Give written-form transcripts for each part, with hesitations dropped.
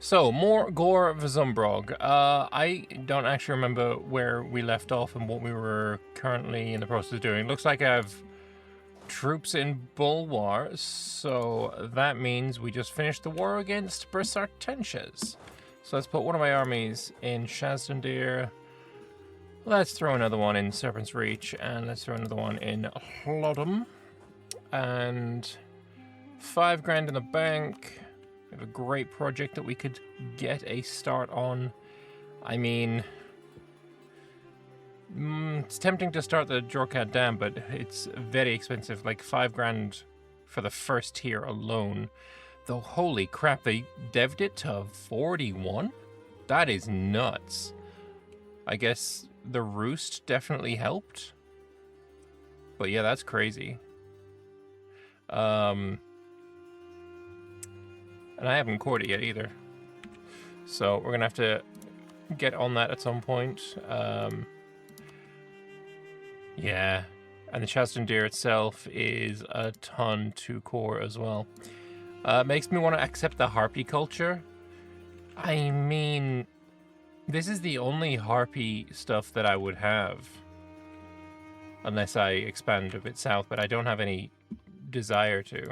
So, more Gor Vazumbrog. I don't actually remember where we left off and what we were currently in the process of doing. Looks like I have troops in Bulwar, so that means we just finished the war against Brisartenshes. So let's put one of my armies in Shazdandir. Let's throw another one in Serpent's Reach, and let's throw another one in Hlodum. And 5 grand in the bank. We have a great project that we could get a start on. I mean, it's tempting to start the Jorkat Dam, but it's very expensive, like 5 grand for the first tier alone. Though, holy crap, they dev'd it to 41? That is nuts. I guess the roost definitely helped. But yeah, that's crazy. And I haven't cored it yet either. So we're going to have to get on that at some point. Yeah. And the Shazdandir itself is a ton to core as well. Makes me want to accept the Harpy culture. I mean, this is the only Harpy stuff that I would have. Unless I expand a bit south, but I don't have any desire to.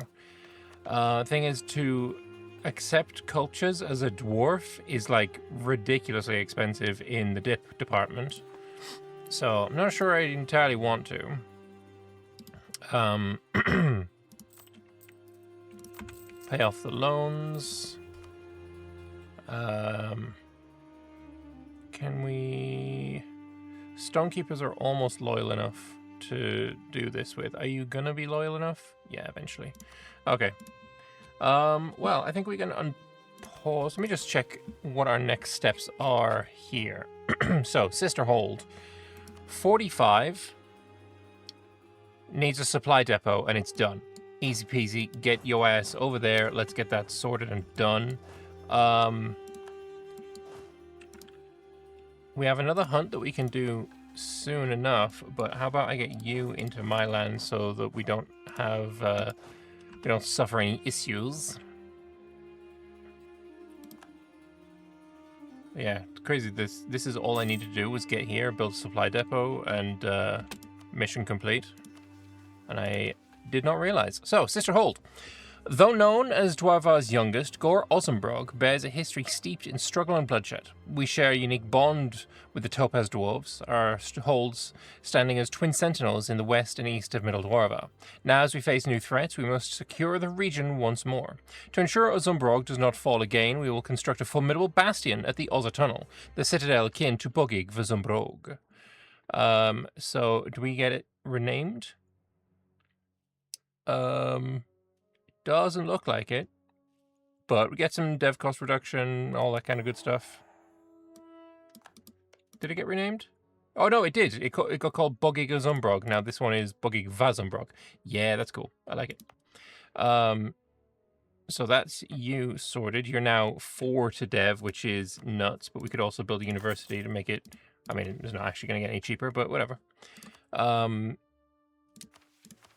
Thing is, to accept cultures as a dwarf is like ridiculously expensive in the dip department. So I'm not sure I entirely want to. Pay off the loans. Can we... Stonekeepers are almost loyal enough to do this with. Are you gonna be loyal enough? Yeah, eventually. Okay. Well, I think we can unpause. Let me just check what our next steps are here. So, Sister Hold. 45 needs a supply depot, and it's done. Easy peasy. Get your ass over there. Let's get that sorted and done. We have another hunt that we can do soon enough, but how about I get you into my land so that we don't have... we don't suffer any issues. Yeah, it's crazy. This is all I need to do was get here, build a supply depot, and mission complete. And I did not realize. So, Sister Hold. Though known as Dwarva's youngest, Gor Vazumbrog bears a history steeped in struggle and bloodshed. We share a unique bond with the Topaz Dwarves, our holds standing as twin sentinels in the west and east of Middle Dwarva. Now, as we face new threats, we must secure the region once more. To ensure Vazumbrog does not fall again, we will construct a formidable bastion at the Oza Tunnel, the citadel akin to Bogig Vazumbrog. So, do we get it renamed? Doesn't look like it, but we get some dev cost reduction, all that kind of good stuff. Did it get renamed? Oh no, it did. It got called Bogig Vazumbrog. Now this one is Bogig Vazumbrog. Yeah, that's cool. I like it. So that's you sorted. You're now 4 to dev, which is nuts, but we could also build a university to make it... I mean, it's not actually going to get any cheaper, but whatever.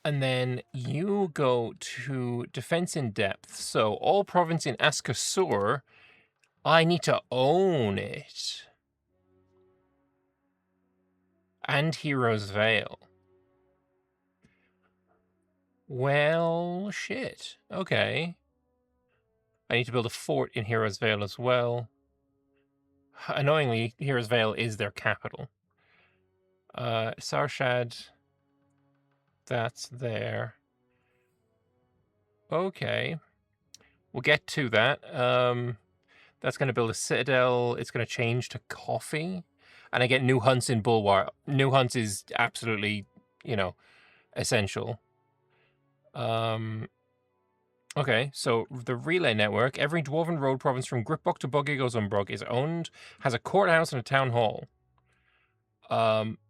And then you go to Defense in Depth. So all province in Askasur, I need to own it. And Hero's Vale. Well, shit. Okay. I need to build a fort in Hero's Vale as well. Annoyingly, Hero's Vale is their capital. Sarshad... That's there. Okay. We'll get to that. That's going to build a citadel. It's going to change to coffee. And I get new hunts in Bulwar. New hunts is absolutely, you know, essential. Okay, so the relay network. Every Dwarven Road province from Gripbok to Bogig Vazumbrog is owned, has a courthouse and a town hall.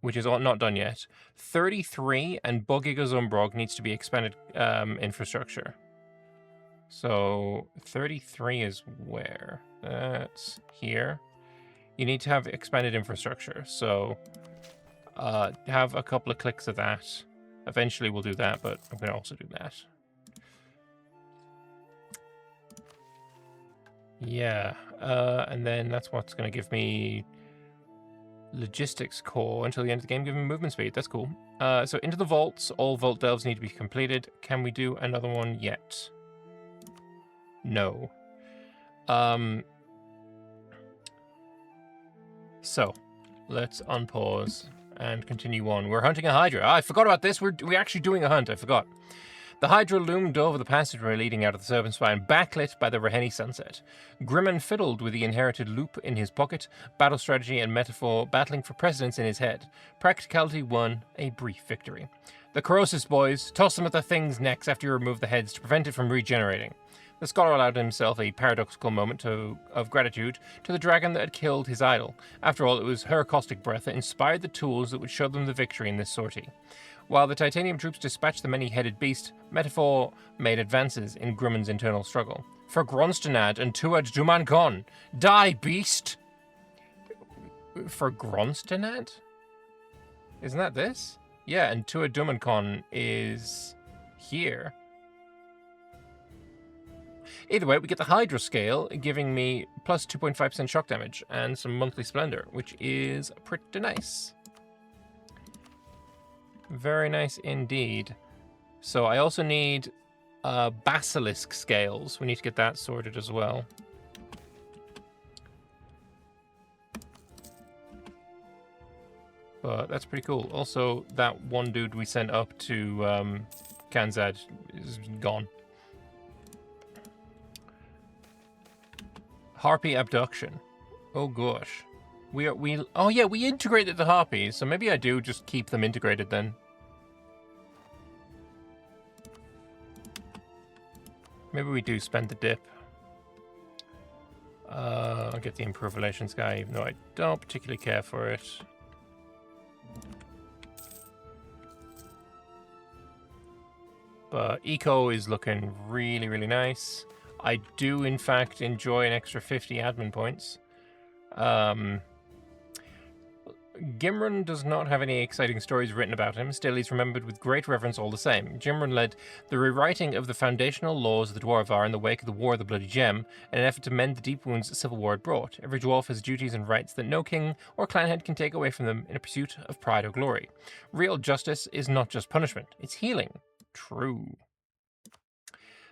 Which is not done yet. 33 and Bogig Vazumbrog needs to be expanded infrastructure. So 33 is where? That's here. You need to have expanded infrastructure. So have a couple of clicks of that. Eventually we'll do that, but I'm going to also do that. Yeah, and then that's what's going to give me logistics core until the end of the game, giving me movement speed. That's cool. So into the vaults, all vault delves need to be completed. Can we do another one yet? No. So let's unpause and continue on. We're hunting a Hydra. I forgot about this. We're actually doing a hunt. I forgot. The Hydra loomed over the passageway leading out of the Serpent Spine, backlit by the Raheni sunset. Grimman fiddled with the inherited loop in his pocket, battle strategy and metaphor battling for precedence in his head. Practicality won a brief victory. The Corrosis boys, toss them at the thing's necks after you remove the heads to prevent it from regenerating. The scholar allowed himself a paradoxical moment of gratitude to the dragon that had killed his idol. After all, it was her caustic breath that inspired the tools that would show them the victory in this sortie. While the Titanium troops dispatched the many-headed beast, Metaphor made advances in Grimman's internal struggle. For Gronstenad and Tuad Dumankon, die, beast! For Gronstenad? Isn't that this? Yeah, and Tuad Dumankon is here. Either way, we get the Hydra scale, giving me plus 2.5% shock damage and some monthly splendor, which is pretty nice. Very nice indeed. So I also need basilisk scales. We need to get that sorted as well. But that's pretty cool. Also, that one dude we sent up to Kanzad is gone. Harpy abduction. Oh gosh. We integrated the harpies, so maybe I do just keep them integrated then. Maybe we do spend the dip. I'll get the improved relations guy, even though I don't particularly care for it. But eco is looking really, really nice. I do, in fact, enjoy an extra 50 admin points. Gimrun does not have any exciting stories written about him, still he's remembered with great reverence all the same. Gimrun led the rewriting of the foundational laws of the Dwarvar in the wake of the War of the Bloody Gem, in an effort to mend the deep wounds the Civil War had brought. Every dwarf has duties and rights that no king or clanhead can take away from them in a pursuit of pride or glory. Real justice is not just punishment, it's healing. True.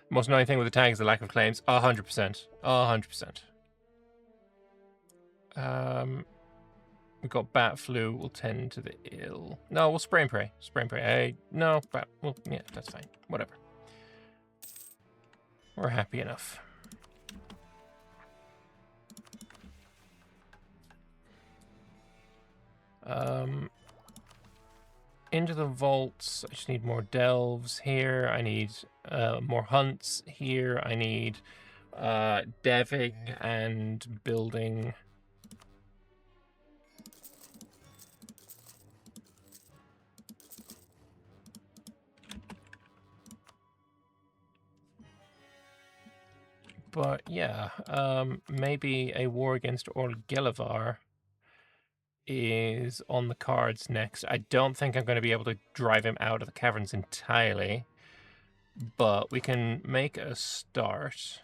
The most annoying thing with the tag is the lack of claims. 100%. 100%. We got bat flu. We'll tend to the ill. No, we'll spray and pray. Spray and pray. No, bat. Well, yeah, that's fine. Whatever. We're happy enough. Into the vaults. I just need more delves here. I need more hunts here. I need deving and building. But yeah, maybe a war against Orgelivar is on the cards next. I don't think I'm going to be able to drive him out of the caverns entirely, but we can make a start.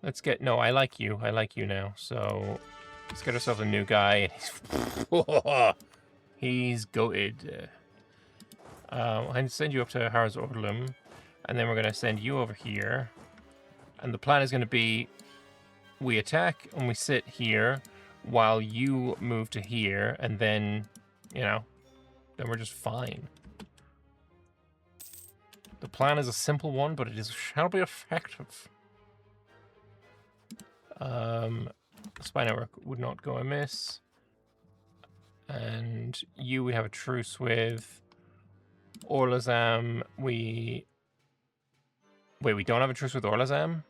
Let's get... No, I like you. I like you now. So let's get ourselves a new guy. He's goated. I'll send you up to Harz Orlum. And then we're going to send you over here. And the plan is going to be we attack and we sit here while you move to here. And then, you know, then we're just fine. The plan is a simple one, but it shall be effective. Spy network would not go amiss. And you we have a truce with. Orlazam we... Wait, we don't have a truce with Orlazam?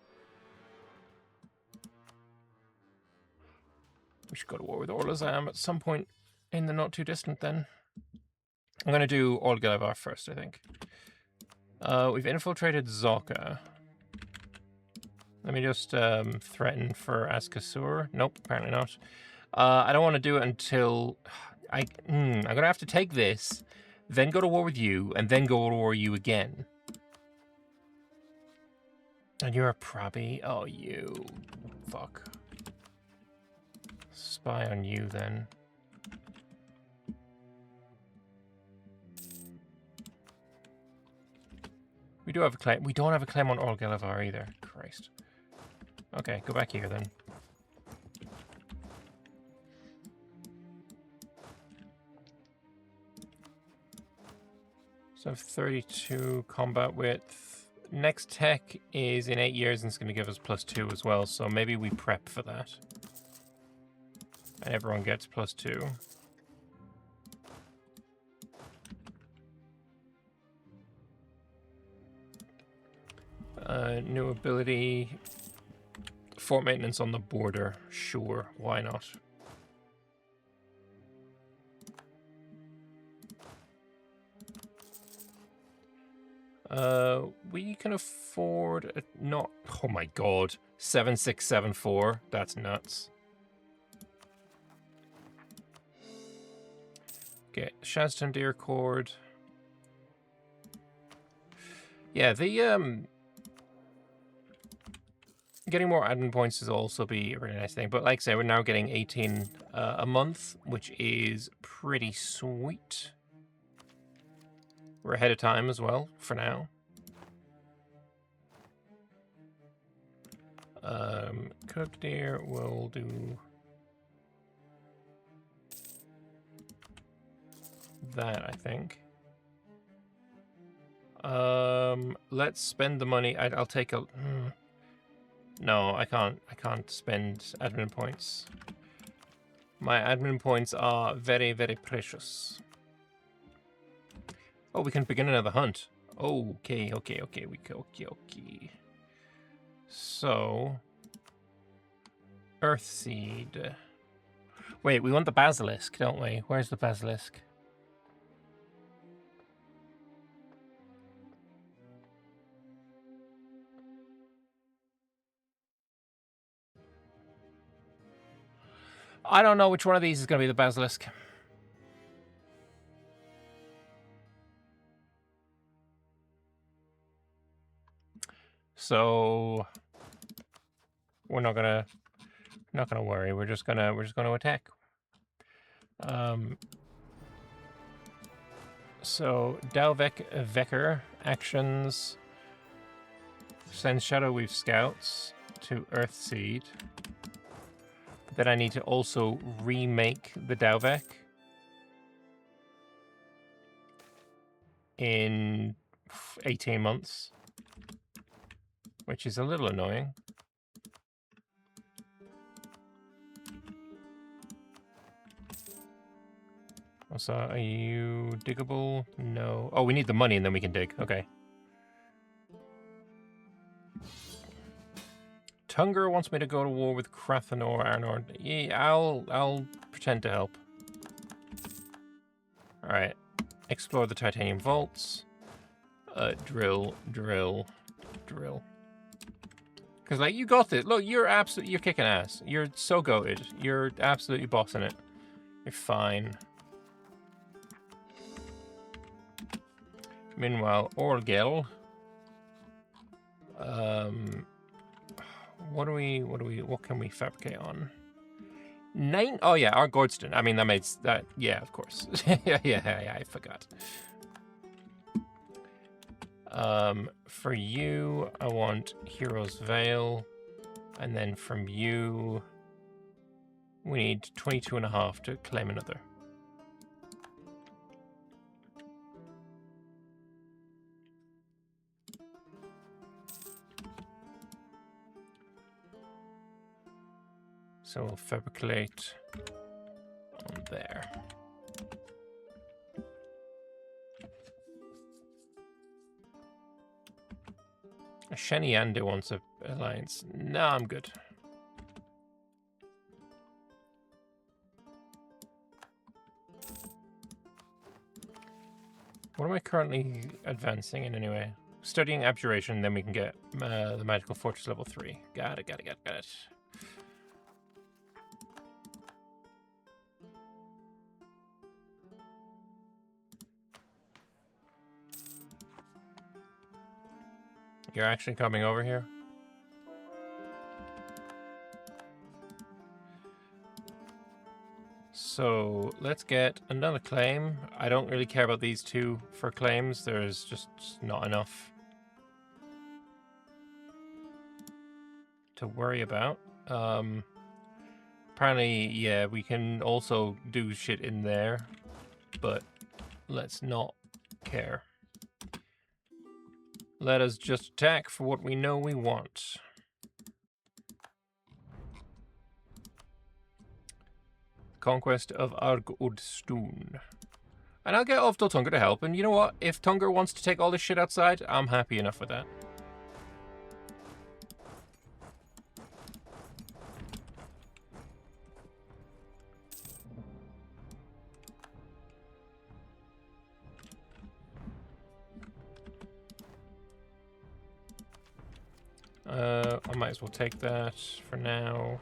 We should go to war with Orlazam at some point in the not too distant then. I'm going to do Orgelivar first, I think. We've infiltrated Zalka. Let me just threaten for Azkasur. Nope, apparently not. I don't want to do it until... I'm going to have to take this, then go to war with you, and then go to war with you again. And you're a probby. Oh, you. Fuck. Spy on you, then. We do have a claim. We don't have a claim on Oral Galavar either. Christ. Okay, go back here, then. So 32 combat width. Next tech is in 8 years and it's going to give us +2 as well, so maybe we prep for that. And everyone gets +2. New ability. Fort maintenance on the border. Sure, why not? We can afford a not. Oh my god, 7674. That's nuts. Okay, Shazton Deer Cord. Yeah, the getting more admin points is also be a really nice thing. But like I say, we're now getting 18 a month, which is pretty sweet. We're ahead of time as well, for now. Cooked deer will do that, I think. Let's spend the money. I'll take a... No, I can't spend admin points. My admin points are very, very precious. Oh, we can begin another hunt. Okay. So, Earthseed. Wait, we want the basilisk, don't we? Where's the basilisk? I don't know which one of these is going to be the basilisk. So we're not gonna worry. We're just gonna attack. So Vecker actions. Send Shadow Weave Scouts to Earthseed. But then I need to also remake the Dalvek in 18 months. Which is a little annoying. Also, are you diggable? No. Oh, we need the money and then we can dig. Okay. Tunger wants me to go to war with Crathanor, Arnor. Yeah, I'll pretend to help. Alright. Explore the titanium vaults. Drill. Because, like, you got it. Look, you're kicking ass. You're so goated. You're absolutely bossing it. You're fine. Meanwhile, Orgel. What can we fabricate on? 9? Oh, yeah, our Gordston. I mean, that makes that. Yeah, of course. yeah, I forgot. For you, I want Hero's Veil, and then from you, we need 22.5 to claim another. So we'll fabricate on there. Shani Yande wants a alliance. No, I'm good. What am I currently advancing in anyway? Studying Abjuration, then we can get the Magical Fortress level 3. Got it. You're actually coming over here? So let's get another claim. I don't really care about these two for claims. There's just not enough to worry about. Apparently, yeah, we can also do shit in there, but let's not care. Let us just attack for what we know we want. Conquest of Arg-Udstun. And I'll get Ovdal Tungur to help, and you know what? If Tungur wants to take all this shit outside, I'm happy enough with that. I might as well take that for now.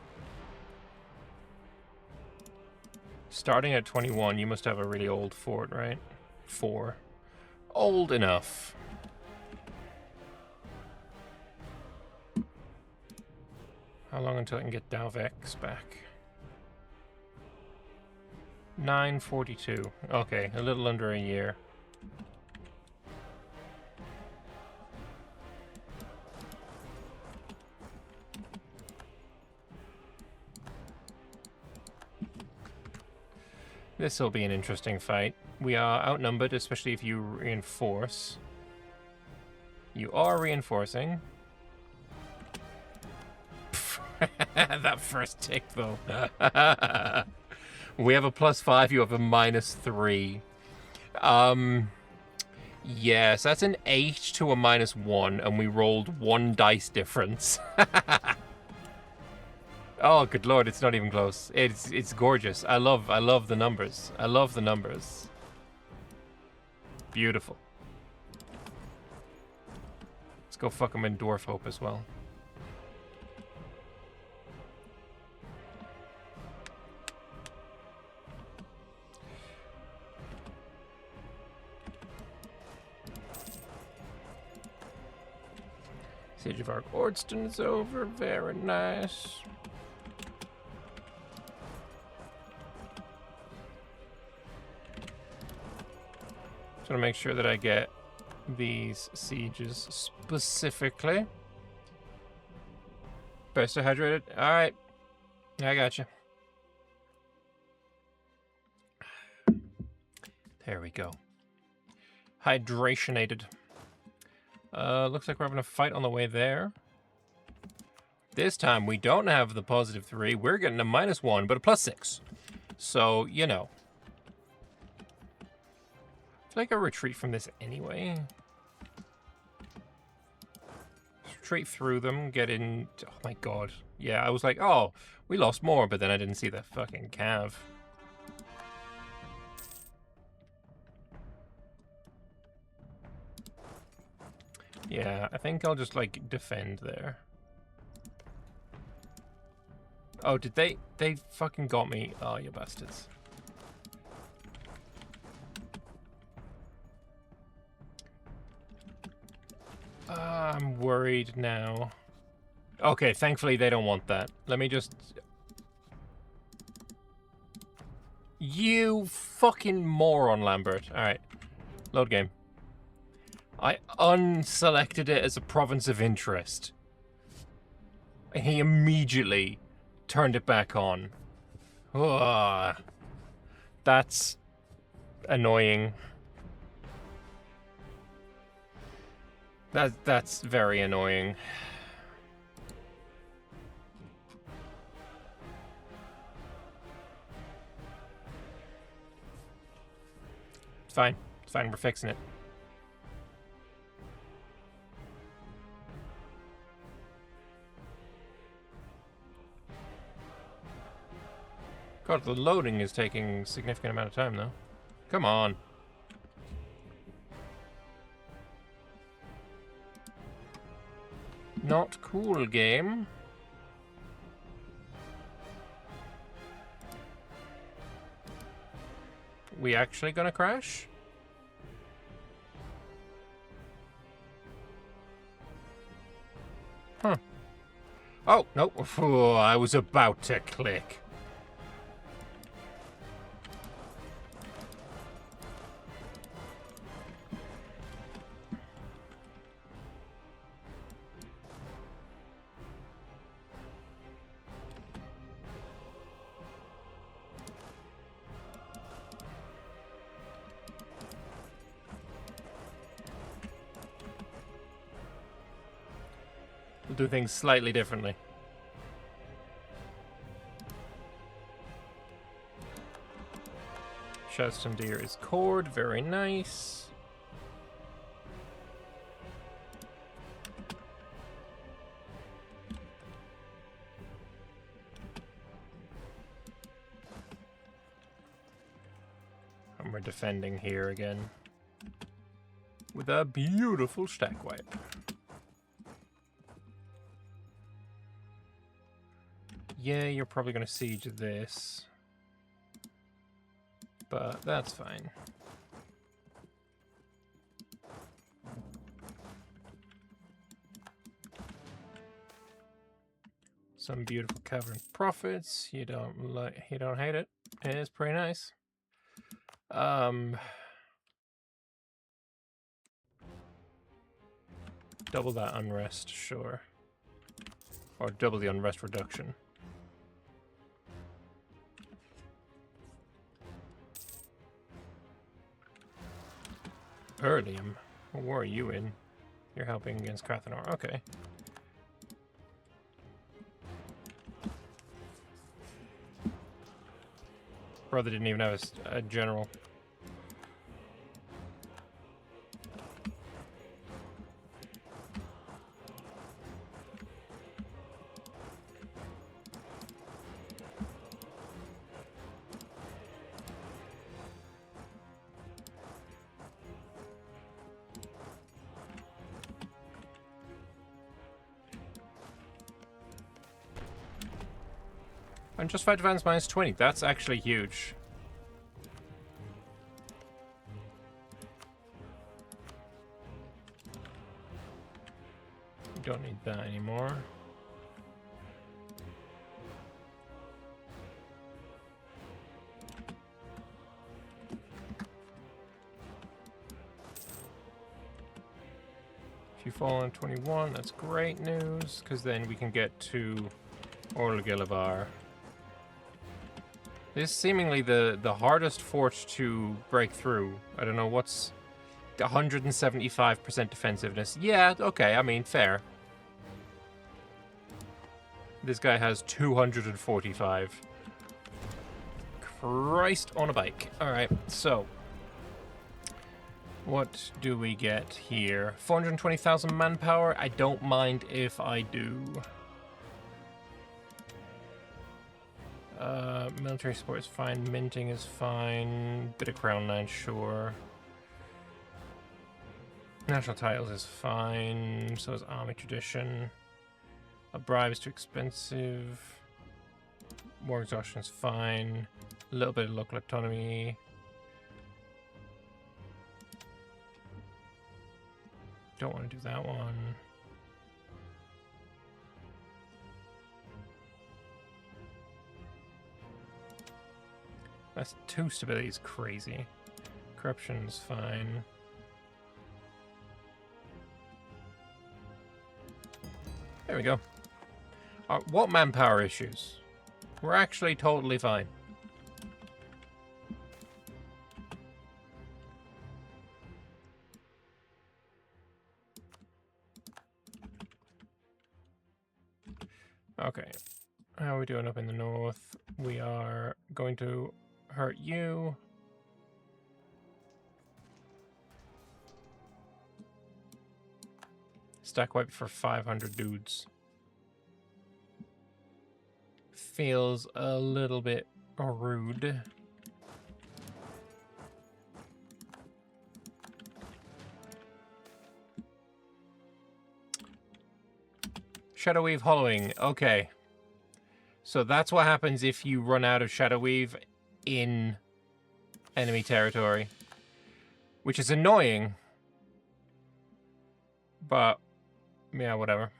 Starting at 21, you must have a really old fort, right? 4. Old enough. How long until I can get Dalvex back? 942. Okay, a little under a year. This will be an interesting fight. We are outnumbered, especially if you reinforce. You are reinforcing. That first tick, though. We have a +5, you have a -3. Yes, that's an 8 to a -1, and we rolled 1 dice difference. Oh, good lord, it's not even close. It's gorgeous. I love the numbers. I love the numbers. Beautiful. Let's go fuck them in Dwarf Hope as well. Siege of Arg-Ordston is over. Very nice. Just want to make sure that I get these sieges specifically. Best hydrated. All right, I gotcha. There we go. Hydrationated. Looks like we're having a fight on the way there. This time we don't have the +3. We're getting a -1, but a +6. So, you know. I feel like a retreat from this anyway. Straight through them, get in. Oh my god. Yeah, I was like, oh, we lost more, but then I didn't see the fucking cav. Yeah, I think I'll just, like, defend there. Oh, did they? They fucking got me. Oh, you bastards. I'm worried now. Okay, thankfully they don't want that. Let me just... You fucking moron, Lambert. Alright, load game. I unselected it as a province of interest. And he immediately turned it back on. Ugh. That's annoying. That's very annoying. It's fine. It's fine. We're fixing it. God, the loading is taking a significant amount of time, though. Come on. Not cool, game. We actually gonna crash? Huh. Oh, no. Oh, I was about to click. We'll do things slightly differently. Shoutston Deer is cord, very nice. And we're defending here again. With a beautiful stack wipe. Yeah, you're probably going to siege this. But that's fine. Some beautiful cavern profits. You don't hate it. It's pretty nice. Double that unrest, sure. Or double the unrest reduction. Erlium. What war are you in? You're helping against Carthanor. Okay. Brother didn't even have a general. And just fight advance minus 20. That's actually huge. We don't need that anymore. If you fall on 21, that's great news, because then we can get to Orlagilivar. This is seemingly the hardest fort to break through. I don't know, what's 175% defensiveness. Yeah, okay, I mean, fair. This guy has 245. Christ on a bike. Alright, so. What do we get here? 420,000 manpower. I don't mind if I do. Military support is fine. Minting is fine. Bit of crown land, sure. National titles is fine. So is army tradition. A bribe is too expensive. War exhaustion is fine. A little bit of local autonomy. Don't want to do that one. That's 2 stability is crazy. Corruption's fine. There we go. What manpower issues? We're actually totally fine. Okay. How are we doing up in the north? We are going to hurt you. Stack wipe for 500 dudes. Feels a little bit rude. Shadow Weave hollowing. Okay. So that's what happens if you run out of Shadow Weave in enemy territory. Which is annoying. But, yeah, whatever.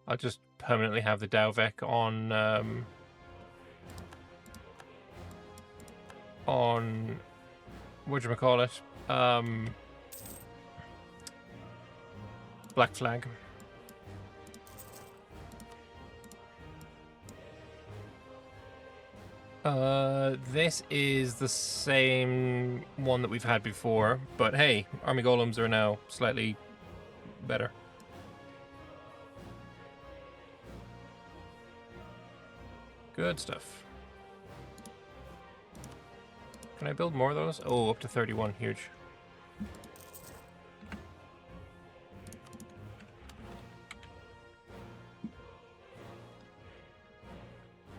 I'll just permanently have the Dauvek on whatchamacallit? Black Flag. This is the same one that we've had before, but hey, army golems are now slightly better. Good stuff. Can I build more of those? Oh, up to 31, huge.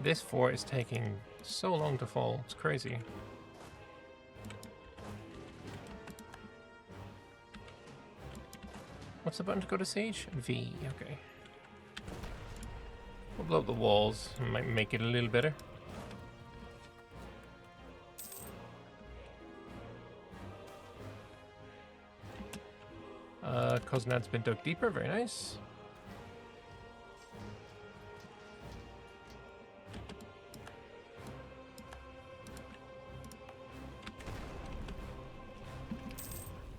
This fort is taking so long to fall, it's crazy. What's the button to go to siege? V, okay. We'll blow up the walls, might make it a little better. Koznad's been dug deeper, very nice.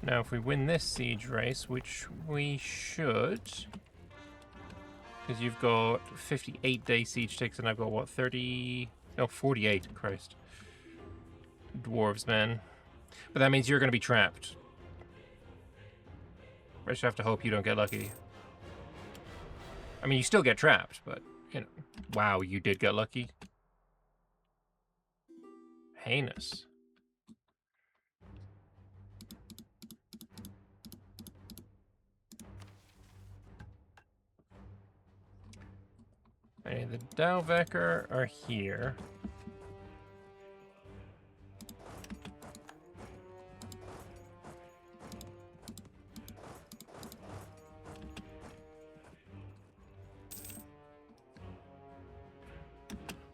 Now, if we win this siege race, which we should, because you've got 58-day siege ticks, and I've got, what, 30... No, 48, Christ. Dwarves, man. But that means you're going to be trapped. I just have to hope you don't get lucky. I mean, you still get trapped, but, you know. Wow, you did get lucky. Heinous. Okay, the Dalvecker are here.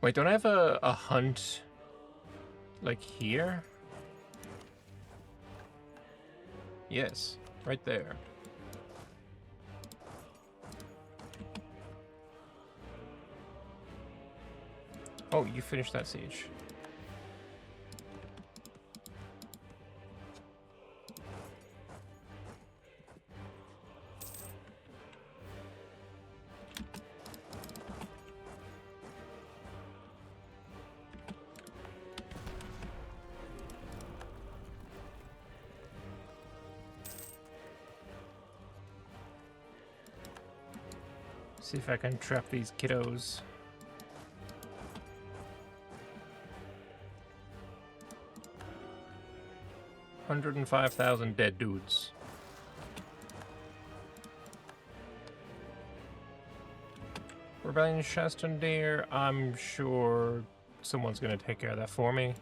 Wait, don't I have a hunt, like, here? Yes, right there. Oh, you finished that siege. See if I can trap these kiddos. $105,000 dead dudes. Rebellion Chastendier, I'm sure someone's gonna take care of that for me.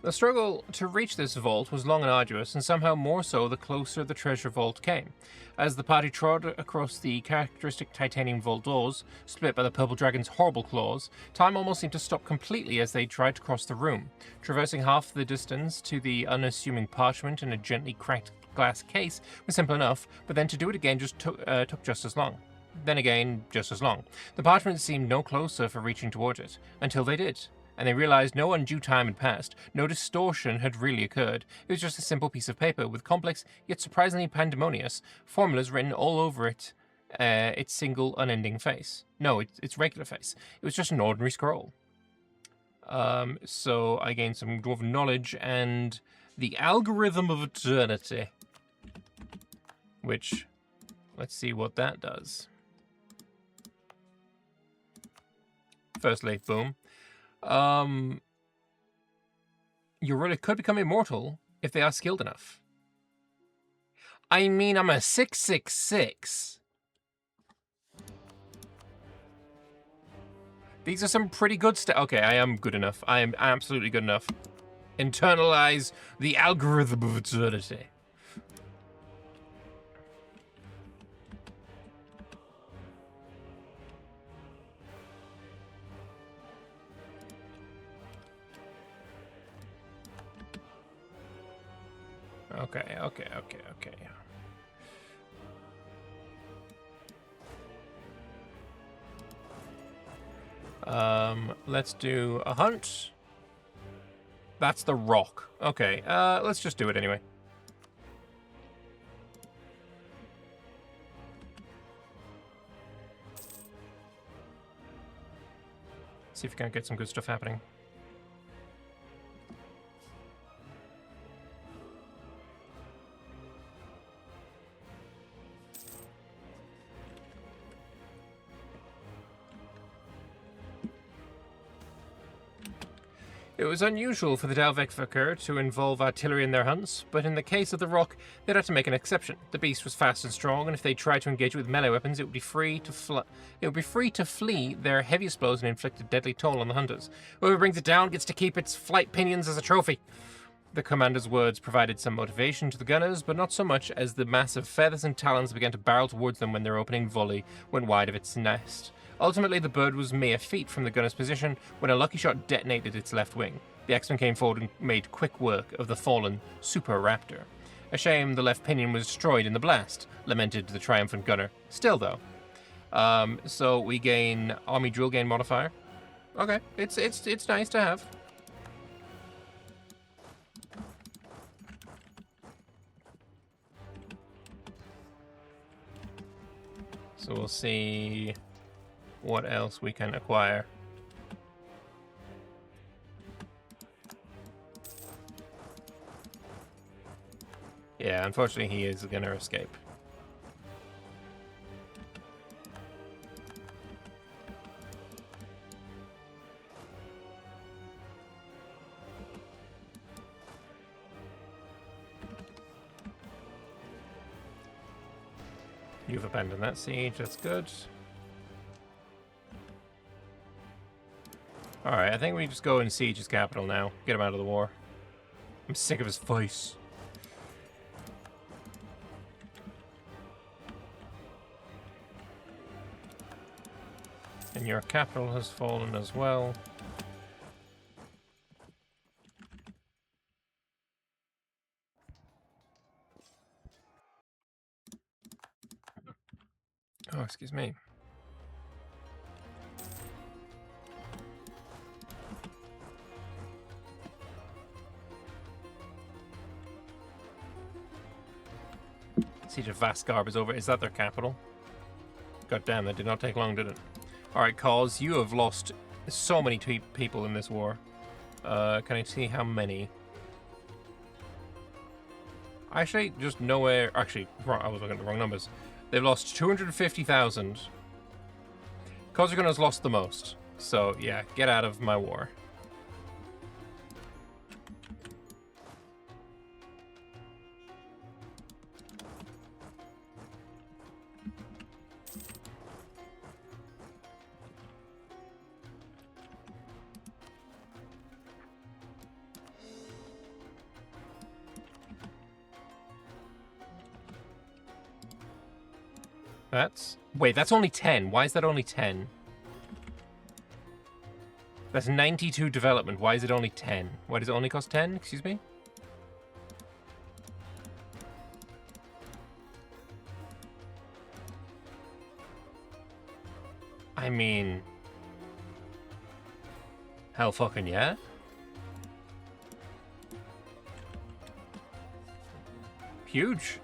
The struggle to reach this vault was long and arduous, and somehow more so the closer the treasure vault came. As the party trod across the characteristic titanium vault doors, split by the purple dragon's horrible claws, time almost seemed to stop completely as they tried to cross the room. Traversing half the distance to the unassuming parchment in a gently cracked glass case was simple enough, but then to do it again just took just as long. Then again, just as long. The parchment seemed no closer for reaching toward it, until they did. And they realized no undue time had passed, no distortion had really occurred. It was just a simple piece of paper with complex, yet surprisingly pandemonious, formulas written all over it, its single unending face. No, its regular face. It was just an ordinary scroll. So I gained some dwarven knowledge and the algorithm of eternity. Which, let's see what that does. Firstly, boom. You really could become immortal if they are skilled enough. I mean, I'm a 666. These are some pretty good stuff. Okay, I am good enough. I am absolutely good enough. Internalize the algorithm of eternity. Okay. Let's do a hunt. That's the rock. Okay, let's just do it anyway. See if we can get some good stuff happening. It was unusual for the Dalvekvaker to involve artillery in their hunts, but in the case of the rock, they'd had to make an exception. The beast was fast and strong, and if they tried to engage it with melee weapons, it would be free to flee their heaviest blows and inflict a deadly toll on the hunters. Whoever brings it down gets to keep its flight pinions as a trophy. The commander's words provided some motivation to the gunners, but not so much as the massive feathers and talons began to barrel towards them when their opening volley went wide of its nest. Ultimately, the bird was mere feet from the gunner's position when a lucky shot detonated its left wing. The X-Men came forward and made quick work of the fallen Super Raptor. A shame the left pinion was destroyed in the blast, lamented the triumphant gunner. Still, though. So we gain Army Drill Gain modifier. Okay, it's nice to have. So we'll see what else we can acquire. Yeah, unfortunately he is going to escape. You've abandoned that siege, that's good. Alright, I think we just go and siege his capital now. Get him out of the war. I'm sick of his voice. And your capital has fallen as well. Oh, excuse me. Siege of Vasgarb is over. Is that their capital? God damn, that did not take long, did it? Alright, Cause, you have lost so many people in this war. Can I see how many? Actually, just nowhere... Actually, I was looking at the wrong numbers. They've lost 250,000. Kozagun has lost the most. So, yeah, get out of my war. Wait, that's only 10. Why is that only 10? That's 92 development. Why is it only 10? Why does it only cost 10? Excuse me? I mean... hell fucking yeah? Huge.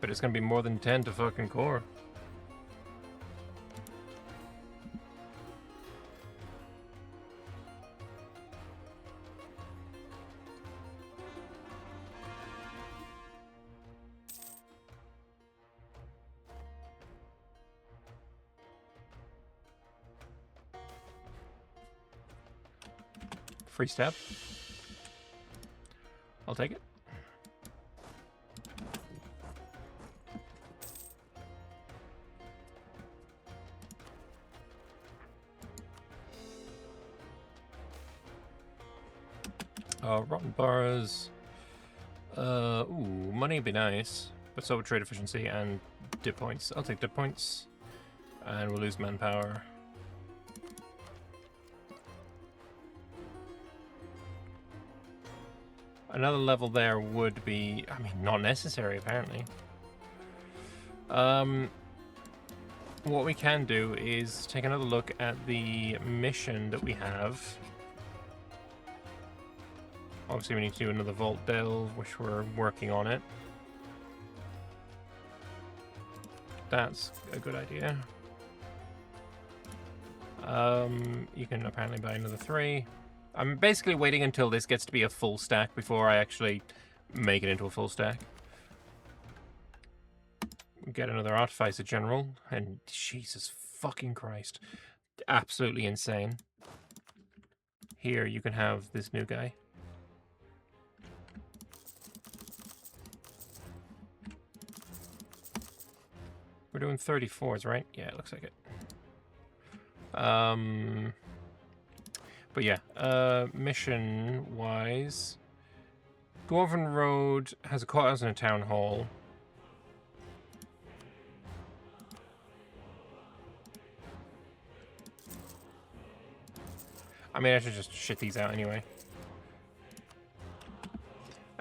But it's gonna be more than 10 to fucking core. Free step. I'll take it. Rotten bars. Ooh, money would be nice, but so would trade efficiency and dip points. I'll take dip points, and we'll lose manpower. Another level there would be, I mean, not necessary apparently. What we can do is take another look at the mission that we have. Obviously we need to do another Vault Delve, which we're working on it. That's a good idea. You can apparently buy another 3. I'm basically waiting until this gets to be a full stack before I actually make it into a full stack. Get another Artificer General, and Jesus fucking Christ. Absolutely insane. Here, you can have this new guy. We're doing 34s, right? Yeah, it looks like it. But yeah, mission-wise, Dwarven Road has a courthouse and a town hall. I mean, I should just shit these out anyway.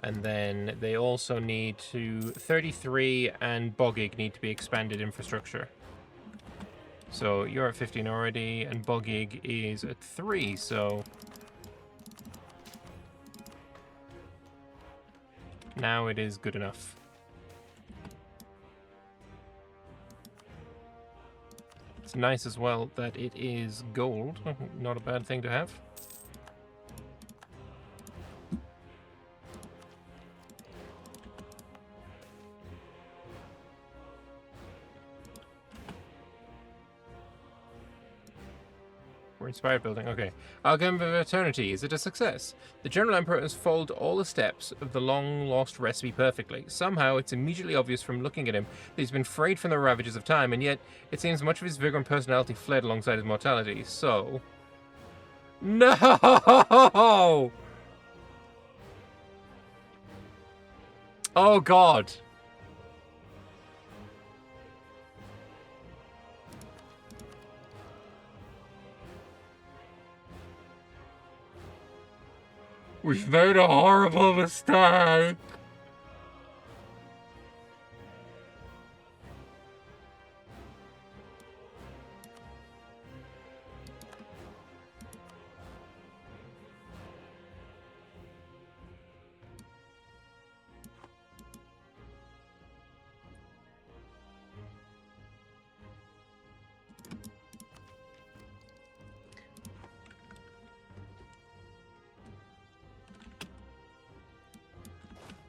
And then they also need to... 33 and Bogig need to be expanded infrastructure. So you're at 15 already, and Bogig is at 3, so... now it is good enough. It's nice as well that it is gold. Not a bad thing to have. We're inspired building. Okay. Alchemy of Eternity. Is it a success? The General Emperor has followed all the steps of the long-lost recipe perfectly. Somehow, it's immediately obvious from looking at him that he's been frayed from the ravages of time, and yet it seems much of his vigor and personality fled alongside his mortality. So... no! Oh, God. We've made a horrible mistake.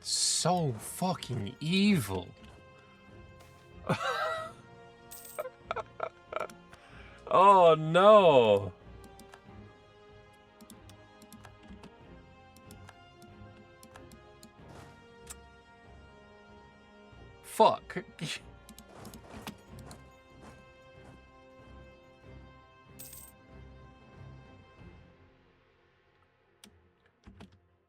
So fucking evil. Oh no. Fuck.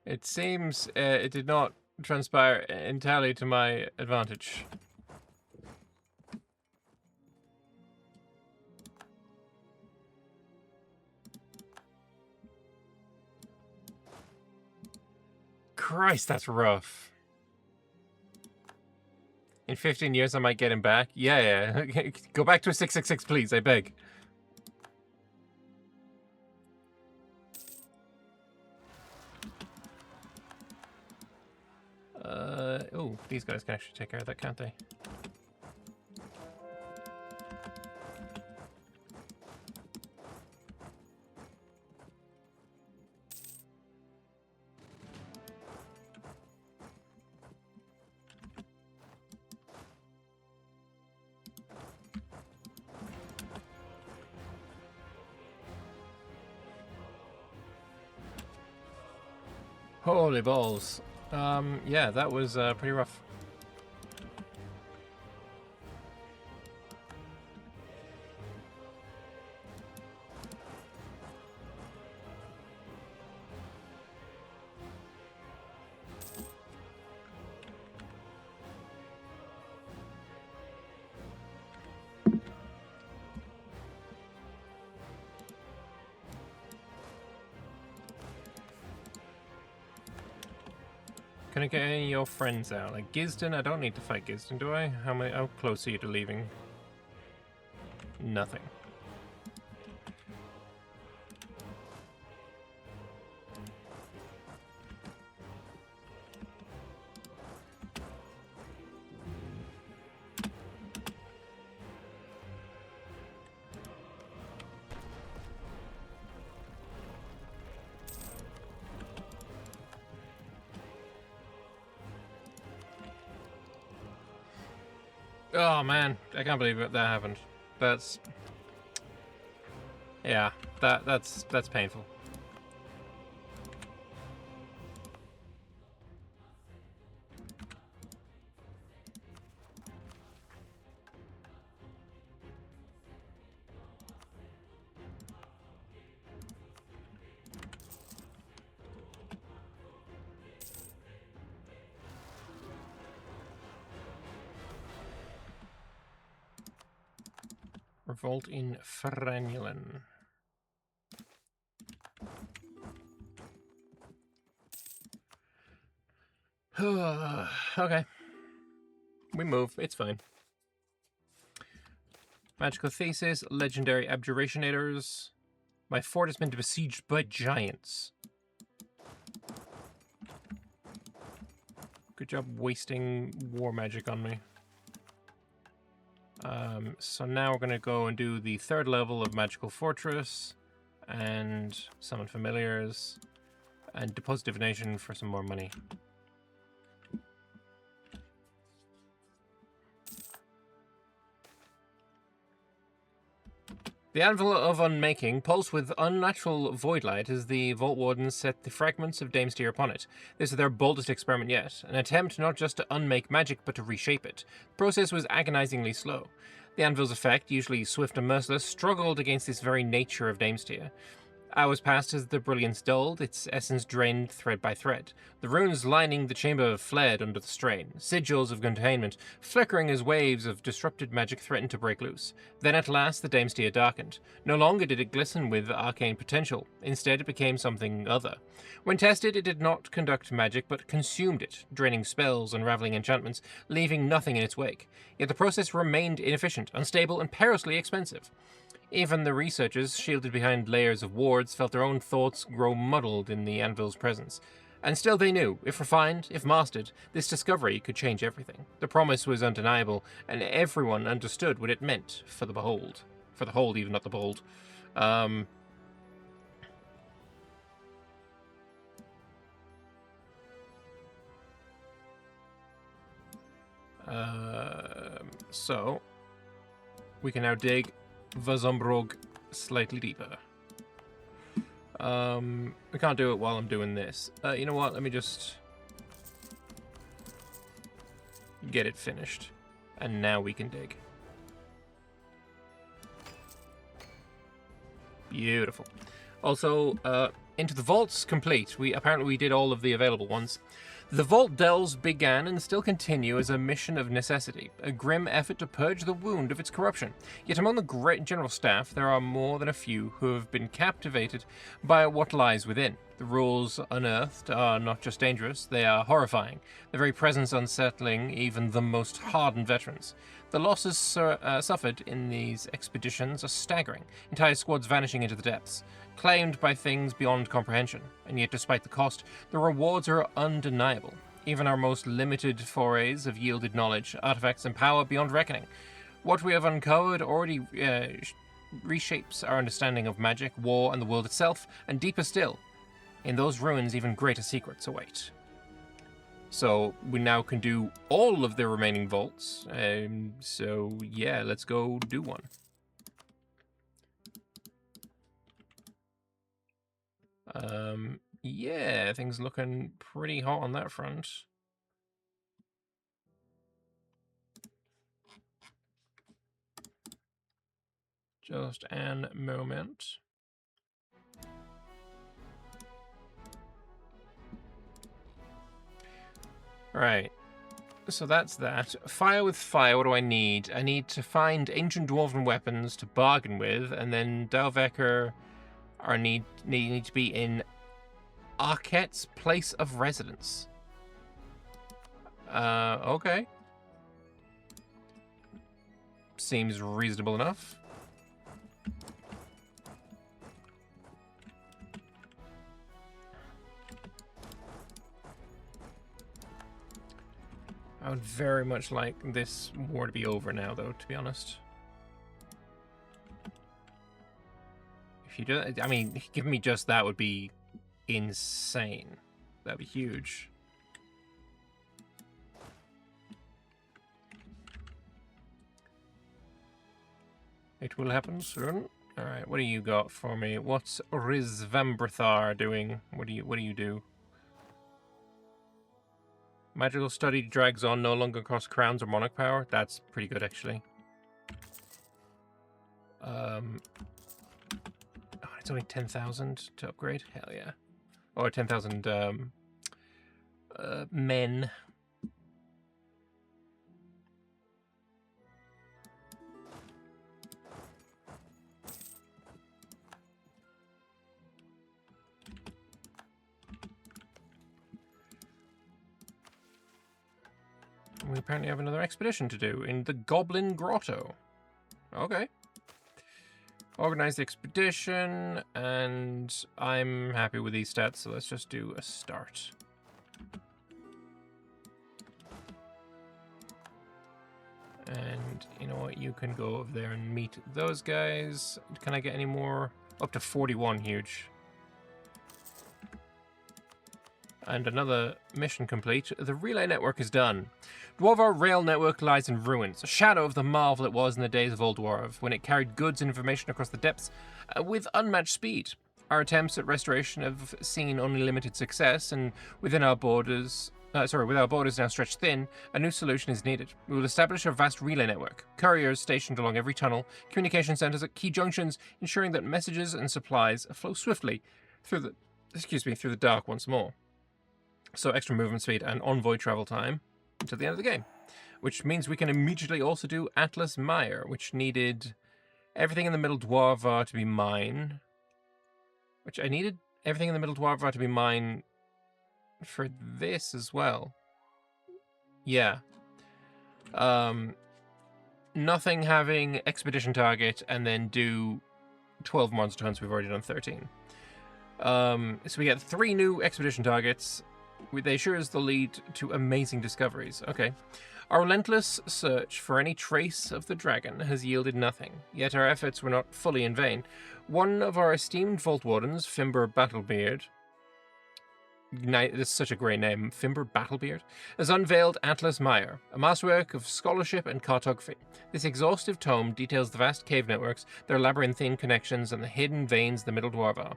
It seems it did not transpire entirely to my advantage. Christ, that's rough. In 15 years, I might get him back. Yeah. Go back to a 666, please, I beg. Oh, these guys can actually take care of that, can't they? Holy balls. Yeah, that was pretty rough. Can I get any of your friends out? Like Gisden? I don't need to fight Gisden, do I? How close are you to leaving? Nothing. Oh man, I can't believe that happened. That's... Yeah, that's painful. Revolt in Frenulin. Okay. We move. It's fine. Magical Thesis, Legendary Abjurationators. My fort has been besieged by giants. Good job wasting war magic on me. So now we're going to go and do the 3rd level of Magical Fortress and Summon Familiars and Deposit Divination for some more money. The Anvil of Unmaking, pulsed with unnatural voidlight as the Vault Wardens set the fragments of Dame's Tear upon it. This is their boldest experiment yet, an attempt not just to unmake magic but to reshape it. The process was agonizingly slow. The Anvil's effect, usually swift and merciless, struggled against this very nature of Dame's Tear. Hours passed as the brilliance dulled, its essence drained thread by thread. The runes lining the chamber fled under the strain, sigils of containment flickering as waves of disrupted magic threatened to break loose. Then at last the Dame's Tear darkened. No longer did it glisten with arcane potential, instead it became something other. When tested, it did not conduct magic, but consumed it, draining spells, unraveling enchantments, leaving nothing in its wake. Yet the process remained inefficient, unstable, and perilously expensive. Even the researchers, shielded behind layers of wards, felt their own thoughts grow muddled in the Anvil's presence. And still they knew, if refined, if mastered, this discovery could change everything. The promise was undeniable, and everyone understood what it meant for the behold. For the hold, even, not the bold. So, we can now dig Vazumbrog slightly deeper. I can't do it while I'm doing this. You know what? Let me just get it finished. And now we can dig. Beautiful. Also, Into the Vaults complete. Apparently we did all of the available ones. The Vault Delves began and still continue as a mission of necessity, a grim effort to purge the wound of its corruption. Yet among the great general staff, there are more than a few who have been captivated by what lies within. The rules unearthed are not just dangerous, they are horrifying, their very presence unsettling even the most hardened veterans. The losses suffered in these expeditions are staggering, entire squads vanishing into the depths, claimed by things beyond comprehension, and yet despite the cost, the rewards are undeniable. Even our most limited forays have yielded knowledge, artifacts, and power beyond reckoning. What we have uncovered already reshapes our understanding of magic, war, and the world itself, and deeper still, in those ruins even greater secrets await. So we now can do all of the remaining vaults, so yeah, let's go do one. Yeah, things looking pretty hot on that front. Just an moment. Right. So that's that. Fire with fire, what do I need? I need to find ancient dwarven weapons to bargain with, and then Dalvecker need to be in Arquette's place of residence. Okay. Seems reasonable enough. I would very much like this war to be over now, though, to be honest. If you do, I mean, giving me just that would be insane. That'd be huge. It will happen soon. Alright, what do you got for me? What's Rizvambrathar doing? What do you do? Magical study drags on, no longer costs crowns or monarch power. That's pretty good, actually. It's only 10,000 to upgrade. Hell yeah. Or 10,000 men. We apparently have another expedition to do in the Goblin Grotto. Okay. Organize the expedition, and I'm happy with these stats, so let's just do a start. And you know what? You can go over there and meet those guys. Can I get any more? Up to 41, huge. And another mission complete. The relay network is done. Dwarvar rail network lies in ruins, a shadow of the marvel it was in the days of Old Dwarv, when it carried goods and information across the depths with unmatched speed. Our attempts at restoration have seen only limited success, and with our borders now stretched thin, a new solution is needed. We will establish a vast relay network, couriers stationed along every tunnel, communication centers at key junctions, ensuring that messages and supplies flow swiftly through the dark once more. So extra movement speed and envoy travel time until the end of the game. Which means we can immediately also do Atlas Mire, which needed everything in the Middle Dwarvar to be mine. Which I needed everything in the Middle Dwarvar to be mine for this as well. Yeah. Nothing having expedition target and then do 12 monster hunts. We've already done 13. So we get 3 new expedition targets. They sure as they'll lead to amazing discoveries. Okay. Our relentless search for any trace of the dragon has yielded nothing, yet our efforts were not fully in vain. One of our esteemed Vault Wardens, Fimber Battlebeard, this is such a great name, Fimber Battlebeard, has unveiled Atlas Mire, a masterwork of scholarship and cartography. This exhaustive tome details the vast cave networks, their labyrinthine connections, and the hidden veins of the Middle Dwarvar.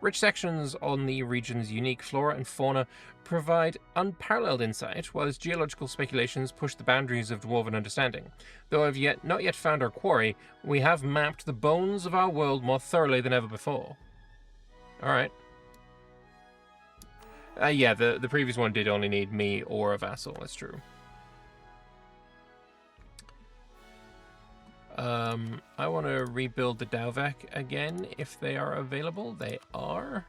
Rich sections on the region's unique flora and fauna provide unparalleled insight, while its geological speculations push the boundaries of dwarven understanding. Though I've not yet found our quarry, we have mapped the bones of our world more thoroughly than ever before. Alright. Yeah, the previous one did only need me or a vassal, that's true. I want to rebuild the Dauvek again if they are available. They are.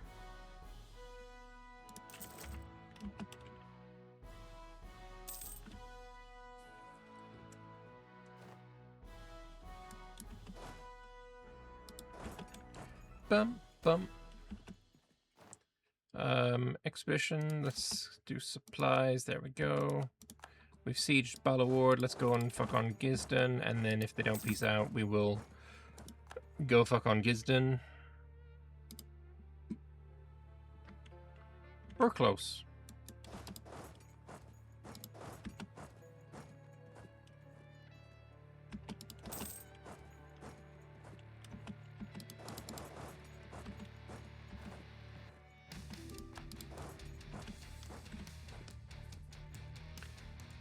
Bum, bum. Expedition, let's do supplies, there we go. We've sieged Balaward, let's go and fuck on Gisden, and then if they don't peace out, we will go fuck on Gisden. We're close.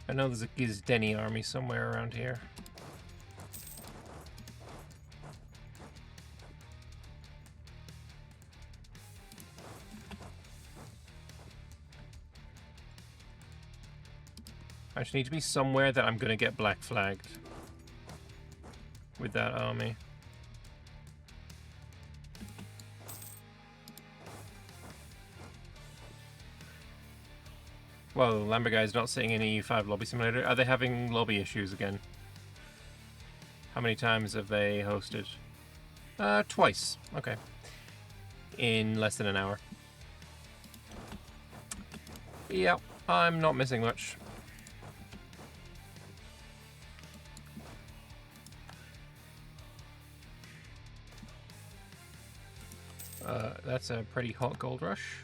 I know there's a Gizdeni army somewhere around here. I just need to be somewhere that I'm going to get black flagged with that army. Well, the Lambert guy's not sitting in EU5 lobby simulator. Are they having lobby issues again? How many times have they hosted? Twice. Okay. In less than an hour. Yep, I'm not missing much. That's a pretty hot gold rush.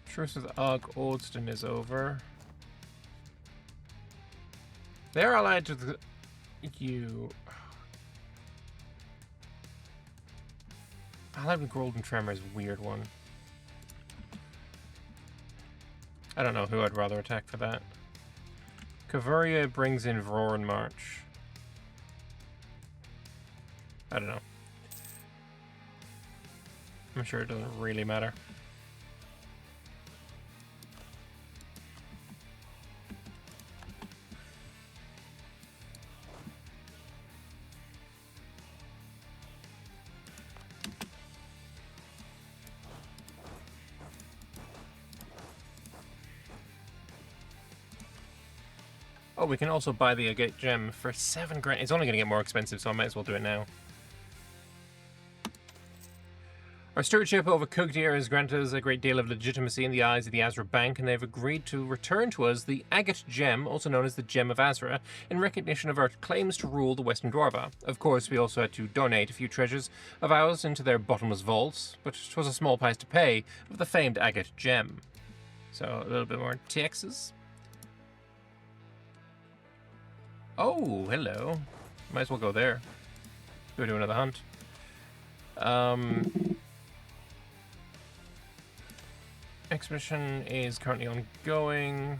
Truce with Og Ordston is over. They're allied to the... You... Allied with Golden Tremor is a weird one. I don't know who I'd rather attack for that. Cavuria brings in Vroran March. I don't know. I'm sure it doesn't really matter. Oh, we can also buy the Agate Gem for 7 grand. It's only going to get more expensive, so I might as well do it now. Our stewardship over Kugdir has granted us a great deal of legitimacy in the eyes of the Azra Bank, and they've agreed to return to us the Agate Gem, also known as the Gem of Azra, in recognition of our claims to rule the Western Dwarva. Of course, we also had to donate a few treasures of ours into their bottomless vaults, but it was a small price to pay of the famed Agate Gem. So, a little bit more taxes. Oh, hello. Might as well go there. Go do another hunt. Expedition is currently ongoing.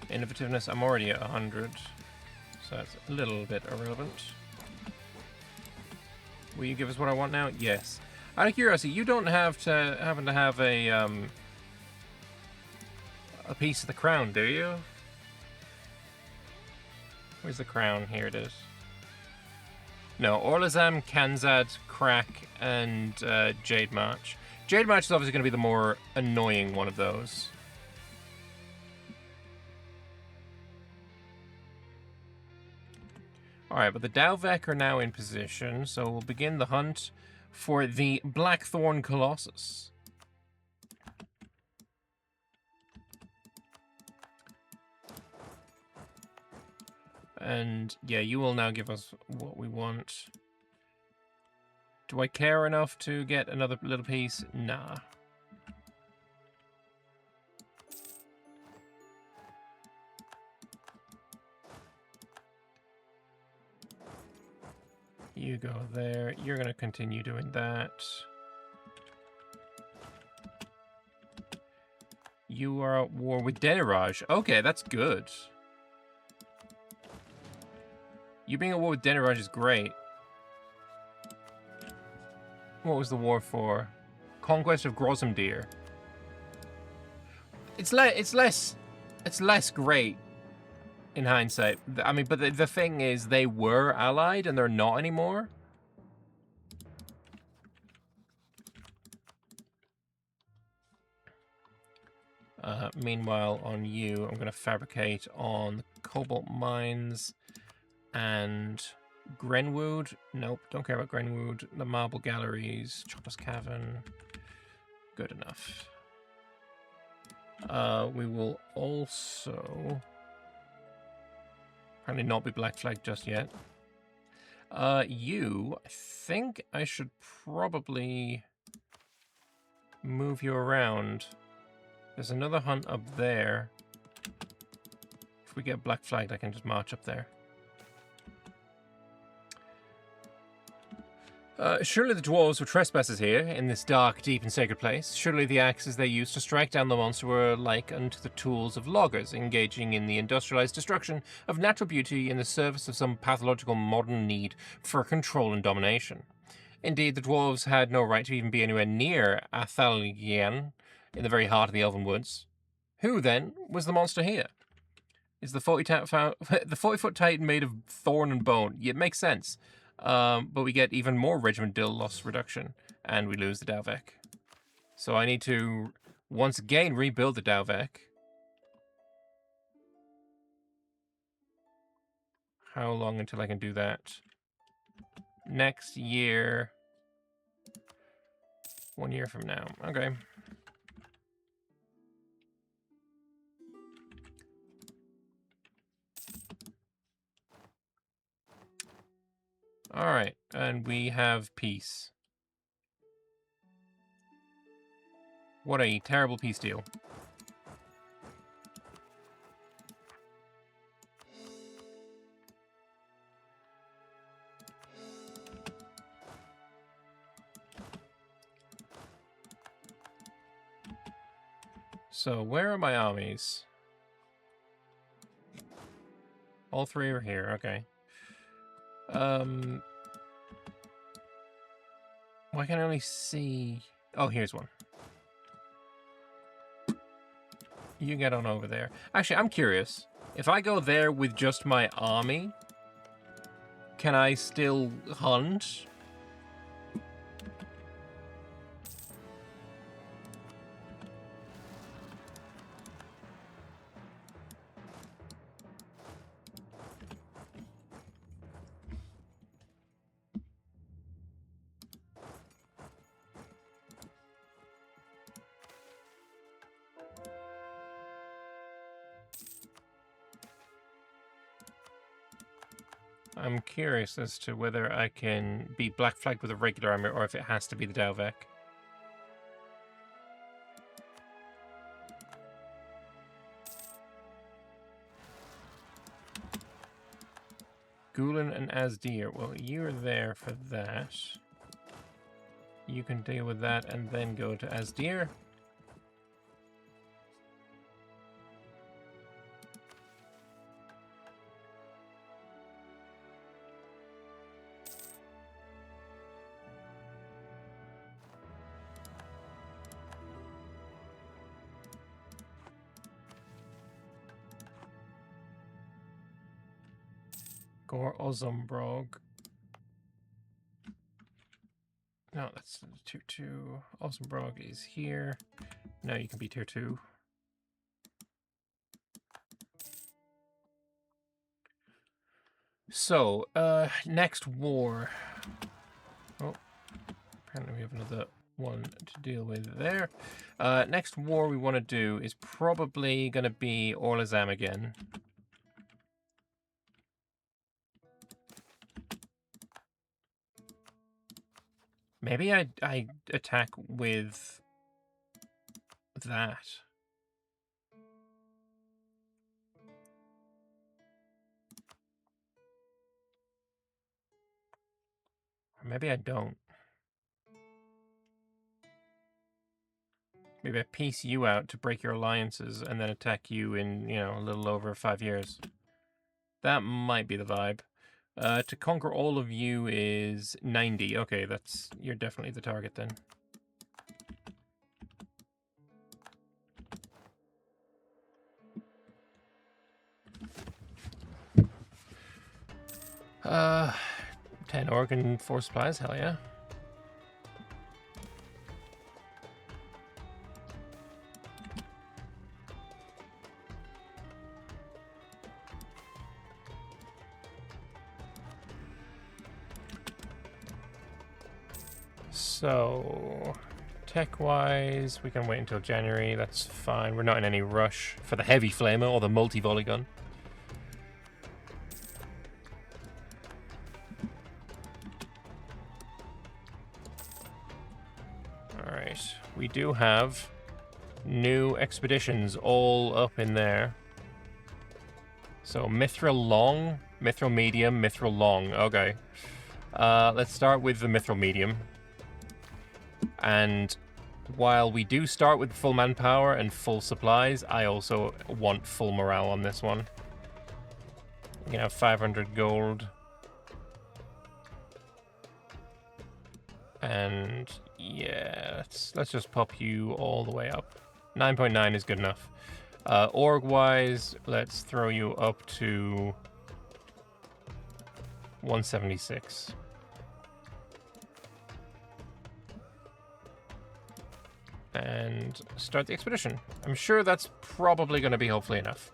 Innovativeness, I'm already at 100. So that's a little bit irrelevant. Will you give us what I want now? Yes. Out of curiosity, you don't happen to have a piece of the crown, do you? Where's the crown? Here it is. No, Orlazam, Kanzad, Crack, and Jade March. Jade March is obviously going to be the more annoying one of those. Alright, but the Dalvek are now in position, so we'll begin the hunt for the Blackthorn Colossus. And yeah, you will now give us what we want. Do I care enough to get another little piece? Nah. You go there. You're going to continue doing that. You are at war with Deniraj. Okay, that's good. You being at war with Deniraj is great. What was the war for? Conquest of Grozumdir. It's less great in hindsight. I mean, but the thing is, they were allied and they're not anymore. Meanwhile, on you, I'm going to fabricate on the Cobalt Mines and Grenwood. Nope, don't care about Grenwood. The Marble Galleries, Chopper's Cavern. Good enough. We will also... Apparently not be Black Flag just yet. You, I think I should probably move you around. There's another hunt up there. If we get Black Flagged, I can just march up there. Surely the dwarves were trespassers here, in this dark, deep and sacred place. Surely the axes they used to strike down the monster were like unto the tools of loggers, engaging in the industrialized destruction of natural beauty in the service of some pathological modern need for control and domination. Indeed, the dwarves had no right to even be anywhere near Athalgian, in the very heart of the Elven Woods. Who, then, was the monster here? Is the 40-foot titan made of thorn and bone? Yeah, it makes sense. But we get even more regimental loss reduction, and we lose the Dalvek. So I need to, once again, rebuild the Dalvek. How long until I can do that? Next year. 1 year from now. Okay. Alright, and we have peace. What a terrible peace deal. So, where are my armies? All three are here, okay. Why can I only see... Oh, here's one. You get on over there. Actually, I'm curious. If I go there with just my army, can I still hunt? I'm curious as to whether I can be black flagged with a regular army or if it has to be the Dalvec. Gulen and Asdir. Well, you're there for that. You can deal with that and then go to Asdir. Gor Vazumbrog. No, that's tier 2. Vazumbrog is here. No, you can be tier 2. So, next war. Oh, apparently we have another one to deal with there. Next war we want to do is probably going to be Orlazam again. Maybe I attack with that. Or maybe I don't. Maybe I piece you out to break your alliances and then attack you in, you know, a little over 5 years. That might be the vibe. To conquer all of you is 90. Okay, you're definitely the target then. Uh, 10 organ, 4 supplies, hell yeah. So, tech-wise, we can wait until January. That's fine. We're not in any rush for the heavy flamer or the multi-volley gun. Alright, we do have new expeditions all up in there. So, Mithril Long, Mithril Medium, Mithril Long. Okay. Let's start with the Mithril Medium. And while we do start with full manpower and full supplies, I also want full morale on this one. You can have 500 gold. And yeah, let's just pop you all the way up. 9.9 is good enough. Org-wise, let's throw you up to 176. And start the expedition. I'm sure that's probably going to be hopefully enough.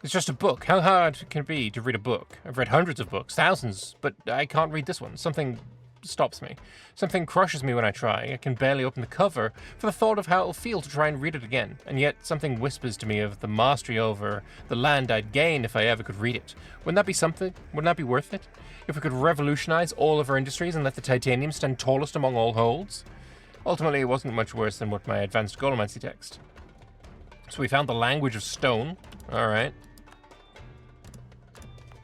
It's just a book. How hard can it be to read a book? I've read hundreds of books, thousands, but I can't read this one. Something stops me. Something crushes me when I try. I can barely open the cover for the thought of how it'll feel to try and read it again. And yet something whispers to me of the mastery over the land I'd gain if I ever could read it. Wouldn't that be something? Wouldn't that be worth it? If we could revolutionize all of our industries and let the titanium stand tallest among all holds? Ultimately, it wasn't much worse than what my advanced Golomancy text. So we found the language of stone. Alright.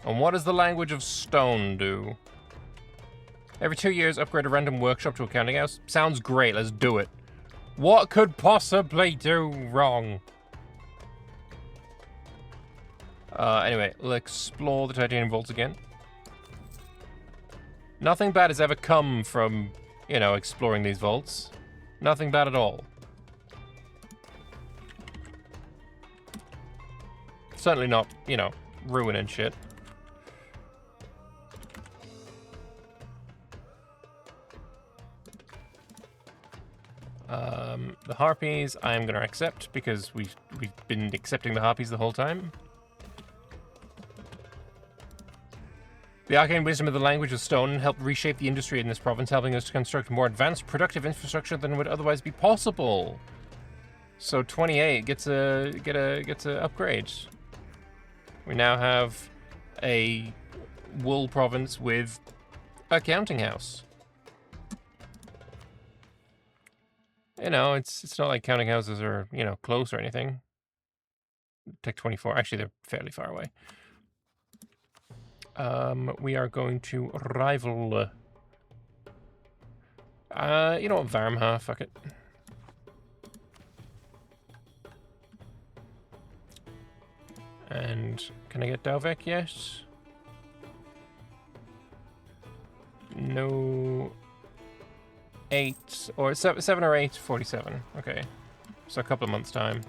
And what does the language of stone do? Every 2 years, upgrade a random workshop to a counting house. Sounds great, let's do it. What could possibly do wrong? Anyway, we'll explore the titanium vaults again. Nothing bad has ever come from, you know, exploring these vaults. Nothing bad at all. Certainly not, you know, ruining shit. The harpies I'm gonna accept because we've been accepting the harpies the whole time. The arcane wisdom of the language of stone helped reshape the industry in this province, helping us to construct more advanced, productive infrastructure than would otherwise be possible. So 28 gets a upgrade. We now have a wool province with a counting house. You know, it's not like counting houses are, you know, close or anything. Tech 24. Actually, they're fairly far away. We are going to rival. You know what, Varmha, fuck it. And can I get Dalvik yet? No. 8 or 7 or 8, 47. Okay, so a couple of months' time.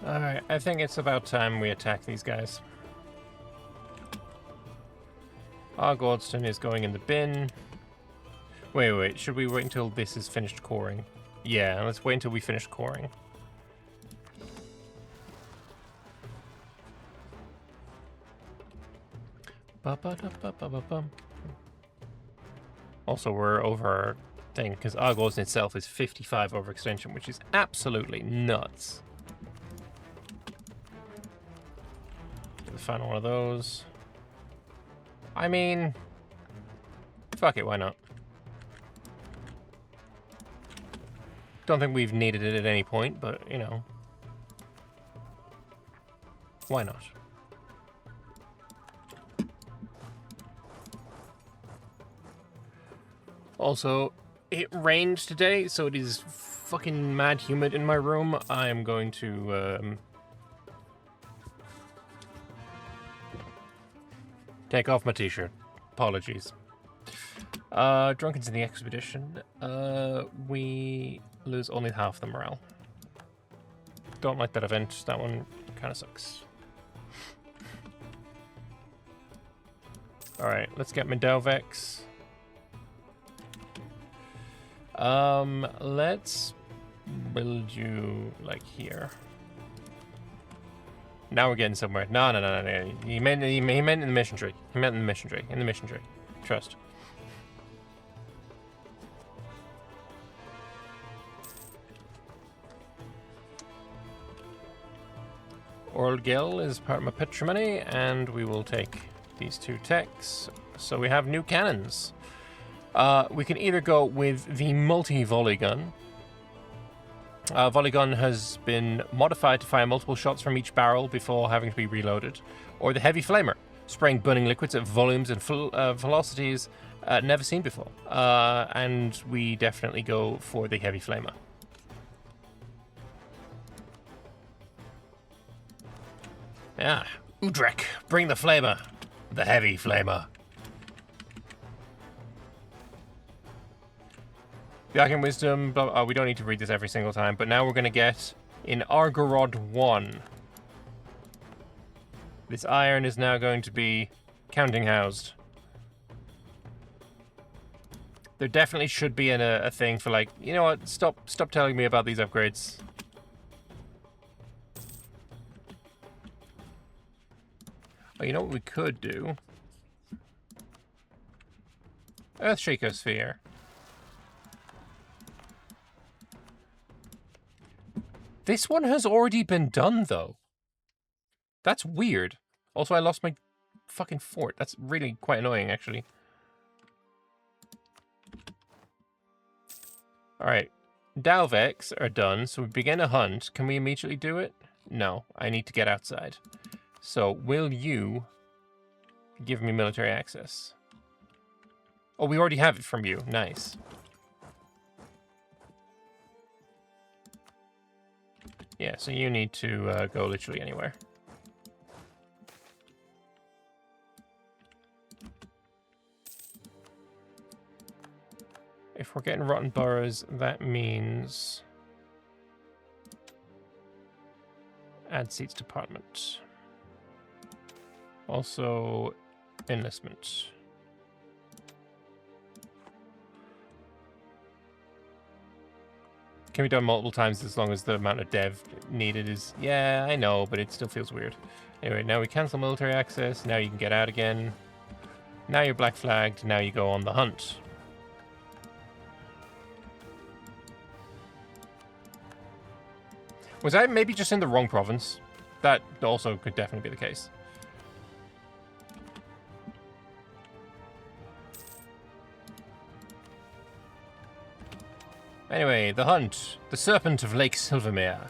Alright, I think it's about time we attack these guys. Our Goldstone is going in the bin. Wait, should we wait until this is finished coring? Yeah, let's wait until we finish coring. Also, we're over our thing, because our Goldstone itself is 55 overextension, which is absolutely nuts. Final one of those. I mean, fuck it, why not? Don't think we've needed it at any point, but, you know, why not? Also, it rained today, so it is fucking mad humid in my room. I am going to, take off my t-shirt. Apologies. Drunkens in the expedition. We lose only half the morale. Don't like that event. That one kind of sucks. Alright, let's get Medalvex. Let's build you, like, here. Now we're getting somewhere. No. He meant in the mission tree. He meant in the mission tree. In the mission tree. Trust. Orgel is part of my patrimony, and we will take these 2 techs. So we have new cannons. We can either go with the multi-volley gun. Volley gun has been modified to fire multiple shots from each barrel before having to be reloaded. Or the heavy flamer, spraying burning liquids at volumes and velocities never seen before. And we definitely go for the heavy flamer. Yeah, Udrek, bring the flamer. The heavy flamer. The Arcane Wisdom, oh, we don't need to read this every single time, but now we're going to get in Argorod 1. This iron is now going to be counting housed. There definitely should be a thing for like, you know what, stop telling me about these upgrades. Oh, you know what we could do? Earthshaker Sphere. This one has already been done, though. That's weird. Also, I lost my fucking fort. That's really quite annoying, actually. Alright. Dalvex are done, so we begin a hunt. Can we immediately do it? No, I need to get outside. So, will you give me military access? Oh, we already have it from you. Nice. Yeah, so you need to go literally anywhere. If we're getting rotten boroughs, that means add seats department. Also, enlistment. Can be done multiple times as long as the amount of dev needed is... Yeah, I know, but it still feels weird. Anyway, now we cancel military access. Now you can get out again. Now you're black flagged. Now you go on the hunt. Was I maybe just in the wrong province? That also could definitely be the case. Anyway, the hunt. The Serpent of Lake Silvermere.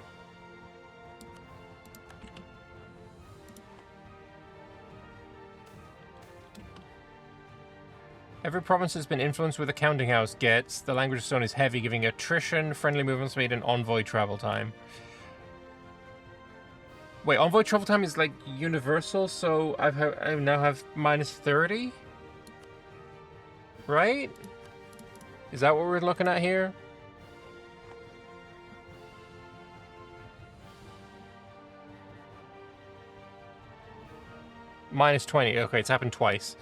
Every province has been influenced with a counting house gets. The language of stone is heavy, giving attrition, friendly movements made, and envoy travel time. Wait, envoy travel time is like universal, so I now have minus 30? Right? Is that what we're looking at here? Minus 20. Okay, it's happened twice.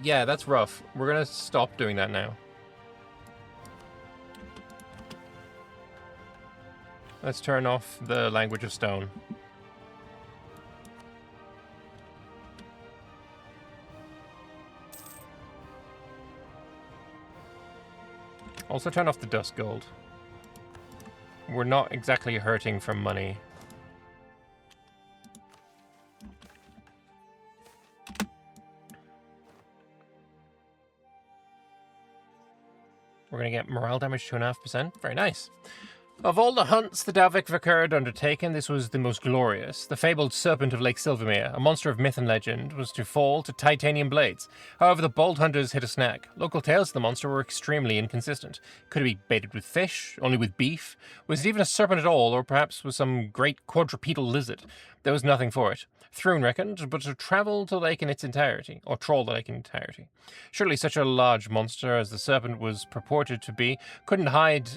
Yeah, that's rough. We're gonna stop doing that now. Let's turn off the language of stone. Also turn off the dust gold. We're not exactly hurting from money. We're going to get morale damage 2.5%. Very nice. Of all the hunts the Dalvik had undertaken, this was the most glorious. The fabled Serpent of Lake Silvermere, a monster of myth and legend, was to fall to titanium blades. However, the bold hunters hit a snag. Local tales of the monster were extremely inconsistent. Could it be baited with fish? Only with beef? Was it even a serpent at all, or perhaps was some great quadrupedal lizard? There was nothing for it. Thrune reckoned, but to travel the lake in its entirety, or troll the lake in entirety. Surely such a large monster as the serpent was purported to be couldn't hide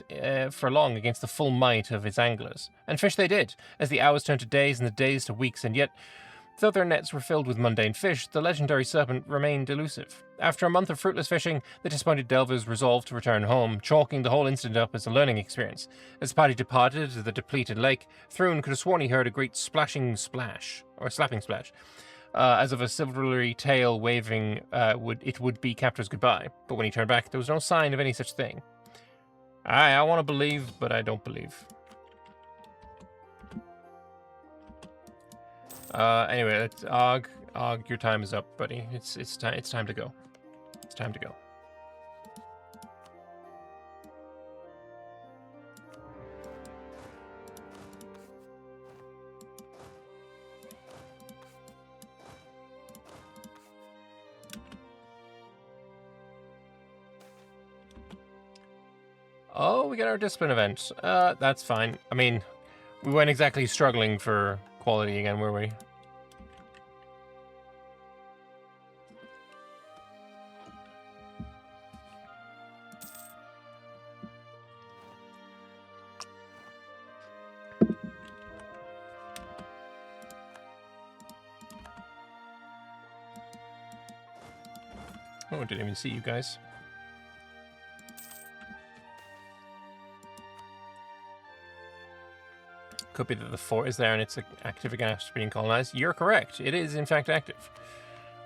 for long against the full might of its anglers. And fish they did, as the hours turned to days and the days to weeks, and yet, though their nets were filled with mundane fish, the legendary serpent remained elusive. After a month of fruitless fishing, the disappointed delvers resolved to return home, chalking the whole incident up as a learning experience. As the party departed the depleted lake, Thrune could have sworn he heard a great slapping splash, as of a silvery tail waving it would be captor's goodbye. But when he turned back, there was no sign of any such thing. I want to believe, but I don't believe. Anyway, let's Og, your time is up, buddy. It's time to go. It's time to go. Oh, we got our discipline event. That's fine. I mean, we weren't exactly struggling for quality again, were we? Oh, I didn't even see you guys. Could be that the fort is there and it's active again after being colonized. You're correct. It is, in fact, active.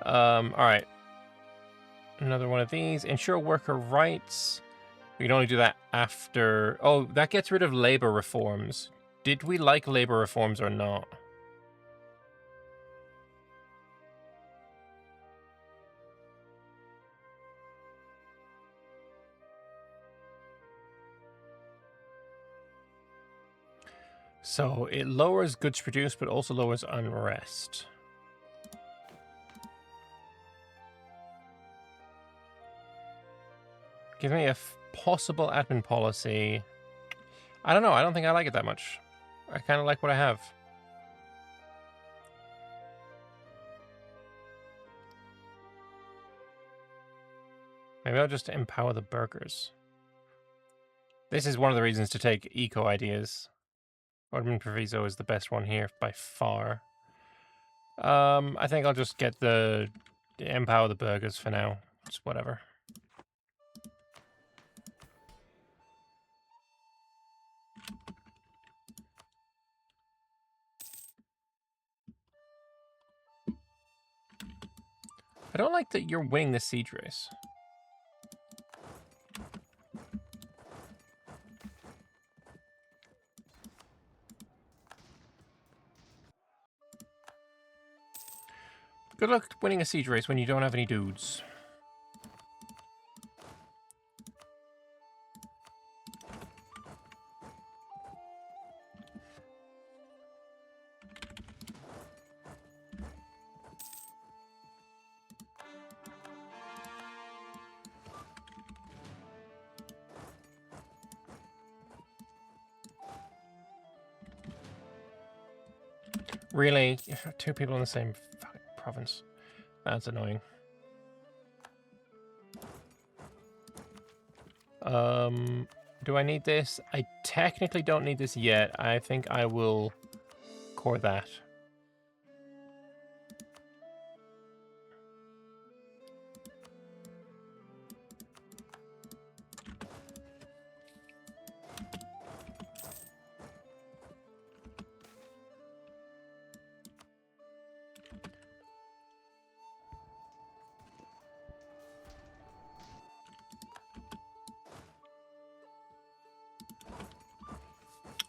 Alright. Another one of these. Ensure worker rights. We can only do that after... Oh, that gets rid of labor reforms. Did we like labor reforms or not? So it lowers goods produced, but also lowers unrest. Give me a possible admin policy. I don't know. I don't think I like it that much. I kind of like what I have. Maybe I'll just empower the burgers. This is one of the reasons to take eco ideas. Ordinance Proviso is the best one here by far. I think I'll just get the empower the burgers for now. It's whatever. I don't like that you're winning this siege race. Good luck winning a siege race when you don't have any dudes. Really? Two people in the same fucking province. That's annoying. Do I need this? I technically don't need this yet. I think I will core that.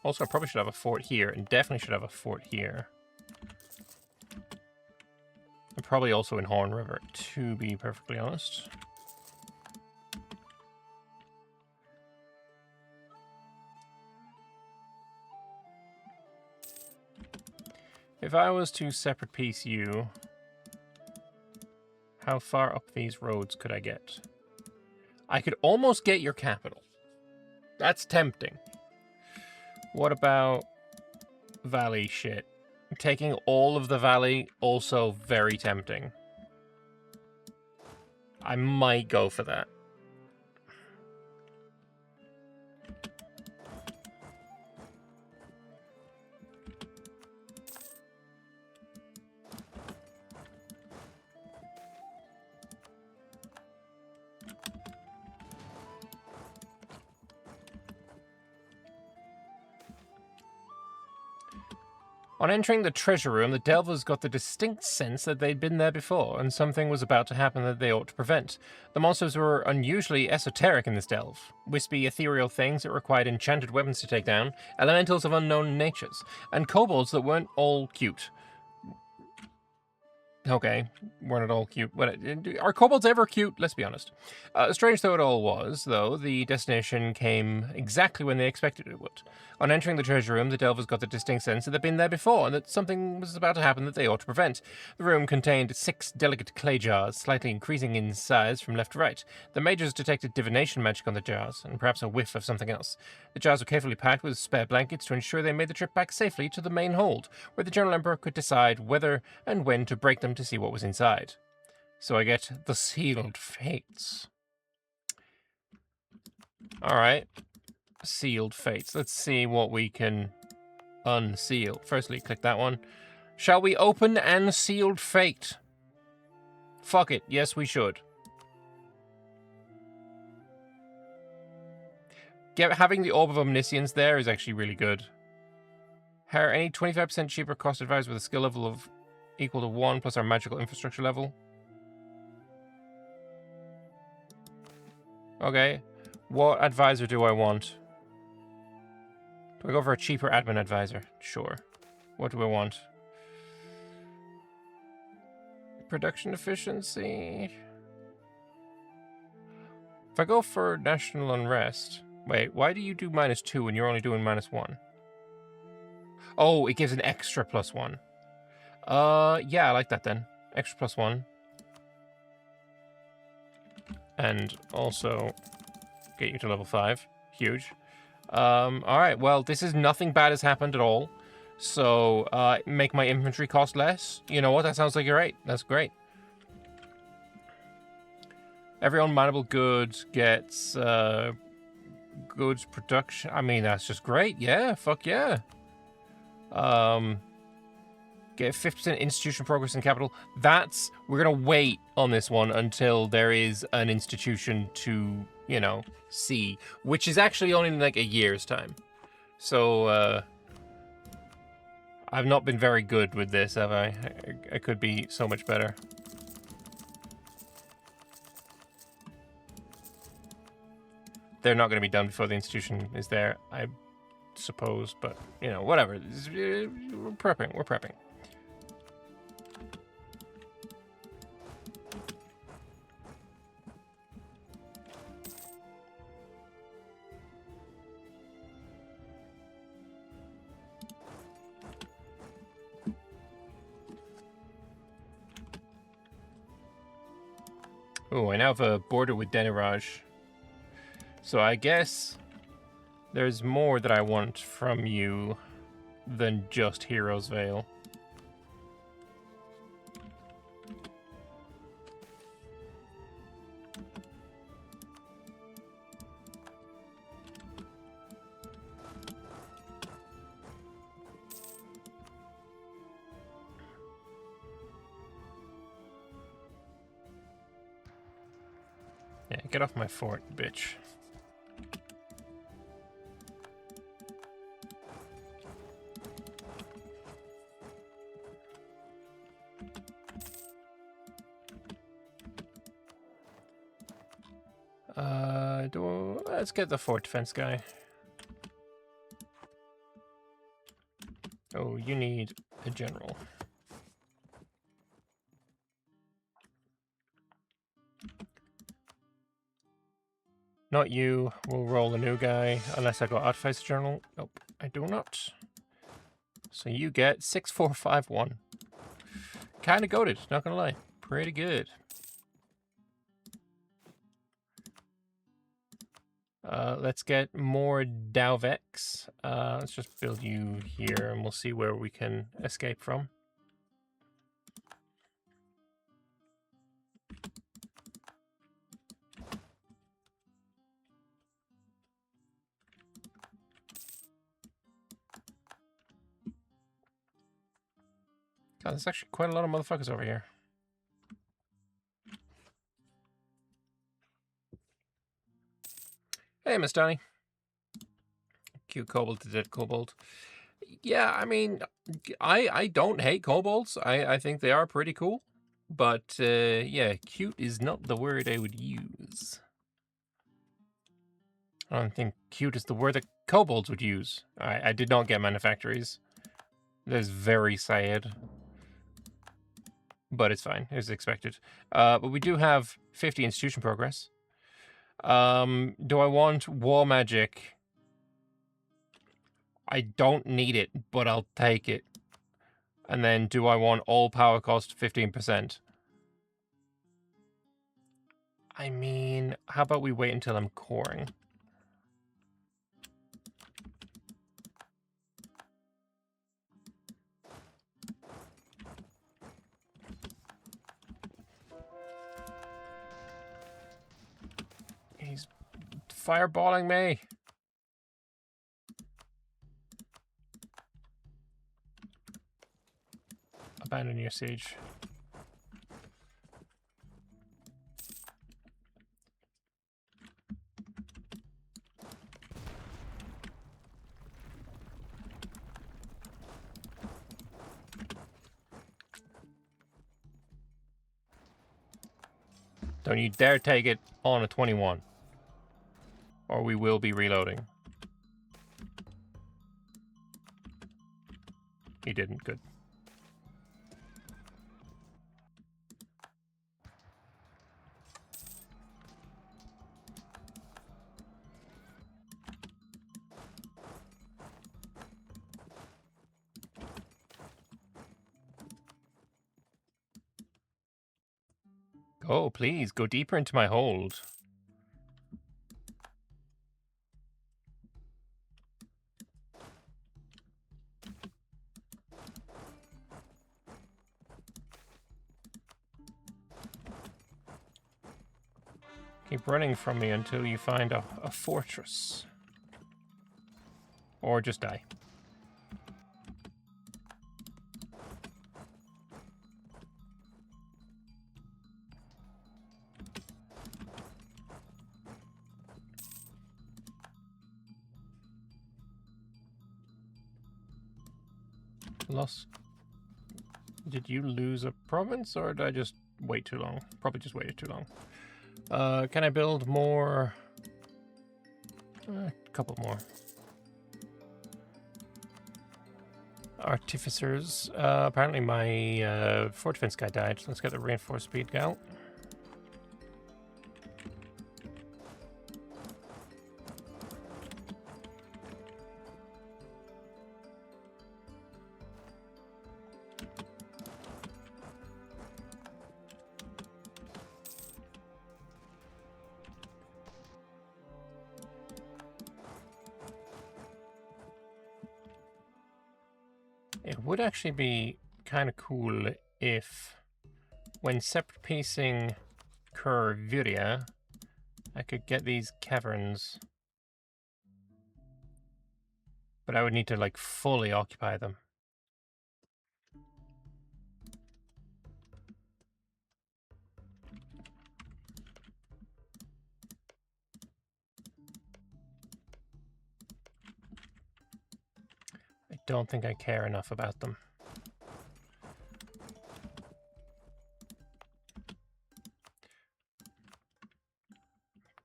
Also, I probably should have a fort here, and definitely should have a fort here. And probably also in Horn River, to be perfectly honest. If I was to separate piece you, how far up these roads could I get? I could almost get your capital. That's tempting. What about valley shit? Taking all of the valley, also very tempting. I might go for that. On entering the treasure room, the Delvers got the distinct sense that they'd been there before, and something was about to happen that they ought to prevent. The monsters were unusually esoteric in this delve. Wispy, ethereal things that required enchanted weapons to take down, elementals of unknown natures, and kobolds that weren't all cute. Okay, weren't at all cute. Are kobolds ever cute? Let's be honest. Strange though it all was, though, the destination came exactly when they expected it would. On entering the treasure room, the Delvers got the distinct sense that they'd been there before, and that something was about to happen that they ought to prevent. The room contained 6 delicate clay jars, slightly increasing in size from left to right. The mages detected divination magic on the jars, and perhaps a whiff of something else. The jars were carefully packed with spare blankets to ensure they made the trip back safely to the main hold, where the General Emperor could decide whether and when to break them to see what was inside. So I get the sealed fates. Alright. Sealed fates. Let's see what we can unseal. Firstly, click that one. Shall we open an sealed fate? Fuck it. Yes, we should. having the Orb of Omniscience there is actually really good. Hire any 25% cheaper cost advisor with a skill level of equal to 1 plus our magical infrastructure level. Okay. What advisor do I want? Do I go for a cheaper admin advisor? Sure. What do I want? Production efficiency. If I go for national unrest... Wait, why do you do -2 when you're only doing -1? Oh, it gives an extra +1. Yeah, I like that then. Extra +1. And also get you to level 5. Huge. Alright, well, this is nothing bad has happened at all. So, make my inventory cost less. You know what? That sounds like you're right. That's great. Every unmineable good gets, goods production. I mean, that's just great. Yeah, fuck yeah. Get 50% institution progress in capital. We're gonna wait on this one until there is an institution to, you know, see, which is actually only in like a year's time. So, I've not been very good with this, have I? I could be so much better. They're not going to be done before the institution is there, I suppose, but, you know, whatever. We're prepping, we're prepping. Oh, I now have a border with Deniraj. So I guess there's more that I want from you than just Hero's Veil. Yeah, get off my fort, bitch. Let's get the fort defense guy. Oh, you need a general. Not you. We'll roll a new guy, unless I got Artificer Journal. Nope, I do not. So you get 6451. Kind of goated, not gonna lie. Pretty good. Let's get more Dalvex. Let's just build you here, and we'll see where we can escape from. God, there's actually quite a lot of motherfuckers over here. Hey, Miss Donnie. Cute kobold to dead kobold. Yeah, I mean, I don't hate kobolds. I think they are pretty cool. But, yeah, cute is not the word I would use. I don't think cute is the word that kobolds would use. I did not get manufactories. That is very sad. But it's fine. It was expected. But we do have 50 institution progress. Do I want war magic? I don't need it, but I'll take it. And then do I want all power cost 15%? I mean, how about we wait until I'm coring? He's fireballing me. Abandon your siege. Don't you dare take it on a 21. Or we will be reloading. He didn't. Good. Oh, please, go deeper into my hold. Keep running from me until you find a fortress. Or just die. Lost. Did you lose a province, or did I just wait too long? Probably just waited too long. Can I build more? A couple more. Artificers. Apparently my fort defense guy died. Let's get the reinforced speed gal. It would actually be kind of cool if, when separate piecing Curviria, I could get these caverns. But I would need to, like, fully occupy them. I don't think I care enough about them.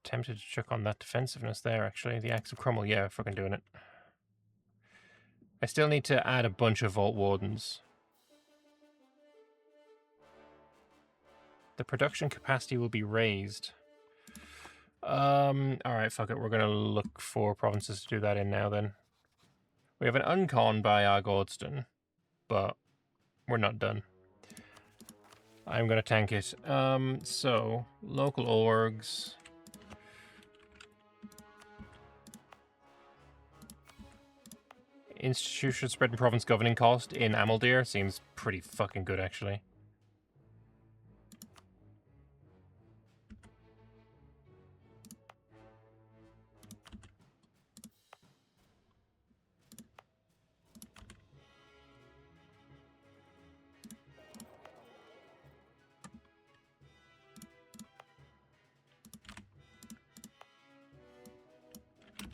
Tempted to check on that defensiveness there, actually. The Axe of Cromwell, yeah, fucking doing it. I still need to add a bunch of Vault Wardens. The production capacity will be raised. Alright, fuck it. We're going to look for provinces to do that in now, then. We have an Uncon by Argordston, but we're not done. I'm going to tank it. So, local orgs. Institution spread and province governing cost in Amaldir seems pretty fucking good, actually.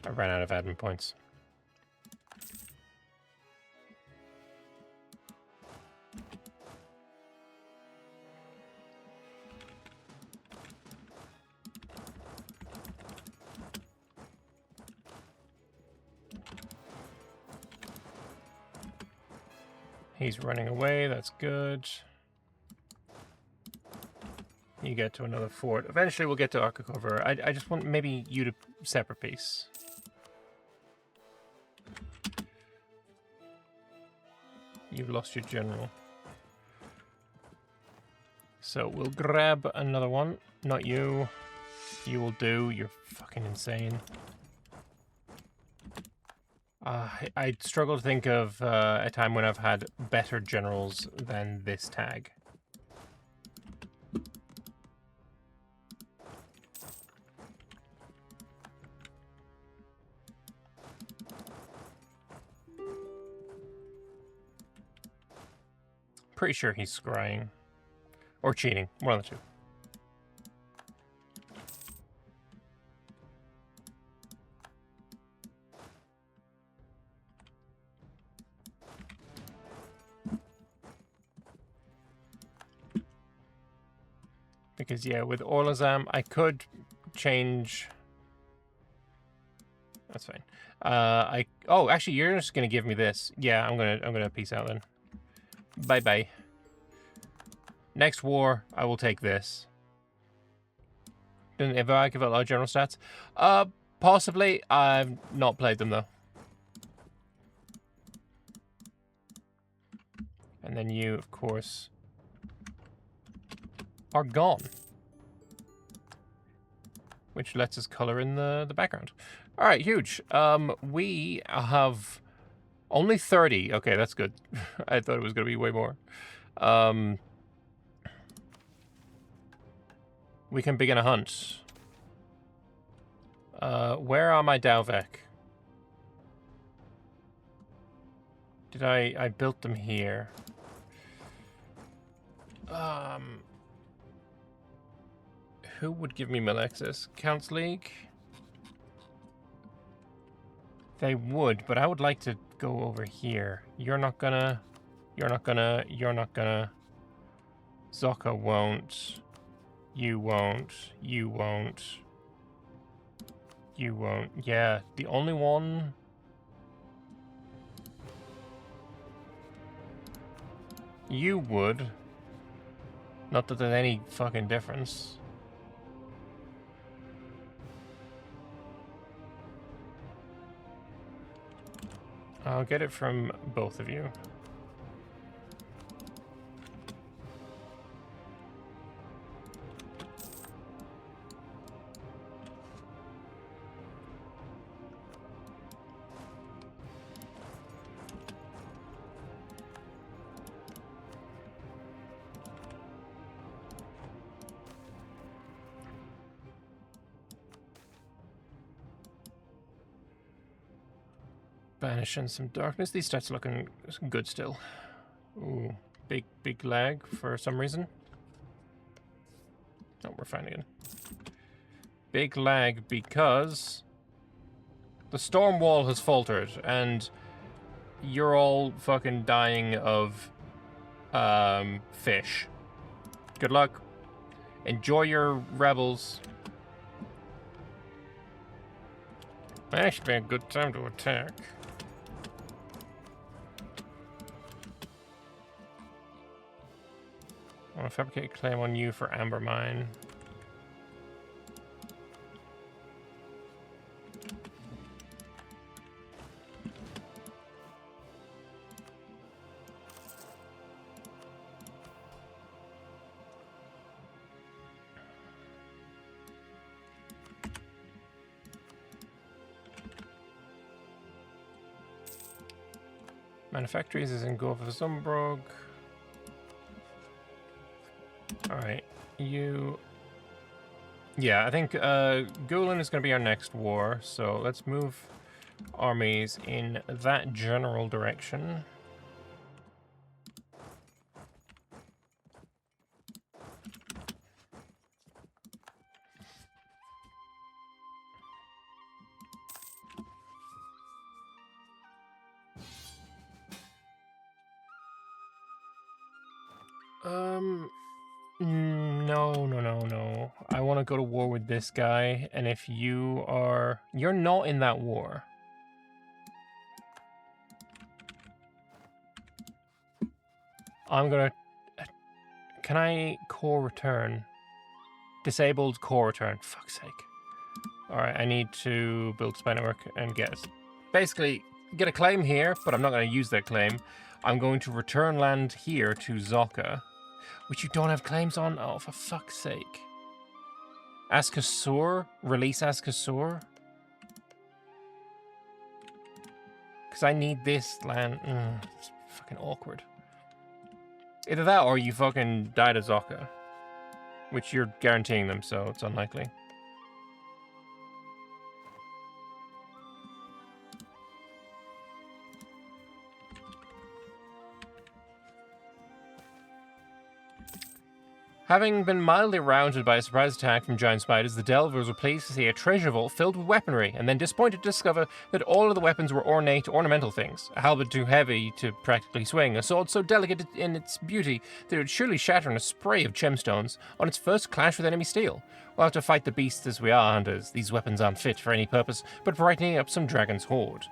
I ran out of admin points. He's running away, that's good. You get to another fort. Eventually we'll get to Arca Cover. I just want maybe you to separate piece. You've lost your general. So we'll grab another one. Not you. You will do. You're fucking insane. I struggle to think of a time when I've had better generals than this tag. Pretty sure he's scrying. Or cheating. One of the two. Because, yeah, with Orlazam, I could change... That's fine. Oh, actually, you're just gonna give me this. Yeah, I'm gonna peace out then. Bye-bye. Next war, I will take this. If I give it a lot of general stats? Possibly. I've not played them, though. And then you, of course, are gone. Which lets us color in the background. All right, huge. We have only 30. Okay, that's good. I thought it was going to be way more. We can begin a hunt. Where are my Dalvek? Did I built them here. Who would give me mill access? Counts League? They would, but I would like to go over here. You're not gonna. You're not gonna. You're not gonna. Zocca won't. You won't. You won't. You won't. Yeah, the only one... You would. Not that there's any fucking difference. I'll get it from both of you. Banishing some darkness. These stats looking good still. Ooh, big lag for some reason. Oh, we're fine again. Big lag because the storm wall has faltered and you're all fucking dying of fish. Good luck. Enjoy your rebels. Might actually be a good time to attack. I want to fabricate a claim on you for Amber Mine. Manufactories is in Gor Vazumbrog. Alright, you... Yeah, I think Gulen is going to be our next war, so let's move armies in that general direction. No. I want to go to war with this guy, and if you are... You're not in that war. I'm gonna... Can I core return? Disabled core return. Fuck's sake. Alright, I need to build spy network and basically get a claim here, but I'm not going to use that claim. I'm going to return land here to Zocca, which you don't have claims on? Oh, for fuck's sake. Askasur? Release Askasur? Because I need this land. It's fucking awkward. Either that or you fucking die to Zocca. Which you're guaranteeing them, so it's unlikely. Having been mildly routed by a surprise attack from giant spiders, the Delvers were pleased to see a treasure vault filled with weaponry, and then disappointed to discover that all of the weapons were ornamental things. A halberd too heavy to practically swing, a sword so delicate in its beauty that it would surely shatter in a spray of gemstones on its first clash with enemy steel. We'll have to fight the beasts as we are hunters. These weapons aren't fit for any purpose but brightening up some dragon's hoard.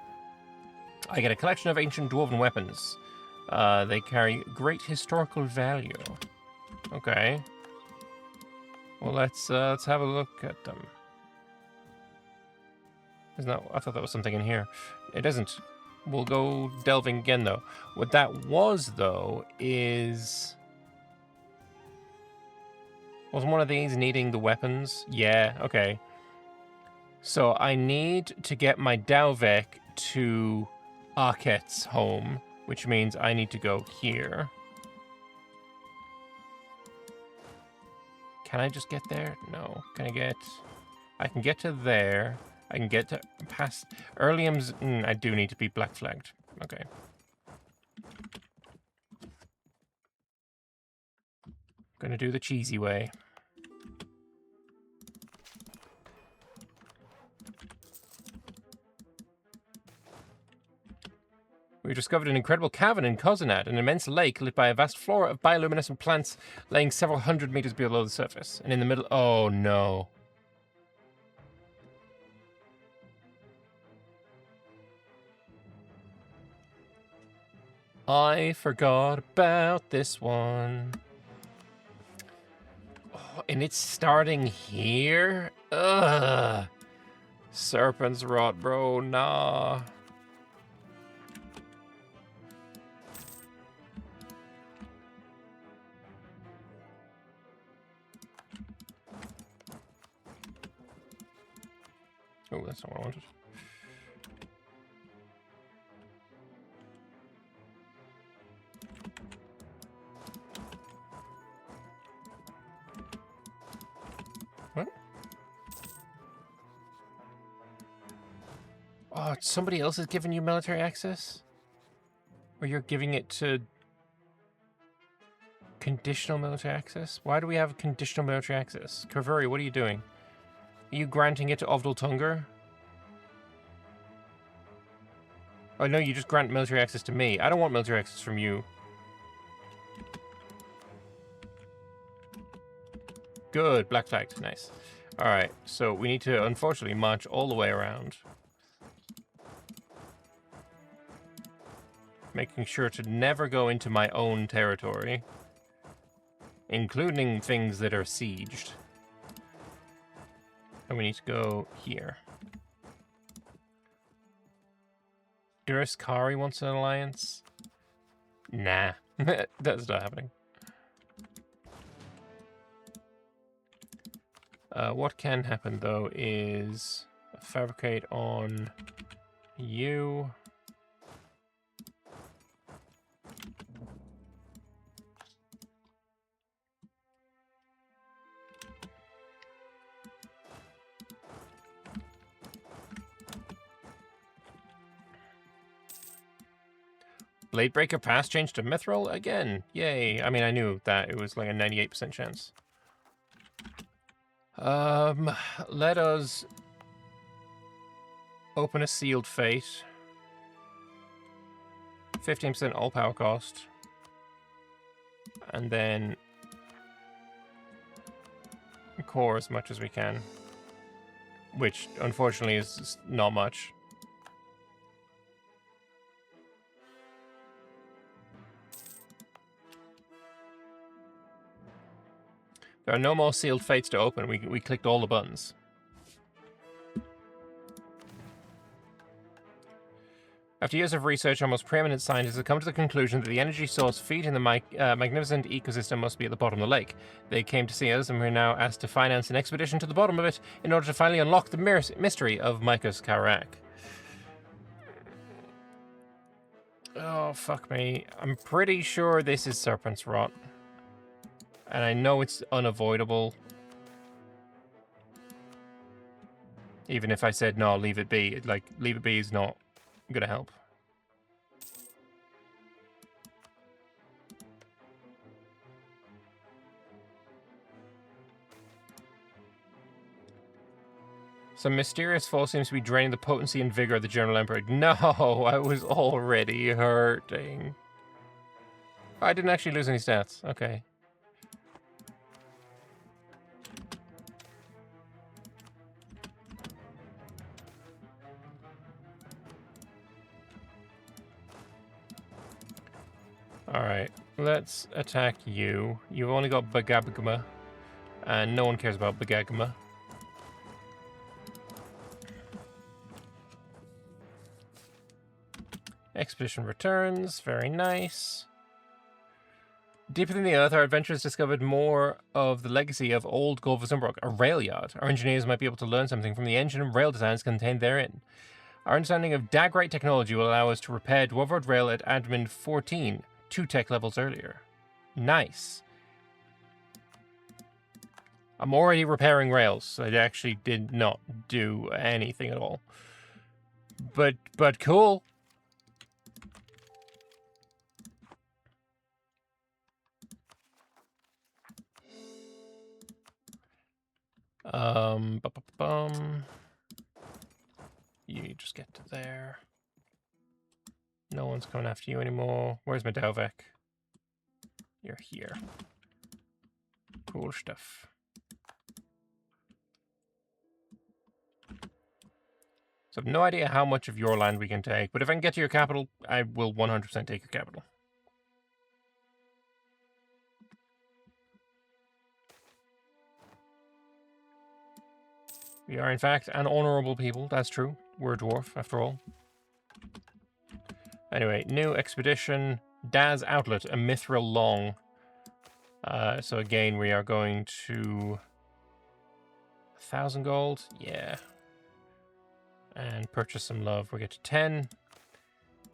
I get a collection of ancient dwarven weapons. They carry great historical value. Okay. Well, let's have a look at them. Isn't that? I thought that was something in here. It isn't. We'll go delving again, though. What that was, though, is... Wasn't one of these needing the weapons? Yeah, okay. So I need to get my Dalvek to Arket's home, which means I need to go here. Can I just get there? No. Can I get... I can get to there. I can get to past... Earlium's... I do need to be black flagged. Okay. Gonna do the cheesy way. We discovered an incredible cavern in Kozanat, an immense lake lit by a vast flora of bioluminescent plants laying several hundred meters below the surface. And in the middle... Oh, no. I forgot about this one. Oh, and it's starting here? Ugh. Serpent's Rot, bro. Nah. Oh, that's not what I wanted. What? Oh, somebody else is giving you military access? Or you're giving it to conditional military access? Why do we have conditional military access? Kavuri, what are you doing? Are you granting it to Ovdal Tungur? Oh, no, you just grant military access to me. I don't want military access from you. Good, black flagged. Nice. Alright, so we need to, unfortunately, march all the way around. Making sure to never go into my own territory. Including things that are sieged. And we need to go here. Duraskari wants an alliance? Nah. That's not happening. What can happen, though, is fabricate on you. Bladebreaker pass changed to Mithril again. Yay. I mean, I knew that. It was like a 98% chance. Let us open a sealed fate. 15% all power cost. And then core as much as we can. Which, unfortunately, is not much. There are no more sealed fates to open. We clicked all the buttons. After years of research, our most preeminent scientists have come to the conclusion that the energy source feeding the magnificent ecosystem must be at the bottom of the lake. They came to see us, and we're now asked to finance an expedition to the bottom of it in order to finally unlock the mystery of Micah's Karak. Oh, fuck me. I'm pretty sure this is Serpent's Rot. And I know it's unavoidable. Even if I said, no, leave it be. Like, leave it be is not gonna help. Some mysterious force seems to be draining the potency and vigor of the General Emperor. No, I was already hurting. I didn't actually lose any stats. Okay. Alright, let's attack you. You've only got Bagabagama, and no one cares about Bagagama. Expedition returns, very nice. Deep within the earth, our adventurers discovered more of the legacy of old Gor Vazumbrog, a rail yard. Our engineers might be able to learn something from the engine and rail designs contained therein. Our understanding of Dagrite technology will allow us to repair Dwarvard Rail at Admin 14, 2 tech levels earlier. Nice. I'm already repairing rails. I actually did not do anything at all. But cool. You just get to there. No one's coming after you anymore. Where's my Dalvek? You're here. Cool stuff. So I have no idea how much of your land we can take, but if I can get to your capital, I will 100% take your capital. We are, in fact, an honorable people. That's true. We're a dwarf, after all. Anyway, new expedition. Daz Outlet, a mithril long. So again, we are going to 1,000 gold. Yeah. And purchase some love. We'll get to 10.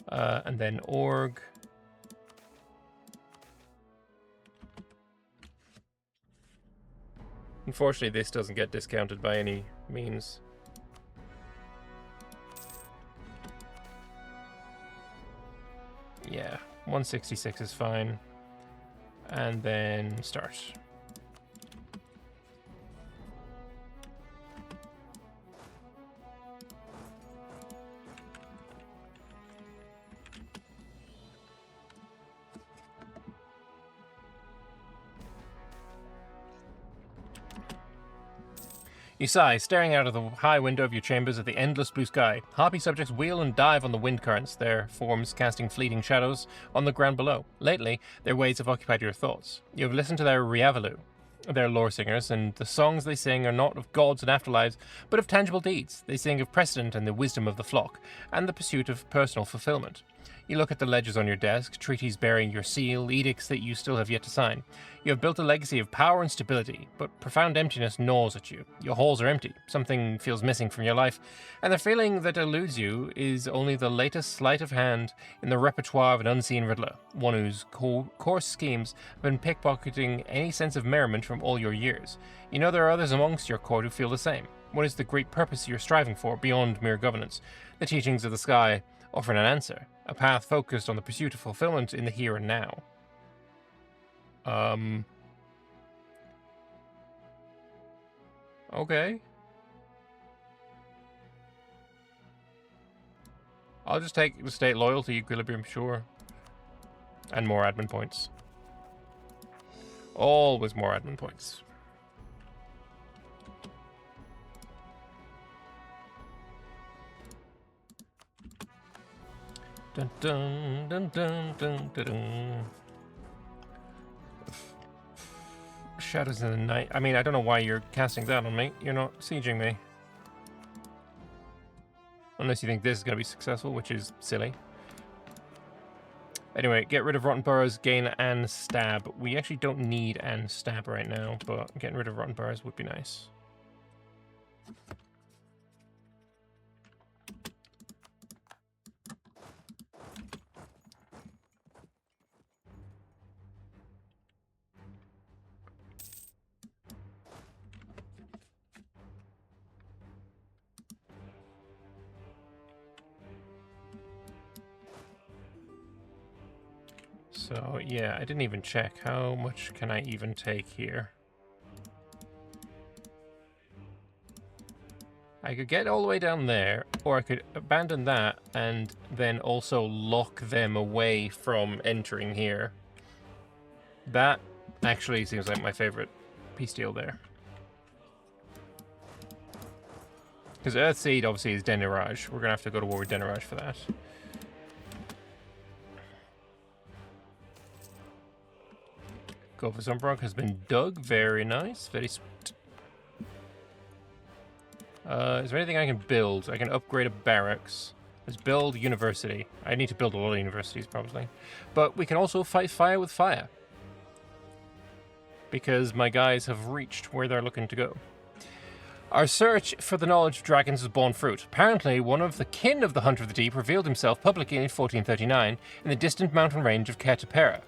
And then org. Unfortunately, this doesn't get discounted by any means. Yeah, 166 is fine. And then start. You sigh, staring out of the high window of your chambers at the endless blue sky. Harpy subjects wheel and dive on the wind currents, their forms casting fleeting shadows on the ground below. Lately, their ways have occupied your thoughts. You have listened to their Riavalu, their lore singers, and the songs they sing are not of gods and afterlives, but of tangible deeds. They sing of precedent and the wisdom of the flock, and the pursuit of personal fulfillment. You look at the ledgers on your desk, treaties bearing your seal, edicts that you still have yet to sign. You have built a legacy of power and stability, but profound emptiness gnaws at you. Your halls are empty, something feels missing from your life, and the feeling that eludes you is only the latest sleight of hand in the repertoire of an unseen riddler, one whose coarse schemes have been pickpocketing any sense of merriment from all your years. You know there are others amongst your court who feel the same. What is the great purpose you're striving for beyond mere governance? The teachings of the sky offer an answer, a path focused on the pursuit of fulfillment in the here and now. Okay. I'll just take the state loyalty equilibrium, sure. And more admin points. Always more admin points. Dun dun dun dun dun dun dun. Shadows in the night. I mean, I don't know why you're casting that on me. You're not sieging me. Unless you think this is going to be successful, which is silly. Anyway, get rid of Rotten Boroughs, gain and stab. We actually don't need and stab right now, but getting rid of Rotten Boroughs would be nice. So, yeah, I didn't even check. How much can I even take here? I could get all the way down there, or I could abandon that and then also lock them away from entering here. That actually seems like my favorite peace deal there. Because Earthseed obviously is Deniraj. We're going to have to go to war with Deniraj for that. Gor Vazumbrog has been dug. Very nice. Very sweet. Is there anything I can build? I can upgrade a barracks. Let's build university. I need to build a lot of universities, probably. But we can also fight fire with fire. Because my guys have reached where they're looking to go. Our search for the knowledge of dragons has borne fruit. Apparently, one of the kin of the Hunter of the Deep revealed himself publicly in 1439 in the distant mountain range of Ketapera.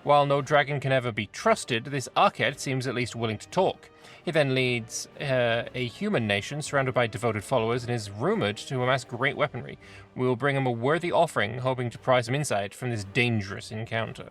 While no dragon can ever be trusted, this Archet seems at least willing to talk. He then leads a human nation surrounded by devoted followers and is rumoured to amass great weaponry. We will bring him a worthy offering, hoping to prize some insight from this dangerous encounter.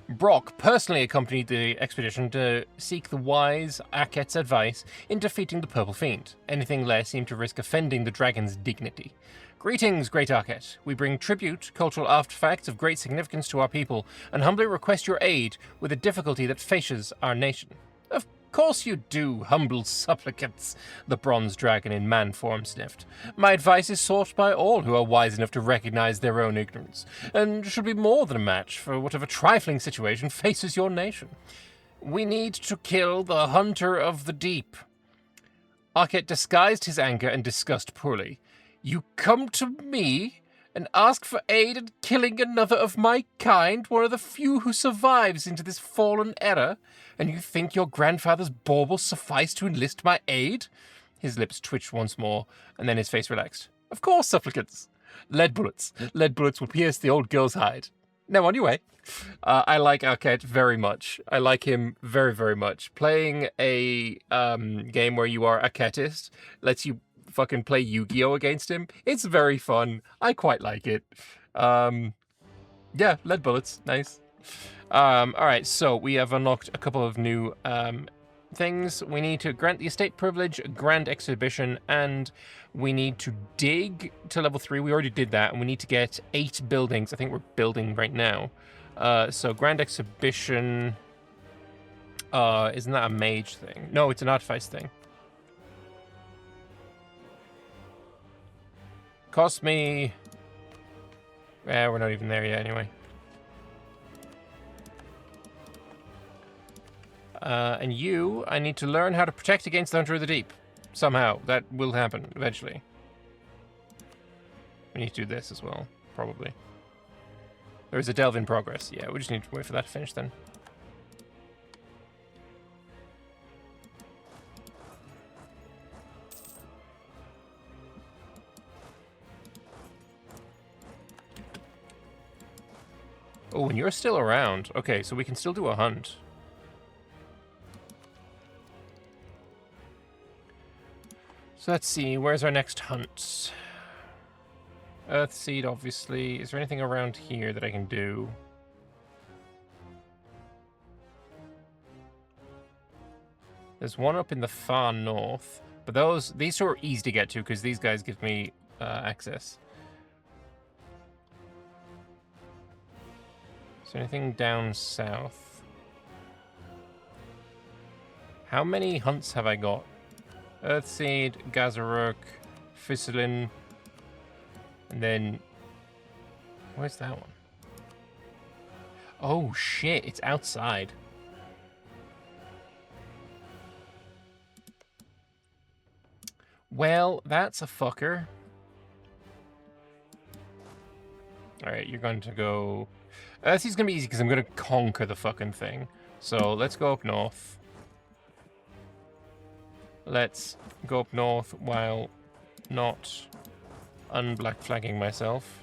Brock personally accompanied the expedition to seek the wise Archet's advice in defeating the Purple Fiend. Anything less seemed to risk offending the dragon's dignity. Greetings, great Archet. We bring tribute, cultural artifacts of great significance to our people, and humbly request your aid with the difficulty that faces our nation. Of course you do, humble supplicants, the bronze dragon in man form sniffed. My advice is sought by all who are wise enough to recognize their own ignorance, and should be more than a match for whatever trifling situation faces your nation. We need to kill the Hunter of the Deep. Archet disguised his anger and disgust poorly. You come to me and ask for aid in killing another of my kind, one of the few who survives into this fallen era, and you think your grandfather's bauble suffice to enlist my aid? His lips twitched once more, and then his face relaxed. Of course, supplicants. Lead bullets. Lead bullets will pierce the old girl's hide. Now, on your way. I like Archet very much. I like him very, very much. Playing a game where you are a Archetist lets you fucking play Yu-Gi-Oh against him. It's very fun. I quite like it. Yeah, lead bullets. Nice. Alright, so we have unlocked a couple of new things. We need to grant the estate privilege, grand exhibition, and we need to dig to level 3. We already did that, and we need to get 8 buildings. I think we're building right now. So grand exhibition, isn't that a mage thing? No, it's an artifice thing. Cost me... we're not even there yet anyway. And you, I need to learn how to protect against the Hunter of the Deep. Somehow. That will happen, eventually. We need to do this as well, probably. There is a delve in progress. Yeah, we just need to wait for that to finish then. Oh, and you're still around. Okay, so we can still do a hunt. So let's see, where's our next hunt? Earthseed, obviously. Is there anything around here that I can do? There's one up in the far north, but these two are easy to get to because these guys give me access. Is there anything down south? How many hunts have I got? Earthseed, Gazaruk, Fissilin, and then... Where's that one? Oh shit, it's outside. Well, that's a fucker. Alright, you're going to go... Earthseed's gonna be easy because I'm gonna conquer the fucking thing. So let's go up north. Let's go up north while not unblack flagging myself.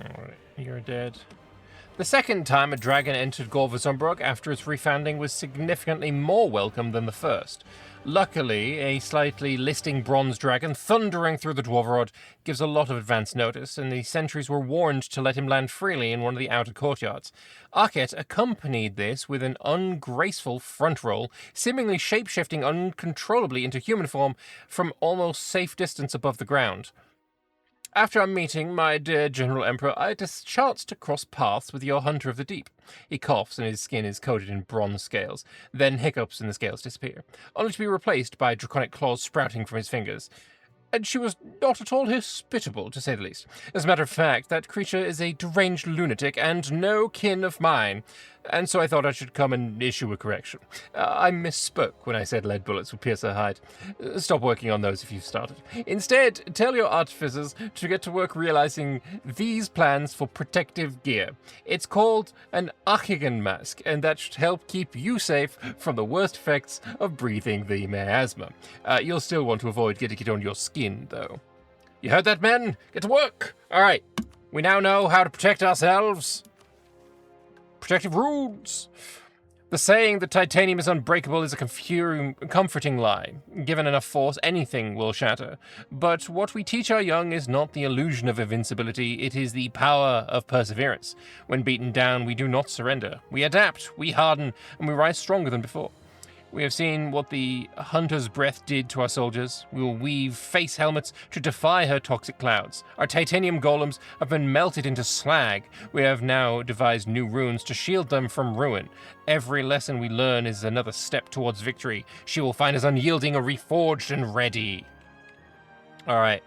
Alright, you're dead. The second time a dragon entered Gor Vazumbrog after its refounding was significantly more welcome than the first. Luckily, a slightly listing bronze dragon thundering through the Dwarverod gives a lot of advance notice, and the sentries were warned to let him land freely in one of the outer courtyards. Arket accompanied this with an ungraceful front roll, seemingly shape-shifting uncontrollably into human form from almost safe distance above the ground. After our meeting, my dear General Emperor, I had a chance to cross paths with your Hunter of the Deep. He coughs and his skin is coated in bronze scales, then hiccups and the scales disappear, only to be replaced by draconic claws sprouting from his fingers. And she was not at all hospitable, to say the least. As a matter of fact, that creature is a deranged lunatic and no kin of mine, and so I thought I should come and issue a correction. I misspoke when I said lead bullets would pierce her hide. Stop working on those if you've started. Instead, tell your artificers to get to work realizing these plans for protective gear. It's called an Achigan mask, and that should help keep you safe from the worst effects of breathing the miasma. You'll still want to avoid getting it on your skin, though. You heard that, men? Get to work! Alright, we now know how to protect ourselves. Protective rules. The saying that titanium is unbreakable is a comforting lie. Given enough force, anything will shatter. But what we teach our young is not the illusion of invincibility, it is the power of perseverance. When beaten down, we do not surrender. We adapt, we harden, and we rise stronger than before. We have seen what the Hunter's breath did to our soldiers. We will weave face helmets to defy her toxic clouds. Our titanium golems have been melted into slag. We have now devised new runes to shield them from ruin. Every lesson we learn is another step towards victory. She will find us unyielding or reforged and ready. Alright.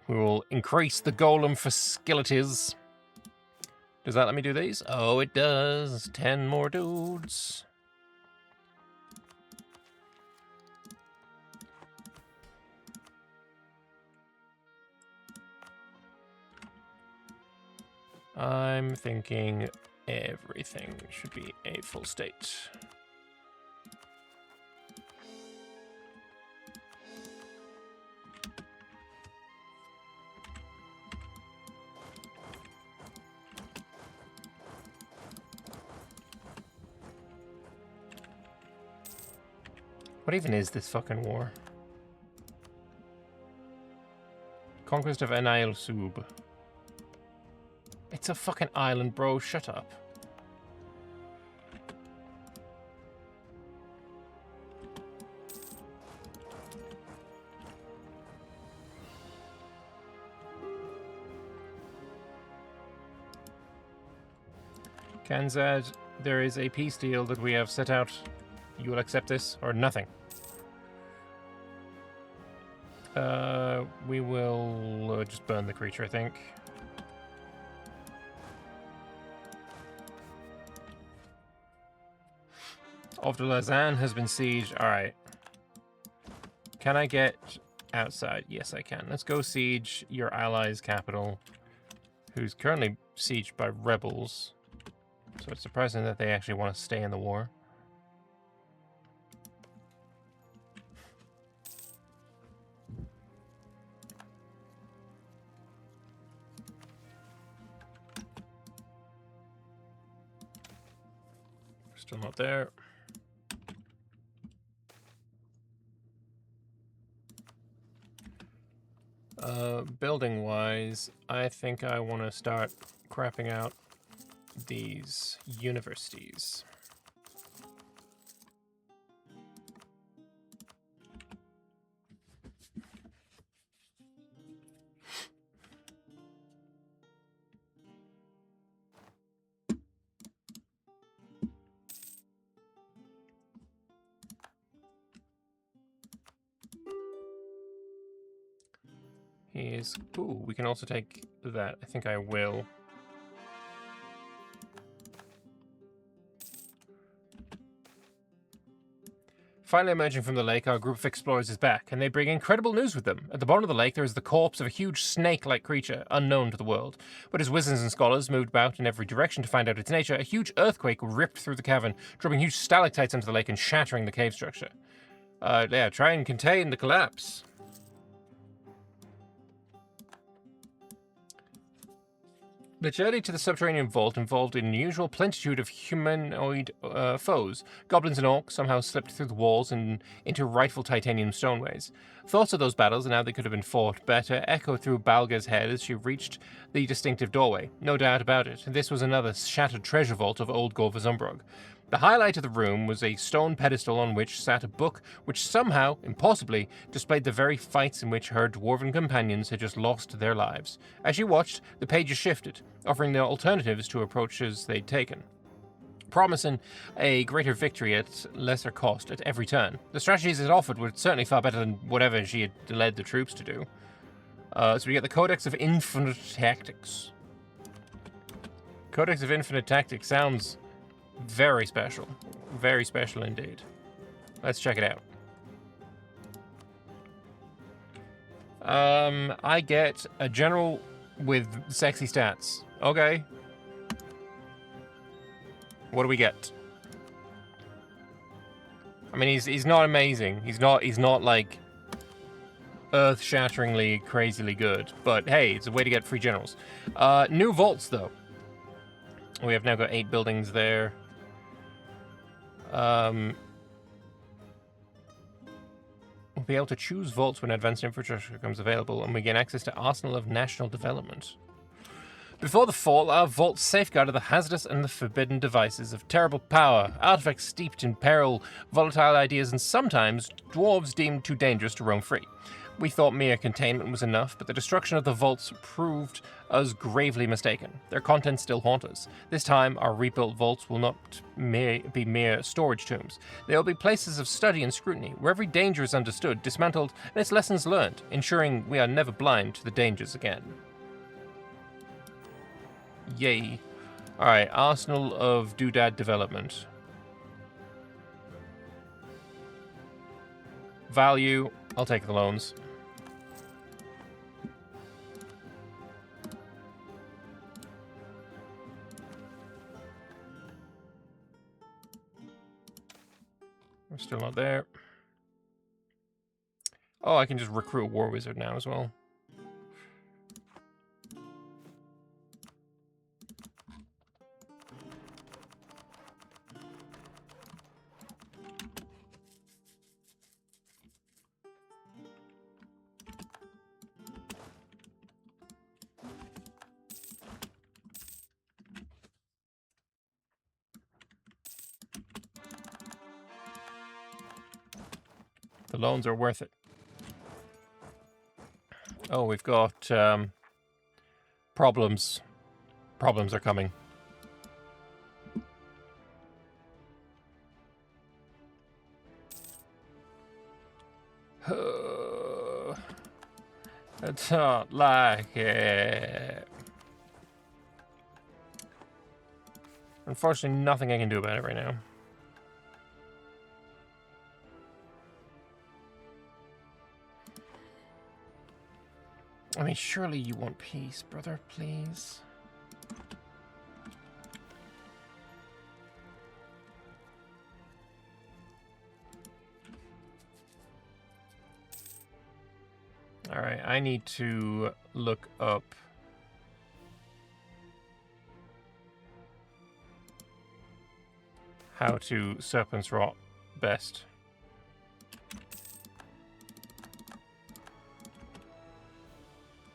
We will increase the golem facilities. Does that let me do these? Oh, it does. 10 more dudes. I'm thinking everything should be a full state. What even is this fucking war? Conquest of Enail Sub. It's a fucking island, bro. Shut up. Kanzad, there is a peace deal that we have set out. You will accept this or nothing. We will just burn the creature, I think. Of the Lausanne has been sieged. Alright. Can I get outside? Yes, I can. Let's go siege your ally's capital, who's currently sieged by rebels. So it's surprising that they actually want to stay in the war. Still not there. Building-wise, I think I want to start crapping out these universities. Ooh, we can also take that. I think I will. Finally emerging from the lake, our group of explorers is back, and they bring incredible news with them. At the bottom of the lake, there is the corpse of a huge snake-like creature, unknown to the world. But as wizards and scholars moved about in every direction to find out its nature, a huge earthquake ripped through the cavern, dropping huge stalactites into the lake and shattering the cave structure. Yeah, try and contain the collapse. The journey to the subterranean vault involved an unusual plenitude of humanoid foes. Goblins and orcs somehow slipped through the walls and into rightful titanium stoneways. Thoughts of those battles and how they could have been fought better echoed through Balga's head as she reached the distinctive doorway. No doubt about it, this was another shattered treasure vault of old Gor Vazumbrog. The highlight of the room was a stone pedestal on which sat a book which somehow, impossibly, displayed the very fights in which her dwarven companions had just lost their lives. As she watched, the pages shifted, offering the alternatives to approaches they'd taken, promising a greater victory at lesser cost at every turn. The strategies it offered were certainly far better than whatever she had led the troops to do. So we get the Codex of Infinite Tactics. Codex of Infinite Tactics sounds very special. Very special indeed. Let's check it out. I get a general with sexy stats. Okay. What do we get? I mean, he's not amazing. He's not like earth-shatteringly, crazily good. But hey, it's a way to get free generals. New vaults though. We have now got 8 buildings there. We'll be able to choose vaults when advanced infrastructure becomes available, and we gain access to Arsenal of National Development. Before the fall, our vaults safeguarded the hazardous and the forbidden devices of terrible power, artifacts steeped in peril, volatile ideas, and sometimes dwarves deemed too dangerous to roam free. We thought mere containment was enough, but the destruction of the vaults proved us gravely mistaken. Their contents still haunt us. This time, our rebuilt vaults will not be mere storage tombs. They will be places of study and scrutiny, where every danger is understood, dismantled, and its lessons learned, ensuring we are never blind to the dangers again. Yay. Alright, Arsenal of Doodad Development. Value, I'll take the loans. We're still not there. Oh, I can just recruit a war wizard now as well. The loans are worth it. Oh, we've got problems. Problems are coming. I don't like it. Unfortunately, nothing I can do about it right now. I mean, surely you want peace, brother, please. Alright, I need to look up how to Serpent's Rot best.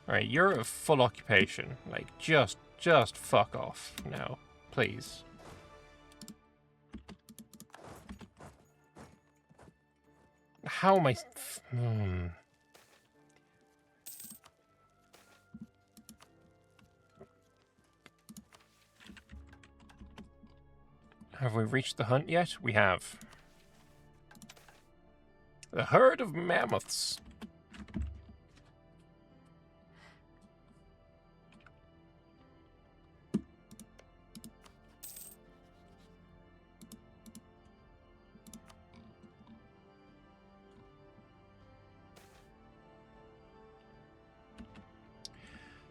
Alright, you're a full occupation. Like, just fuck off now, please. How am I... Have we reached the hunt yet? We have. The herd of mammoths.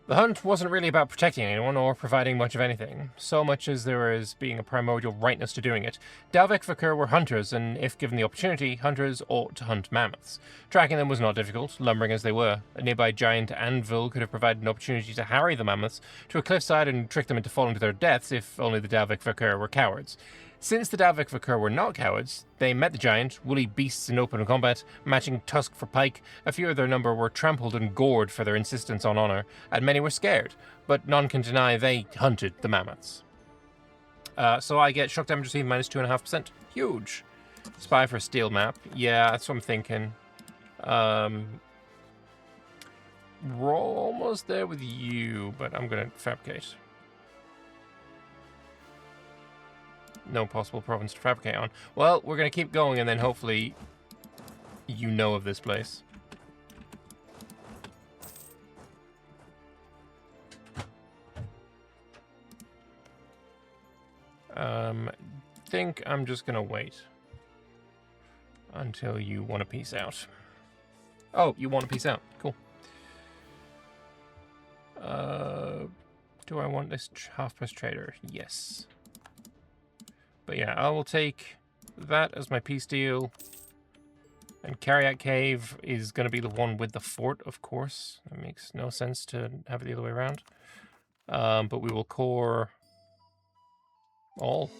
The hunt wasn't really about protecting anyone or providing much of anything, so much as there was being a primordial rightness to doing it. Dalvik Vakir were hunters, and if given the opportunity, hunters ought to hunt mammoths. Tracking them was not difficult, lumbering as they were. A nearby giant anvil could have provided an opportunity to harry the mammoths to a cliffside and trick them into falling to their deaths if only the Dalvik Vakir were cowards. Since the Dalvik Vakir were not cowards, they met the giant, woolly beasts in open combat, matching tusk for pike. A few of their number were trampled and gored for their insistence on honor, and many were scared, but none can deny they hunted the mammoths. So I get shock damage received minus 2.5%. Huge. Spy for a steel map. Yeah, that's what I'm thinking. We're almost there with you, but I'm going to fabricate. No possible province to fabricate on. Well, we're going to keep going, and then hopefully you know of this place. Think I'm just going to wait until you want to peace out. Oh, you want to peace out. Cool. Do I want this half-price trader? Yes. But yeah, I will take that as my peace deal. And Carriac Cave is going to be the one with the fort, of course. It makes no sense to have it the other way around. But we will core all.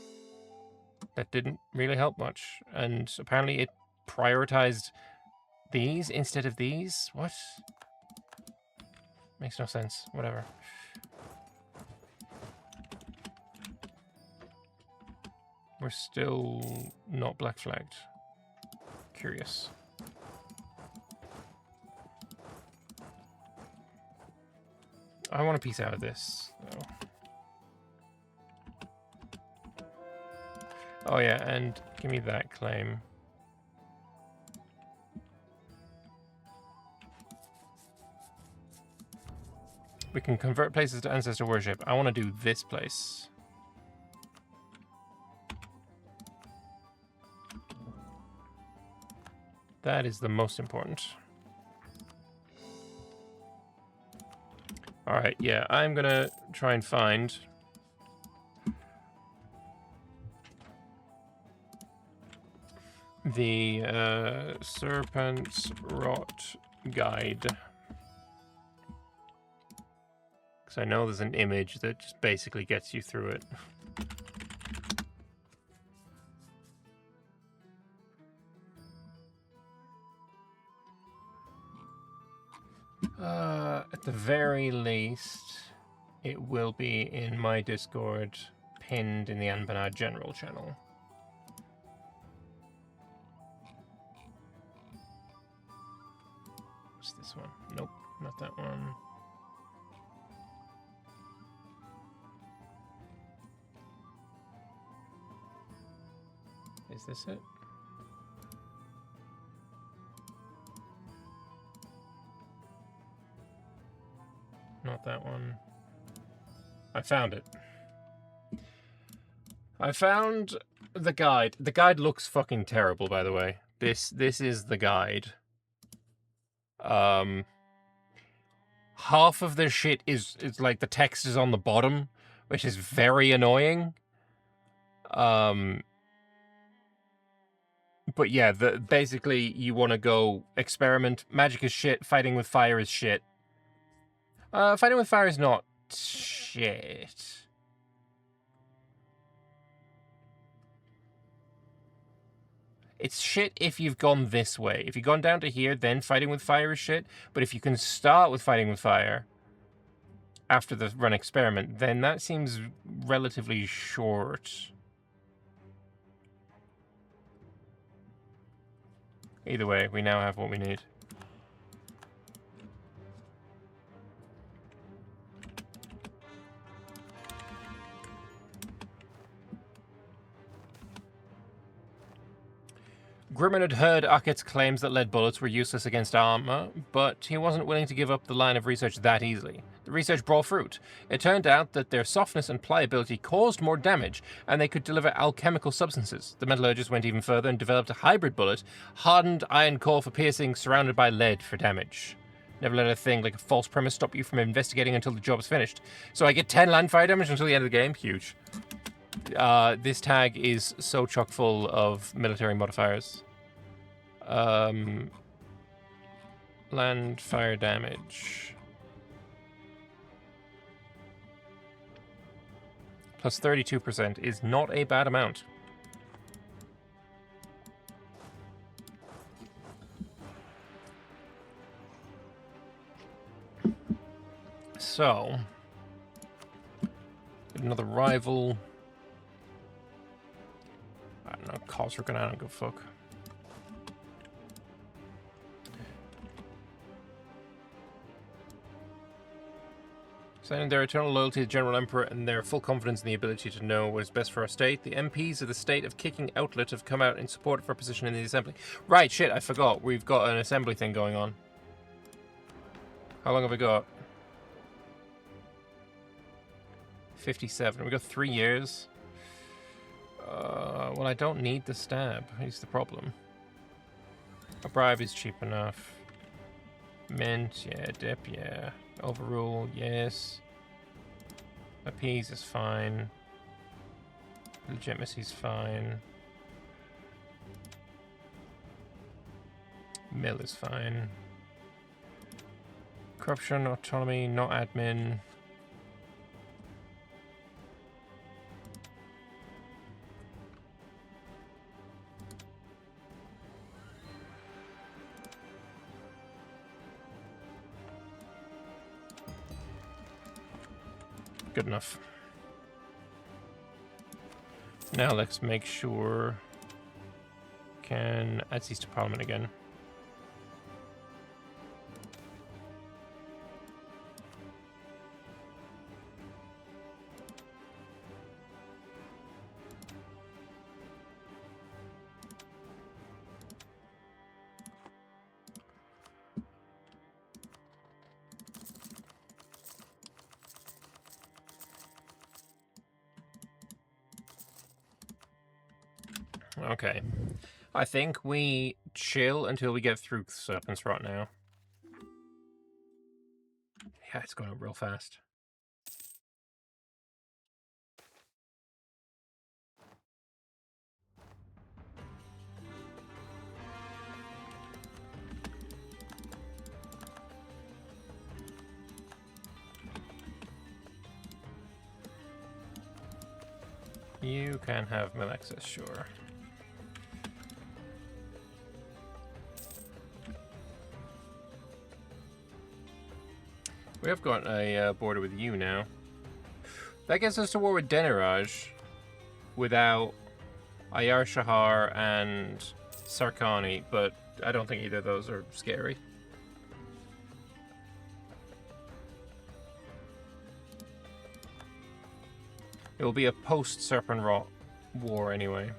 That didn't really help much. And apparently it prioritized these instead of these? What? Makes no sense. Whatever. We're still not black flagged. Curious. I want a piece out of this, though. Oh yeah, and give me that claim. We can convert places to ancestor worship. I want to do this place. That is the most important. Alright, yeah, I'm gonna try and find the Serpent's Rot guide. Because I know there's an image that just basically gets you through it. At the very least, it will be in my Discord, pinned in the Anbennar general channel. What's this one? Nope, not that one. Is this it? Not that one. I found it. I found the guide. The guide looks fucking terrible, by the way. This is the guide. Half of the shit is like the text is on the bottom, which is very annoying. But yeah, basically you want to go experiment. Magic is shit. Fighting with fire is shit. Fighting with fire is not shit. It's shit if you've gone this way. If you've gone down to here, then fighting with fire is shit. But if you can start with fighting with fire after the run experiment, then that seems relatively short. Either way, we now have what we need. Grimmin had heard Aket's claims that lead bullets were useless against armor, but he wasn't willing to give up the line of research that easily. The research bore fruit. It turned out that their softness and pliability caused more damage, and they could deliver alchemical substances. The metallurgist went even further and developed a hybrid bullet, hardened iron core for piercing, surrounded by lead for damage. Never let a thing like a false premise stop you from investigating until the job is finished. So I get 10 land fire damage until the end of the game? Huge. This tag is so chock full of military modifiers. Land fire damage. Plus 32% is not a bad amount. So, another rival. I don't know, calls for going out and go fuck. Signing their eternal loyalty to the General Emperor and their full confidence in the ability to know what is best for our state, the MPs of the state of Kicking Outlet have come out in support of our position in the assembly. Right, shit, I forgot. We've got an assembly thing going on. How long have we got? 57. We've got 3 years. Well, I don't need the stab. He's the problem. A bribe is cheap enough. Mint, yeah. Dip, yeah. Overrule, yes. Appease is fine. Legitimacy's fine. Mill is fine. Corruption, autonomy, not admin. Good enough. Now let's make sure can add these to Parliament again. Okay. I think we chill until we get through Serpent's Rot now. Yeah, it's going up real fast. You can have mill access, sure. We have got a border with you now. That gets us to war with Deniraj without Ayar Shahar and Sarkani, but I don't think either of those are scary. It will be a post-Serpent Rot war anyway.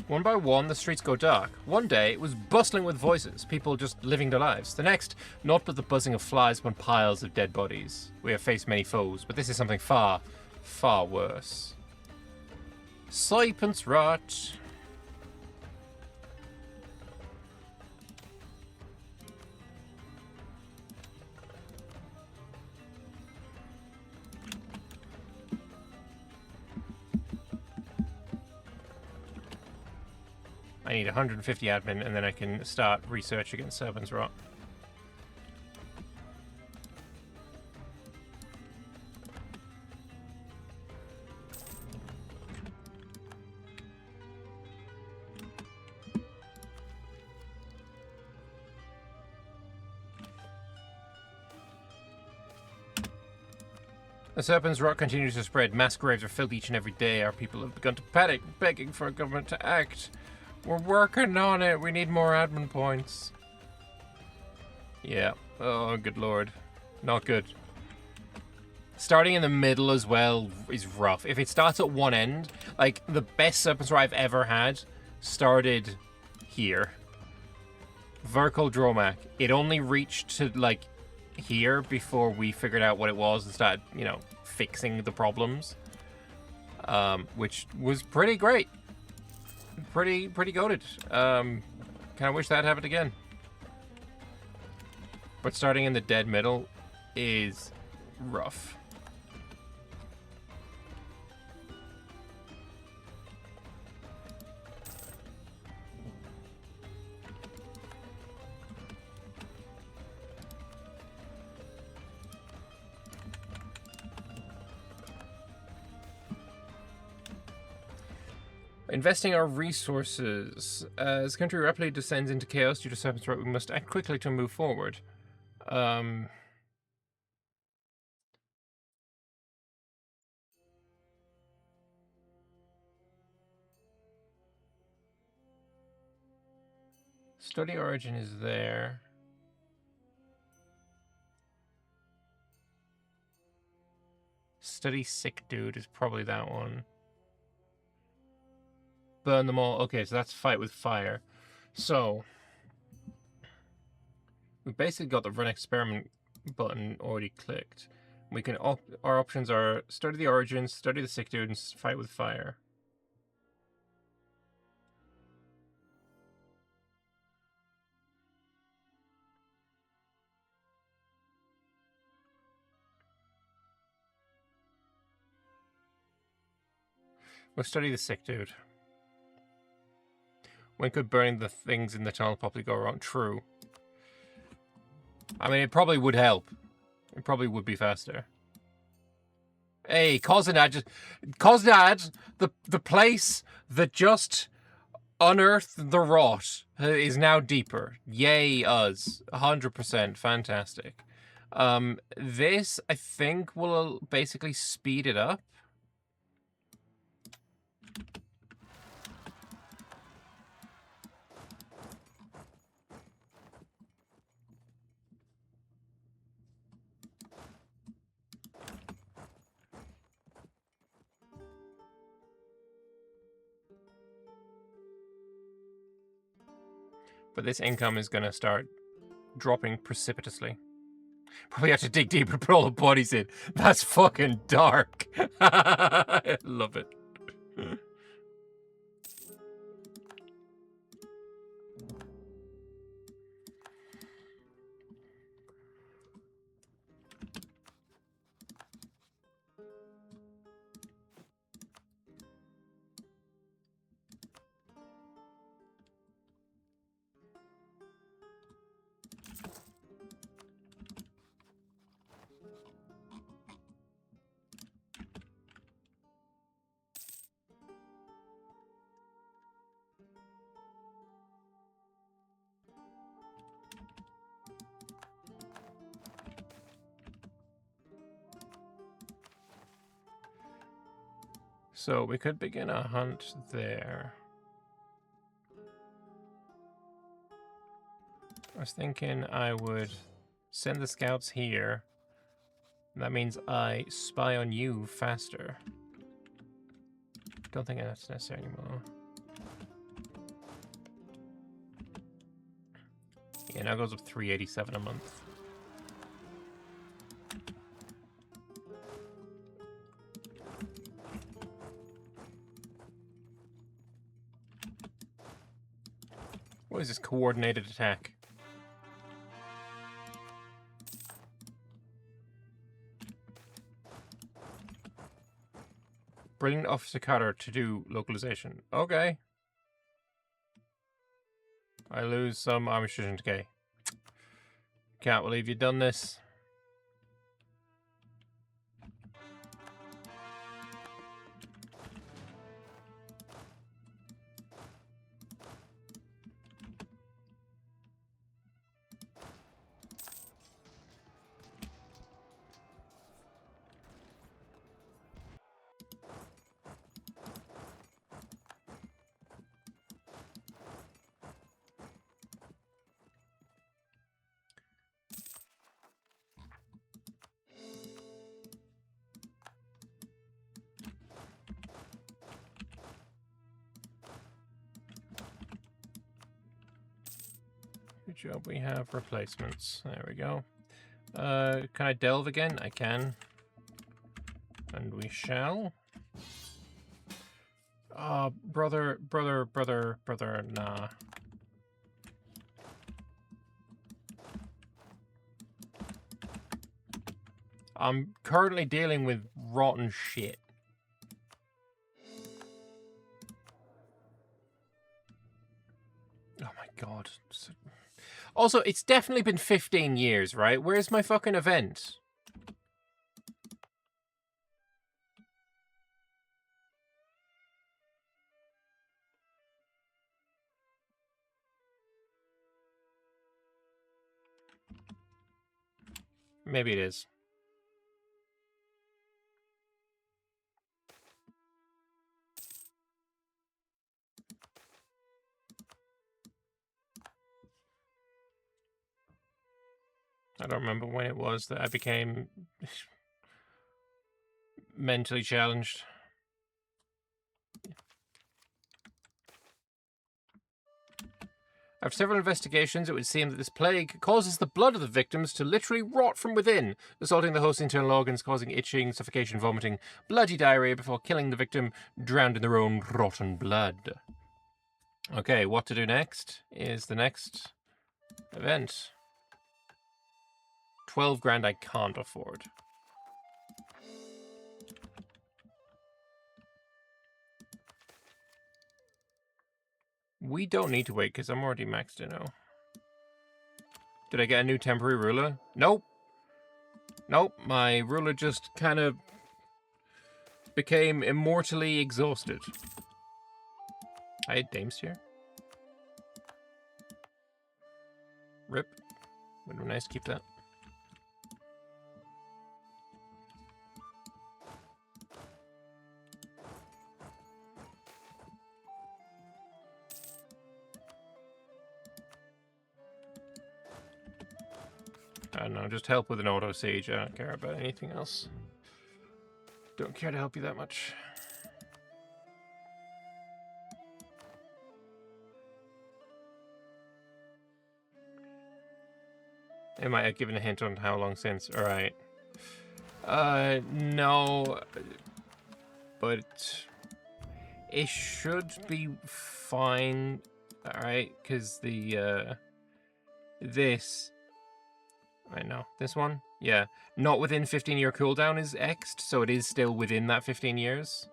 One by one, the streets go dark. One day, it was bustling with voices, people just living their lives. The next, naught but the buzzing of flies upon piles of dead bodies. We have faced many foes, but this is something far, far worse. Serpent's Rot. I need 150 admin, and then I can start research against Serpent's Rot. The Serpent's Rot continues to spread. Mass graves are filled each and every day. Our people have begun to panic, begging for a government to act. We're working on it. We need more admin points. Yeah. Oh, good lord. Not good. Starting in the middle as well is rough. If it starts at one end, like, the best Serpent's Rot I've ever had started here. Verkal Dromak. It only reached to, like, here before we figured out what it was and started, you know, fixing the problems, which was pretty great. Pretty goated. Kind of wish that happened again. But starting in the dead middle is rough. Investing our resources. As the country rapidly descends into chaos due to Serpent's Throat, we must act quickly to move forward. Study origin is there. Study sick dude is probably that one. Burn them all. Okay, so that's fight with fire. So we basically got the run experiment button already clicked. We can our options are study the origins, study the sick dude, and fight with fire. We'll study the sick dude. When could burning the things in the tunnel probably go wrong? True. I mean, it probably would help. It probably would be faster. Hey, Koznad, the place that just unearthed the rot is now deeper. Yay, us. 100%. Fantastic. This, I think, will basically speed it up. But this income is going to start dropping precipitously. Probably have to dig deeper to put all the bodies in. That's fucking dark. I love it. So we could begin a hunt there. I was thinking I would send the scouts here. That means I spy on you faster. Don't think that's necessary anymore. Yeah, now it goes up 387 a month. What is this coordinated attack? Brilliant Officer Carter to do localization. Okay. I lose some armor precision decay. Can't believe you've done this. Good job, we have replacements. There we go. Can I delve again? I can. And we shall. Brother, nah. I'm currently dealing with rotten shit. Oh my god. Also, it's definitely been 15 years, right? Where's my fucking event? Maybe it is. I don't remember when it was that I became mentally challenged. After several investigations, it would seem that this plague causes the blood of the victims to literally rot from within, assaulting the host's internal organs, causing itching, suffocation, vomiting, bloody diarrhea before killing the victim, drowned in their own rotten blood. Okay, what to do next is the next event. 12 grand I can't afford. We don't need to wait because I'm already maxed in now. Did I get a new temporary ruler? Nope. Nope, my ruler just kind of became immortally exhausted. I had dames here. Rip. Would be nice to keep that. I don't know, just help with an auto siege. I don't care about anything else. Don't care to help you that much. I might have given a hint on how long since. Alright. No. But it should be fine. Alright, because the, this... Right, no. This one? Yeah. Not within 15-year cooldown is X'd, so it is still within that 15 years.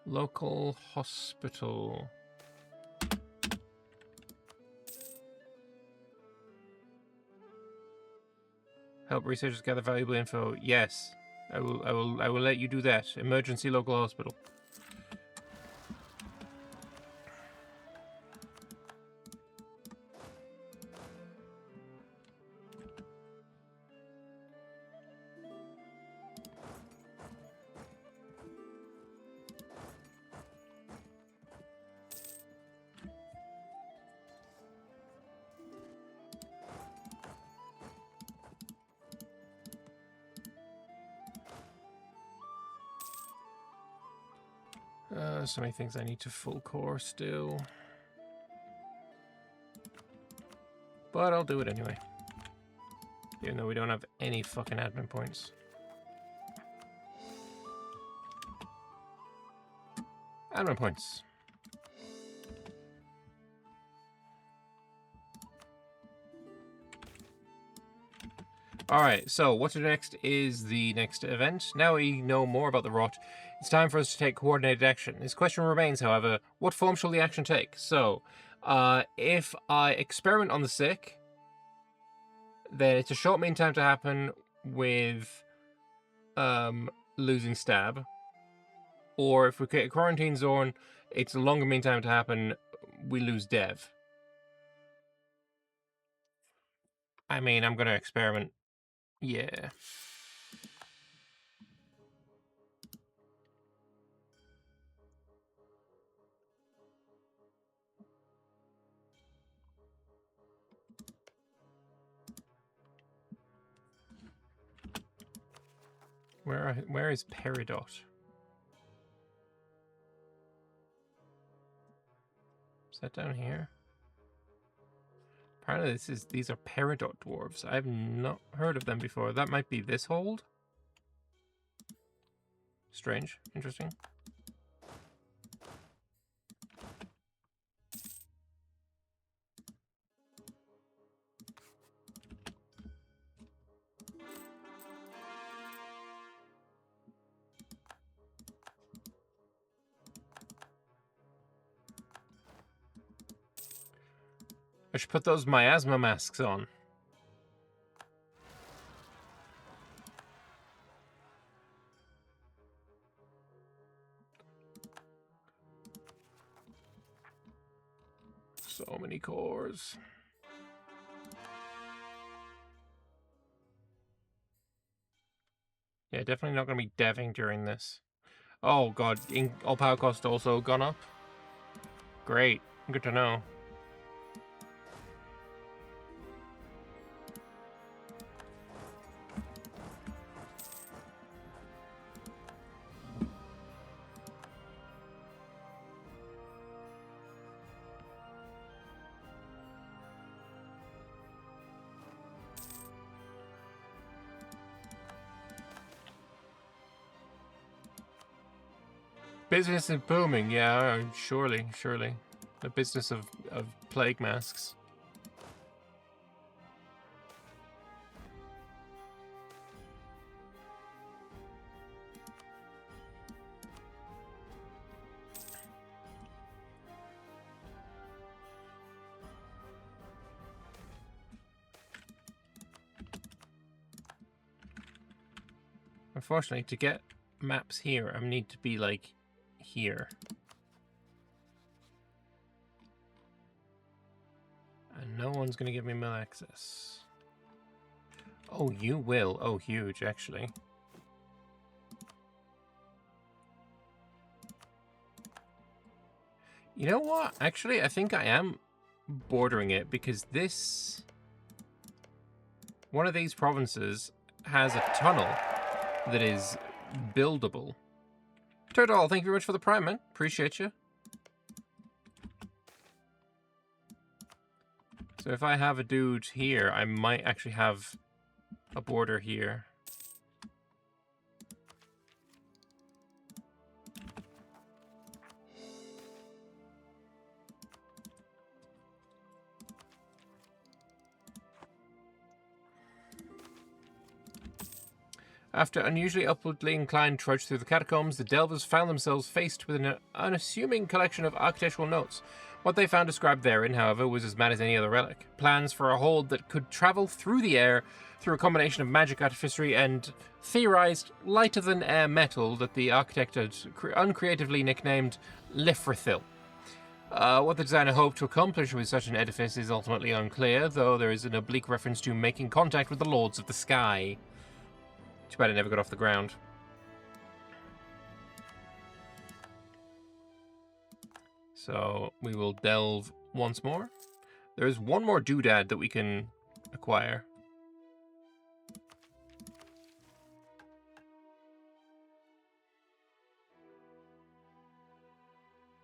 Local hospital. Help researchers gather valuable info. Yes. I will let you do that. Emergency local hospital. So many things I need to full core still. But I'll do it anyway. Even though we don't have any fucking admin points. Admin points. Alright, so what to do next is the next event. Now we know more about the rot, it's time for us to take coordinated action. This question remains, however, what form shall the action take? So, if I experiment on the sick, then it's a short mean time to happen with losing stab. Or if we create a quarantine zone, it's a longer mean time to happen, we lose dev. I mean, I'm going to experiment. Yeah. Where is Peridot? Is that down here? Apparently these are Peridot dwarves. I've not heard of them before. That might be this hold? Strange. Interesting. I should put those miasma masks on. So many cores. Yeah, definitely not going to be deving during this. Oh god, all power cost also gone up? Great, good to know. Business is booming, yeah, surely. The business of plague masks. Unfortunately, to get maps here, I need to be like here. And no one's going to give me mill access. Oh, you will. Oh, huge, actually. You know what? Actually, I think I am bordering it because this... one of these provinces has a tunnel that is buildable. Turtle, thank you very much for the prime, man. Appreciate you. So if I have a dude here, I might actually have a border here. After unusually upwardly inclined trudge through the catacombs, the delvers found themselves faced with an unassuming collection of architectural notes. What they found described therein, however, was as mad as any other relic. Plans for a hold that could travel through the air through a combination of magic artificery and theorized lighter-than-air metal that the architect had uncreatively nicknamed Lifrithil. What the designer hoped to accomplish with such an edifice is ultimately unclear, though there is an oblique reference to making contact with the Lords of the Sky. Too bad it never got off the ground. So we will delve once more. There is one more doodad that we can acquire.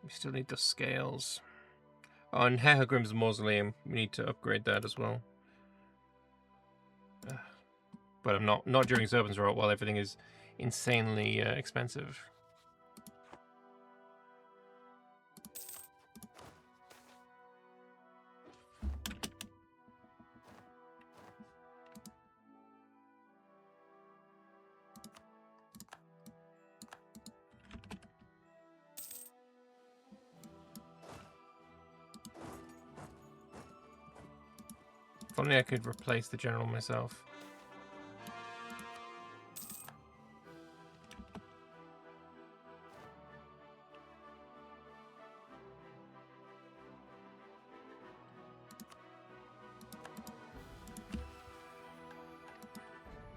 We still need the scales. Oh, and Hehagrim's Mausoleum. We need to upgrade that as well. But I'm not during Serpent's Rot while everything is insanely expensive. If only I could replace the general myself.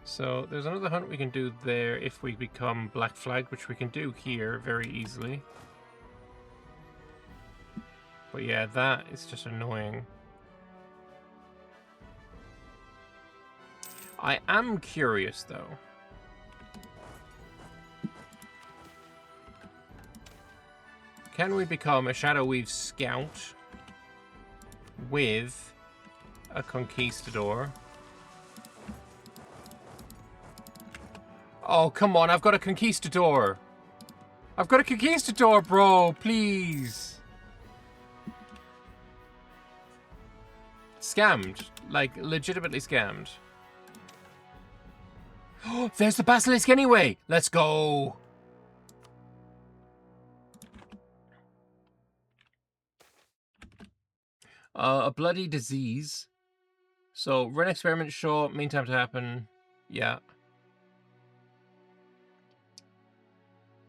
So there's another hunt we can do there if we become Black Flagged, which we can do here very easily. But yeah, that is just annoying. I am curious though. can we become a Shadow Weave Scout with a Conquistador? Oh, come on, I've got a Conquistador! I've got a Conquistador, bro! Please! Scammed. Like, legitimately scammed. Oh, there's the Basilisk anyway! Let's go! A bloody disease. So, run experiment short, mean time to happen. Yeah.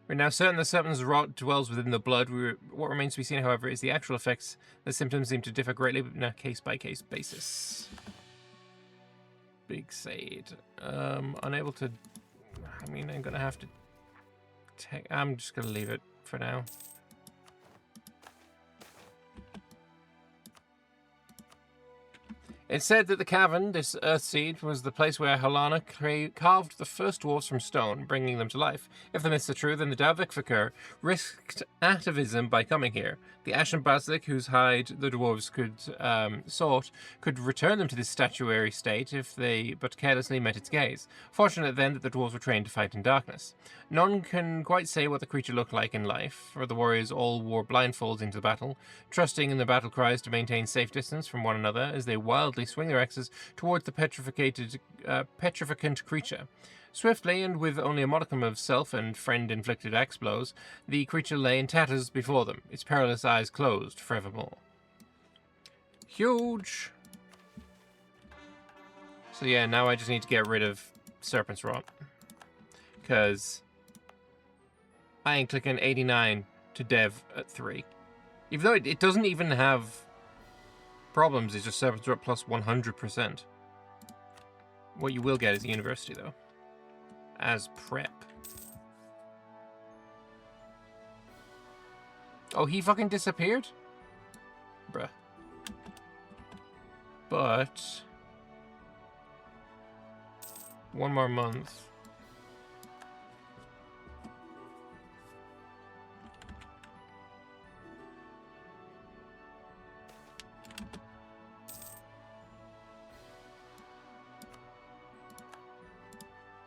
We're now certain the serpent's rot dwells within the blood. What remains to be seen, however, is the actual effects. The symptoms seem to differ greatly on a case-by-case basis. Big Sade. Unable to... I mean, I'm going to have to... I'm just going to leave it for now. It said that the cavern, this earth seed, was the place where Helena carved the first dwarves from stone, bringing them to life. If the myths are true, then the Dalvikvikar risked atavism by coming here. The Ashen Basilisk, whose hide the dwarves sought, could return them to this statuary state if they but carelessly met its gaze. Fortunate then that the dwarves were trained to fight in darkness. None can quite say what the creature looked like in life, for the warriors all wore blindfolds into battle, trusting in the battle cries to maintain safe distance from one another as they wildly swing their axes towards the petrificant creature. Swiftly, and with only a modicum of self and friend-inflicted axe blows, the creature lay in tatters before them, its perilous eyes closed forevermore. Huge! So yeah, now I just need to get rid of Serpent's Rot. Because I ain't clicking 89 to dev at 3. Even though it doesn't even have problems, it's just Serpent's Rot plus 100%. What you will get is a university, though. As prep. Oh, he fucking disappeared? Bruh. But... one more month.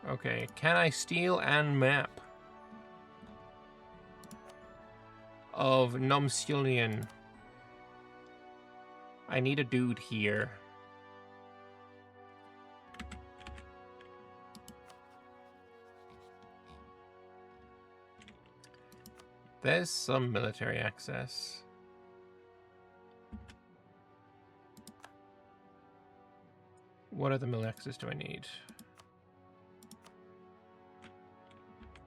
Okay, can I steal and map of Nomsulian? I need a dude here. There's some military access. What other military access do I need?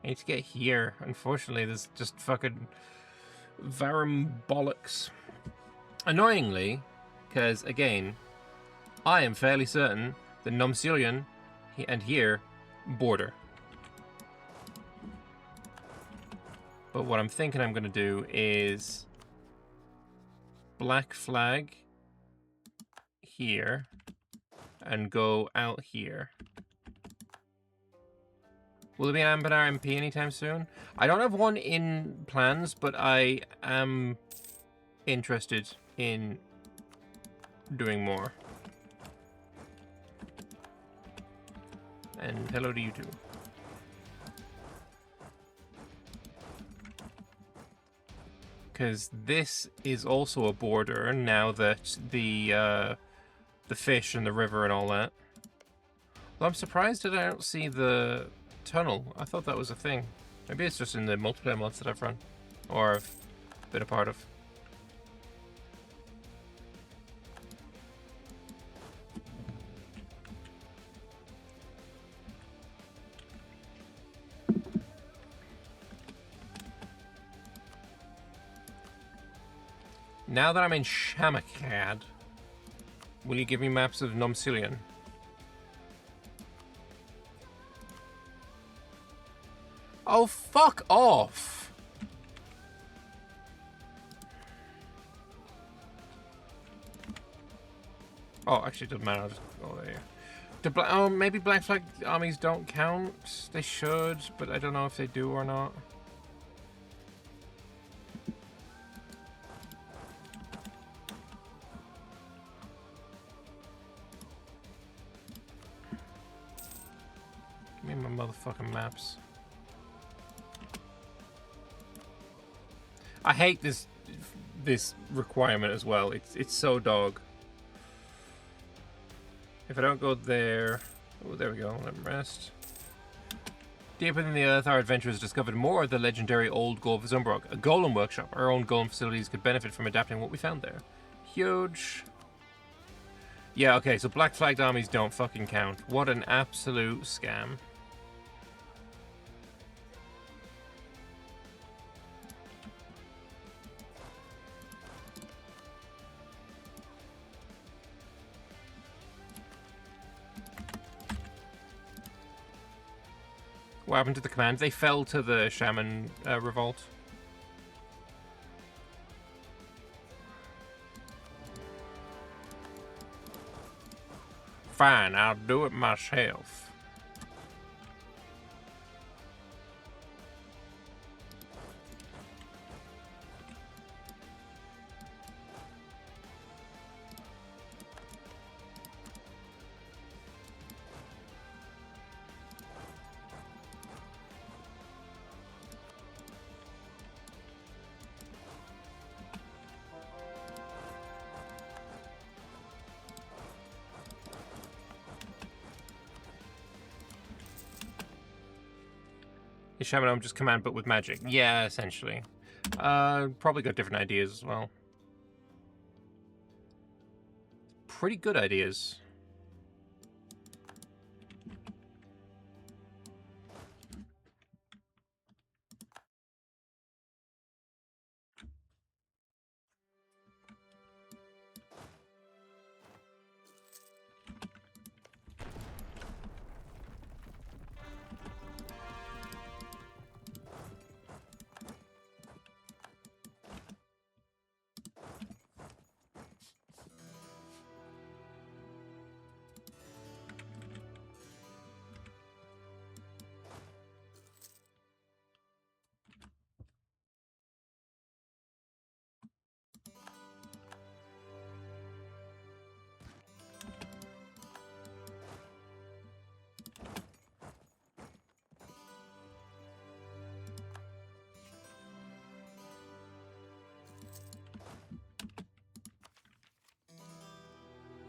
I need to get here. Unfortunately, there's just fucking Varum bollocks. Annoyingly, because again, I am fairly certain that Nomsulian and here border. But what I'm thinking I'm going to do is black flag here and go out here. Will there be an Anbennar MP anytime soon? I don't have one in plans, but I am interested in doing more. And hello to you too. Because this is also a border now that the fish and the river and all that. Well, I'm surprised that I don't see the tunnel. I thought that was a thing. Maybe it's just in the multiplayer mods that I've run. Or I've been a part of. Now that I'm in Shamakad, will you give me maps of Nomsulian? Oh, fuck off! Oh, actually, it doesn't matter. I'll just go there. Oh, maybe Black Flag armies don't count. They should, but I don't know if they do or not. Give me my motherfucking maps. I hate this requirement as well. It's so dog. If I don't go there... Oh, there we go. Let me rest. Deep within the earth, our adventurers discovered more of the legendary old Gor Vazumbrog, a golem workshop. Our own golem facilities could benefit from adapting what we found there. Huge. Yeah, okay, so black flagged armies don't fucking count. What an absolute scam. What happened to the command? They fell to the shaman revolt. Fine, I'll do it myself. Is Shaman just command but with magic? Yeah, essentially. Probably got different ideas as well. Pretty good ideas.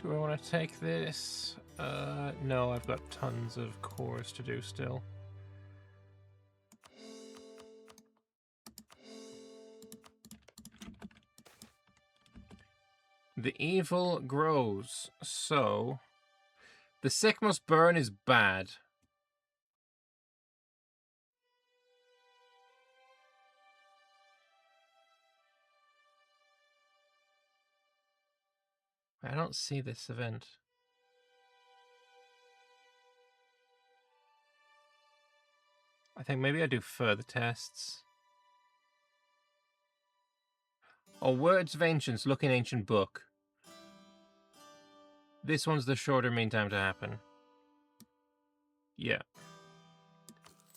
Do I want to take this? No, I've got tons of cores to do still. The evil grows, so... The sick must burn is bad. I don't see this event. I think maybe I do further tests. Oh, Words of Ancients, look in Ancient Book. This one's the shorter mean time to happen. Yeah.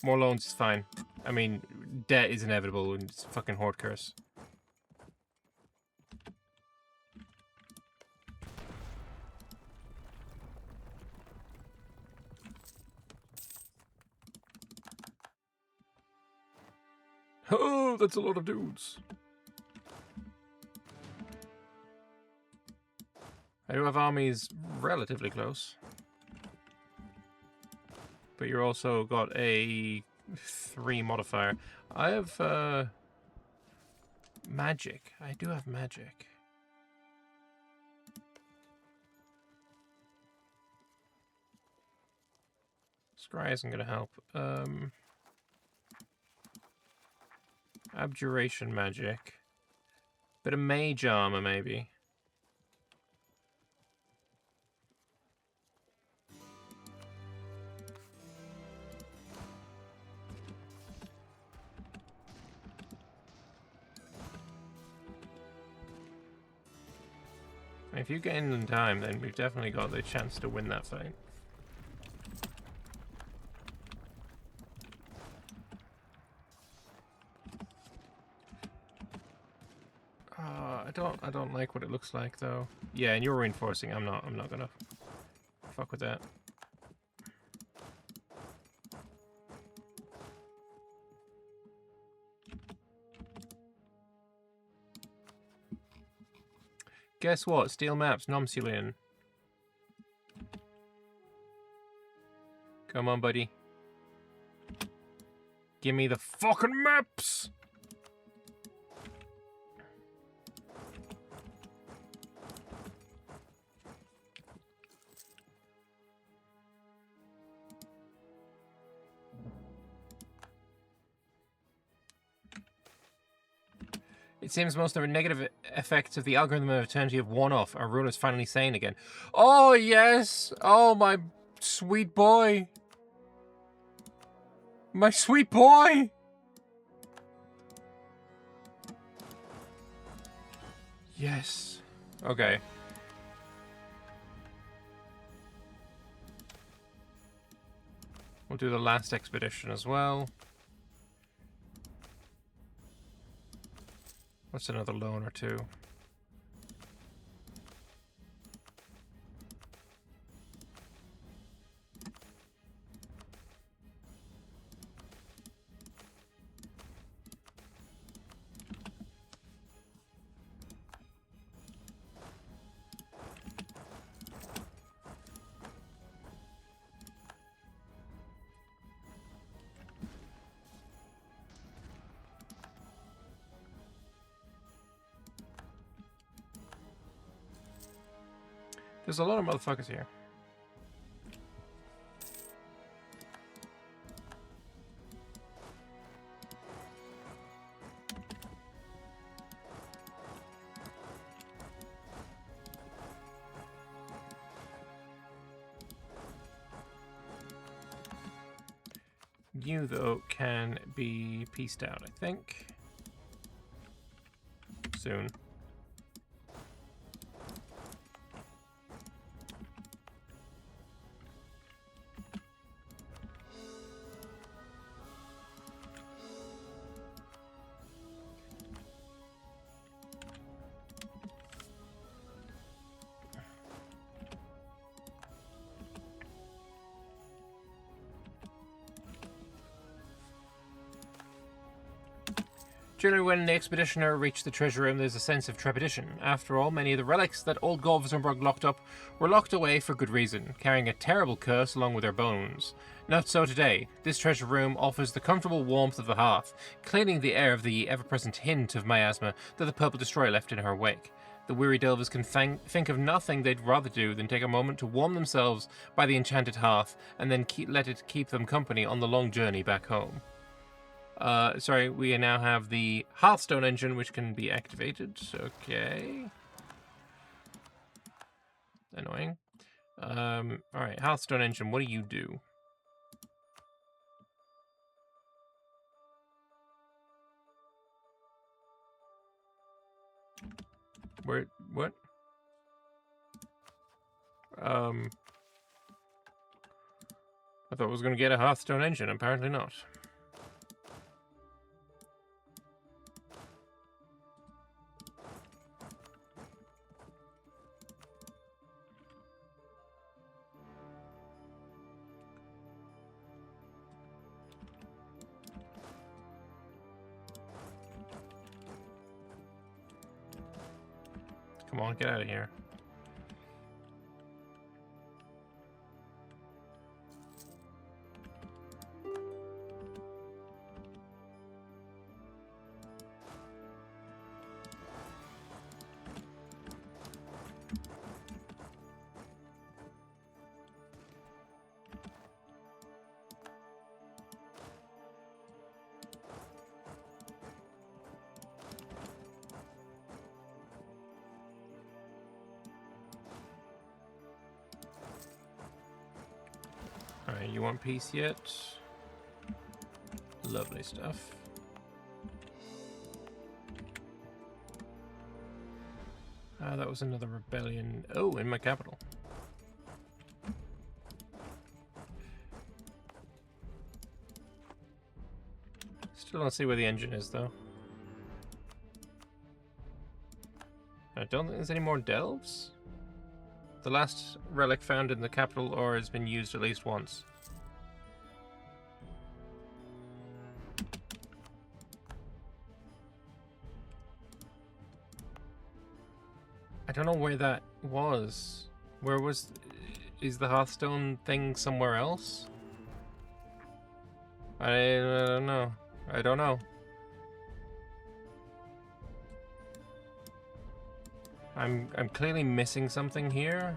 More loans is fine. I mean, debt is inevitable and it's a fucking horde curse. Oh, that's a lot of dudes. I do have armies relatively close. But you're also got a 3 modifier. I have magic. I do have magic. Scry isn't going to help. Abjuration magic. Bit of mage armor, maybe. If you get in time, then we've definitely got the chance to win that fight. I don't like what it looks like though. Yeah, and you're reinforcing. I'm not gonna fuck with that. Guess what? Steel maps, Nomsulian. Come on, buddy. Give me the fucking maps! It seems most of the negative effects of the algorithm of eternity have worn off. Our ruler is finally sane again. Oh, yes! Oh, my sweet boy! My sweet boy! Yes. Okay. We'll do the last expedition as well. What's another loan or two? There's a lot of motherfuckers here. You, though, can be pieced out, I think. Soon. Generally, when the expeditioner reached the treasure room, there's a sense of trepidation. After all, many of the relics that old Gor Vazumbrog locked up were locked away for good reason, carrying a terrible curse along with their bones. Not so today. This treasure room offers the comfortable warmth of the hearth, cleaning the air of the ever-present hint of miasma that the Purple Destroyer left in her wake. The weary delvers can think of nothing they'd rather do than take a moment to warm themselves by the enchanted hearth, and then let it keep them company on the long journey back home. Sorry, we now have the Hearthstone engine, which can be activated. Okay. Annoying. Alright, Hearthstone engine, what do you do? Where, what? I thought I was going to get a Hearthstone engine, apparently not. Come on, get out of here. Alright, you want peace yet? Lovely stuff. That was another rebellion. Oh, in my capital. Still don't see where the engine is, though. I don't think there's any more delves. The last relic found in the capital ore has been used at least once. I don't know where that was. Where was... Is the Hearthstone thing somewhere else? I don't know. I don't know. I'm clearly missing something here.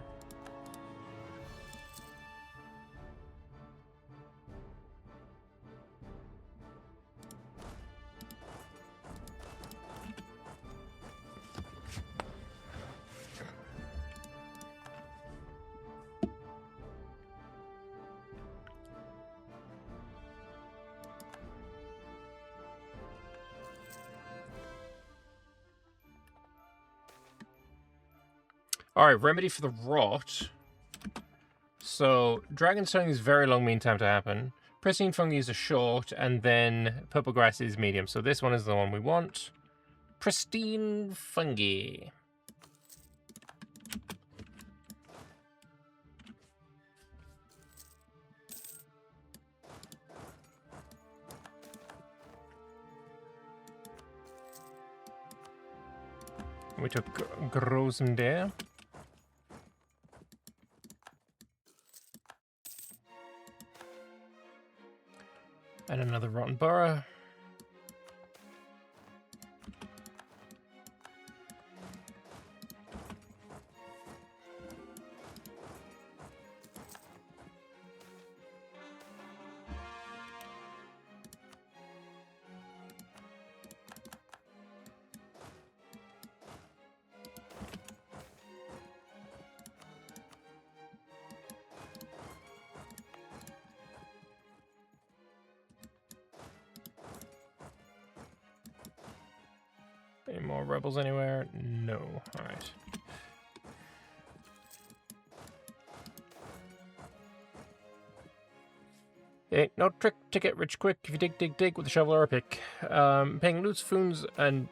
Alright, remedy for the rot. So, Dragonstone is very long mean time to happen. Pristine fungi is a short, and then purple grass is medium. So this one is the one we want. Pristine fungi. We took Grosendare. And another Rotten Burrow. Any more rebels anywhere? No. Alright. Ain't no trick to get rich quick if you dig with a shovel or a pick. Paying lutes, flutes, and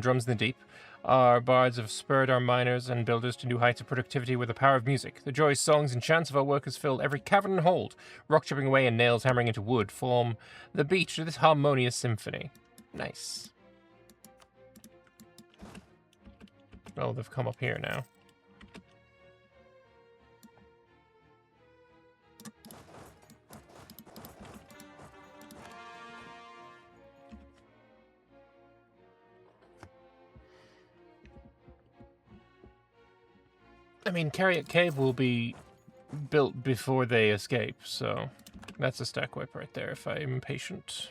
drums in the deep. Our bards have spurred our miners and builders to new heights of productivity with the power of music. The joys, songs, and chants of our workers fill every cavern and hold. Rock chipping away and nails hammering into wood form the beat to this harmonious symphony. Nice. Oh, they've come up here now. I mean, Carriot Cave will be built before they escape, so that's a stack wipe right there if I'm impatient.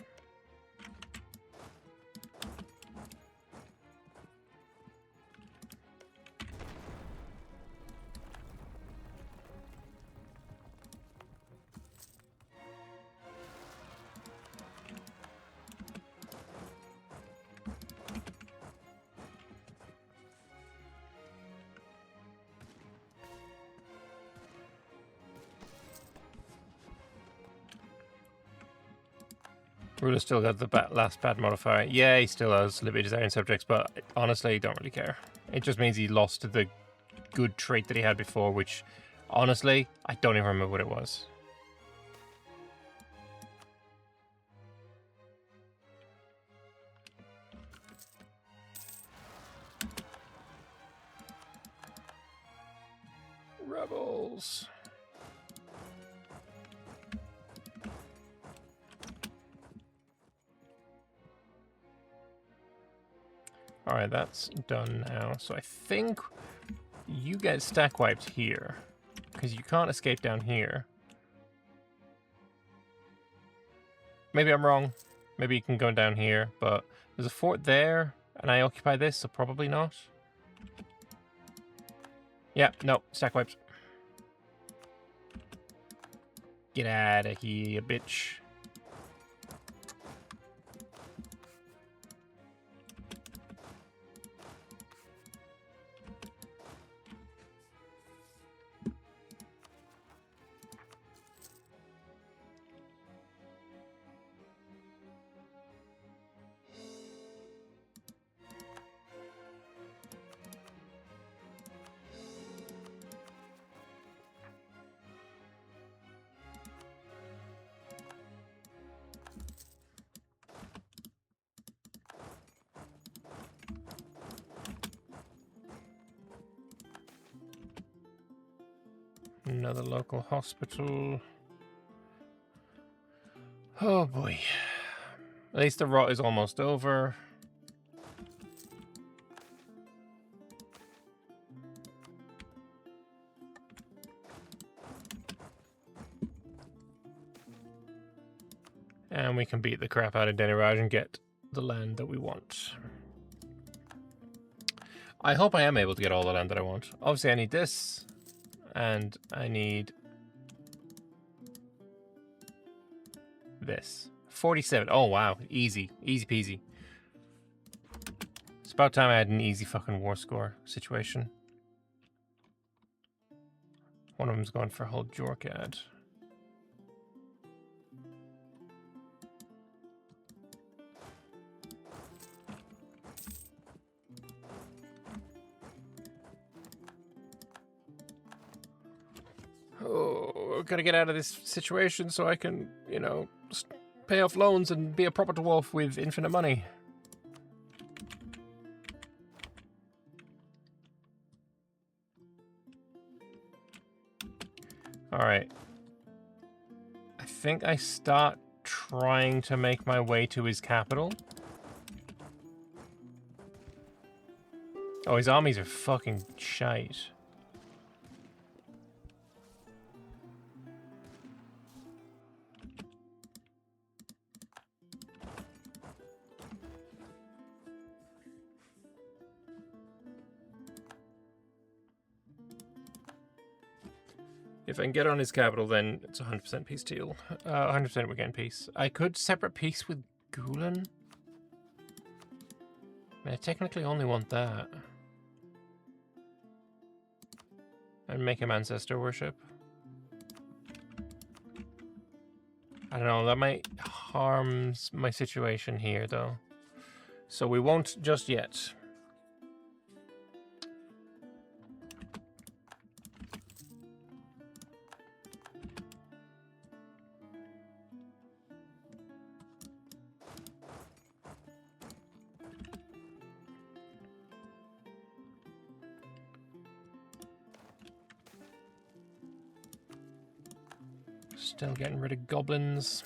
Ruler still got the last bad modifier. Yeah, he still has Libya Desiring Subjects, but honestly, don't really care. It just means he lost the good trait that he had before, which, honestly, I don't even remember what it was. Rebels. Alright, that's done now. So I think you get stack wiped here, because you can't escape down here. Maybe I'm wrong. Maybe you can go down here, but there's a fort there, and I occupy this, so probably not. Yeah, no, stack wipes. Get out of here, you bitch. Another local hospital. Oh boy. At least the rot is almost over. And we can beat the crap out of Deniraj and get the land that we want. I hope I am able to get all the land that I want. Obviously I need this, and I need this. 47. Oh wow, easy. Easy peasy. It's about time I had an easy fucking war score situation. One of them's going for whole Jorkad. Oh, gotta get out of this situation so I can, you know, pay off loans and be a proper dwarf with infinite money. Alright. I think I start trying to make my way to his capital. Oh, his armies are fucking shite. If I can get on his capital, then it's 100% peace deal. 100% we're getting peace. I could separate peace with Gulen. I mean, I technically only want that. And make him ancestor worship. I don't know, that might harm my situation here, though. So we won't just yet. Still getting rid of goblins.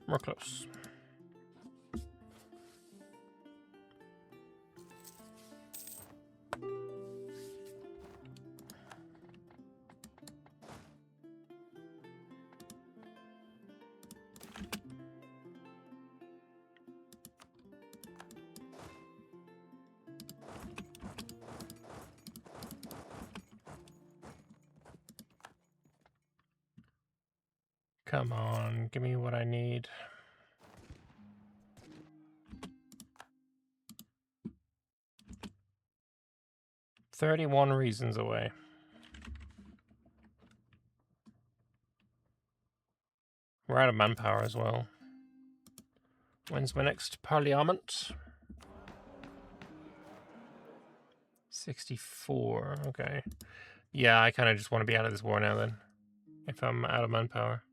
We're close. Come on, give me what I need. "31 reasons away." We're out of manpower as well. When's my next parliament? 64, okay. Yeah, I kind of just want to be out of this war now then, if I'm out of manpower.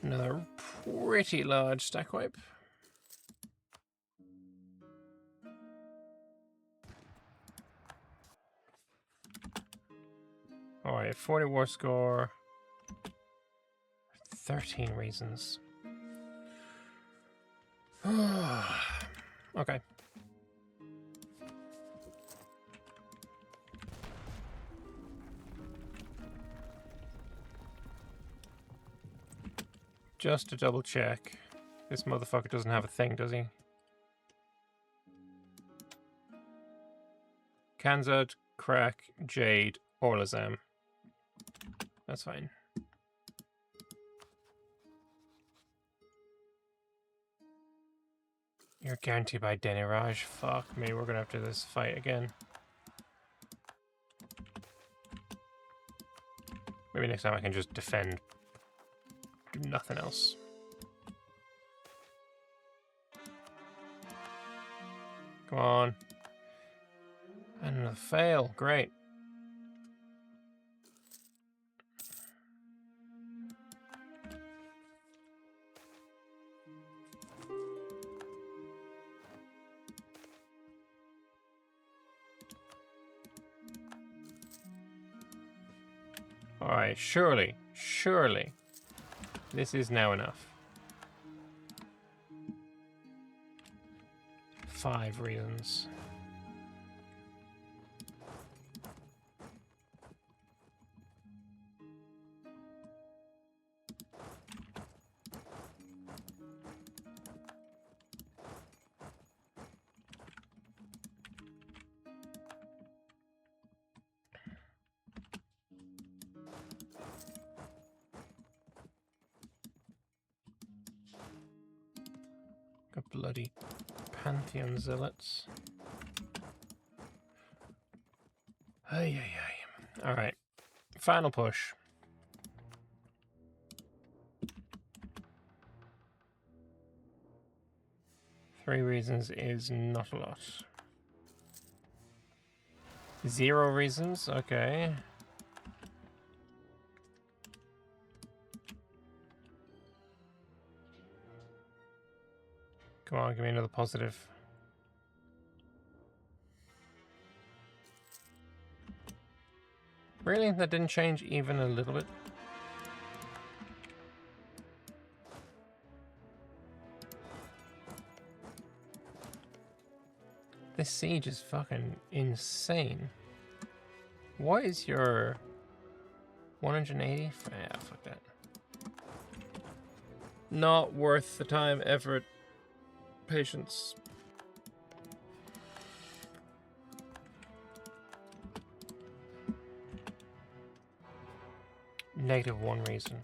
Another pretty large stack wipe. Alright, 40 war score. 13 reasons. Okay. Just to double check. This motherfucker doesn't have a thing, does he? Kanzad, Crack, Jade, or Lazam. That's fine. You're guaranteed by Deniraj. Fuck me, we're gonna have to do this fight again. Maybe next time I can just defend nothing else. Come on. And a fail. Great. Alright, surely, this is now enough. 5 reasons. Bloody Pantheon zealots. Ay. Alright. Final push. Three reasons is not a lot. 0 reasons? Okay. Come on, give me another positive. Really? That didn't change even a little bit? This siege is fucking insane. What is your 180? Yeah, fuck that. Not worth the time, effort, patience. -1 reason.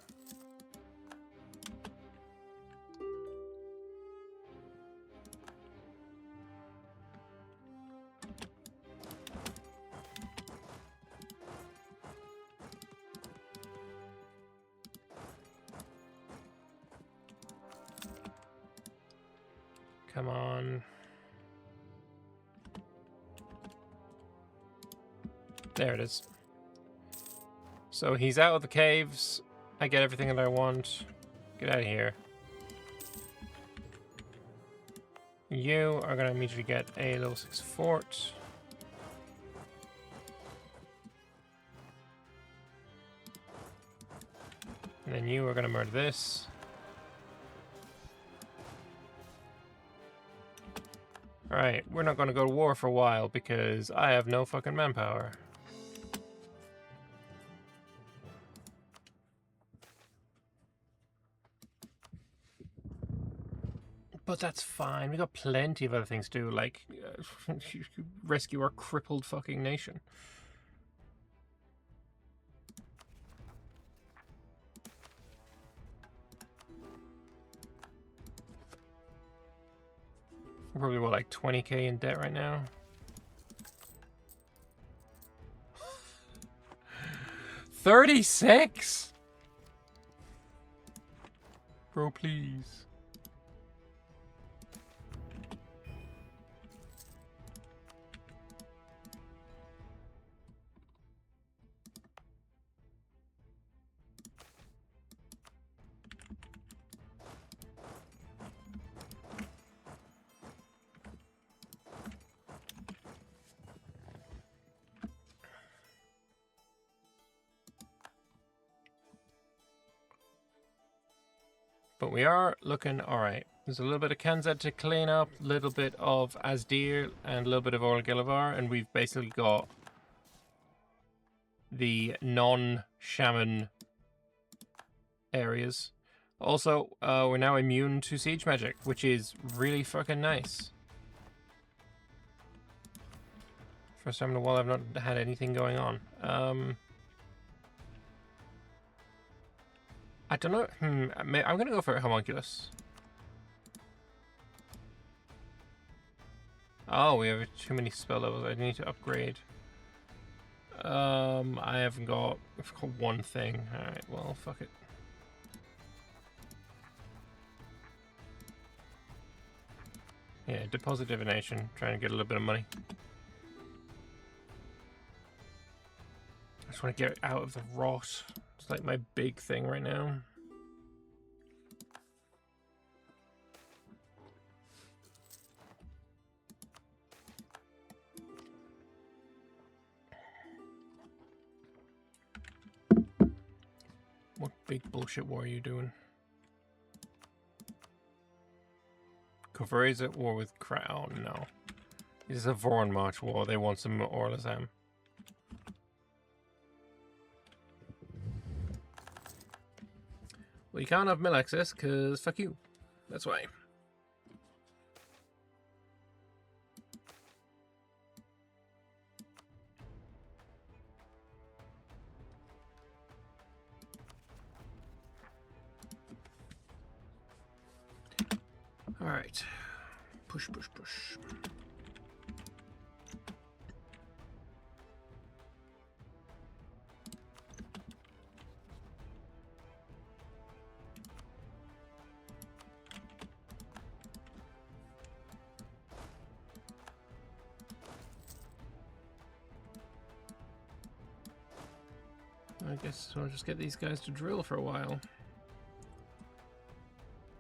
Come on. There it is. So he's out of the caves. I get everything that I want. Get out of here. You are going to immediately get a level 6 fort. And then you are going to murder this. Alright, we're not going to go to war for a while because I have no fucking manpower. But that's fine. We got plenty of other things to do, like rescue our crippled fucking nation. We're probably, what, like 20k in debt right now? $36? Bro, please. But we are looking alright. There's a little bit of Kanzad to clean up, a little bit of Asdir, and a little bit of Oral Gillivar, and we've basically got the non-shaman areas. Also, we're now immune to siege magic, which is really fucking nice. First time in a while I've not had anything going on. I don't know. I'm going to go for Homunculus. Oh, we have too many spell levels. I need to upgrade. I've got one thing. Alright, well, fuck it. Yeah, deposit divination, trying to get a little bit of money. I just want to get out of the rot. It's like my big thing right now. What big bullshit war are you doing? Kaveri is at war with Crown. No. This is a Voron March war. They want some Orlazam. Well, you can't have mill access, because fuck you. That's why. Alright. Push, push, push. I guess I'll just get these guys to drill for a while.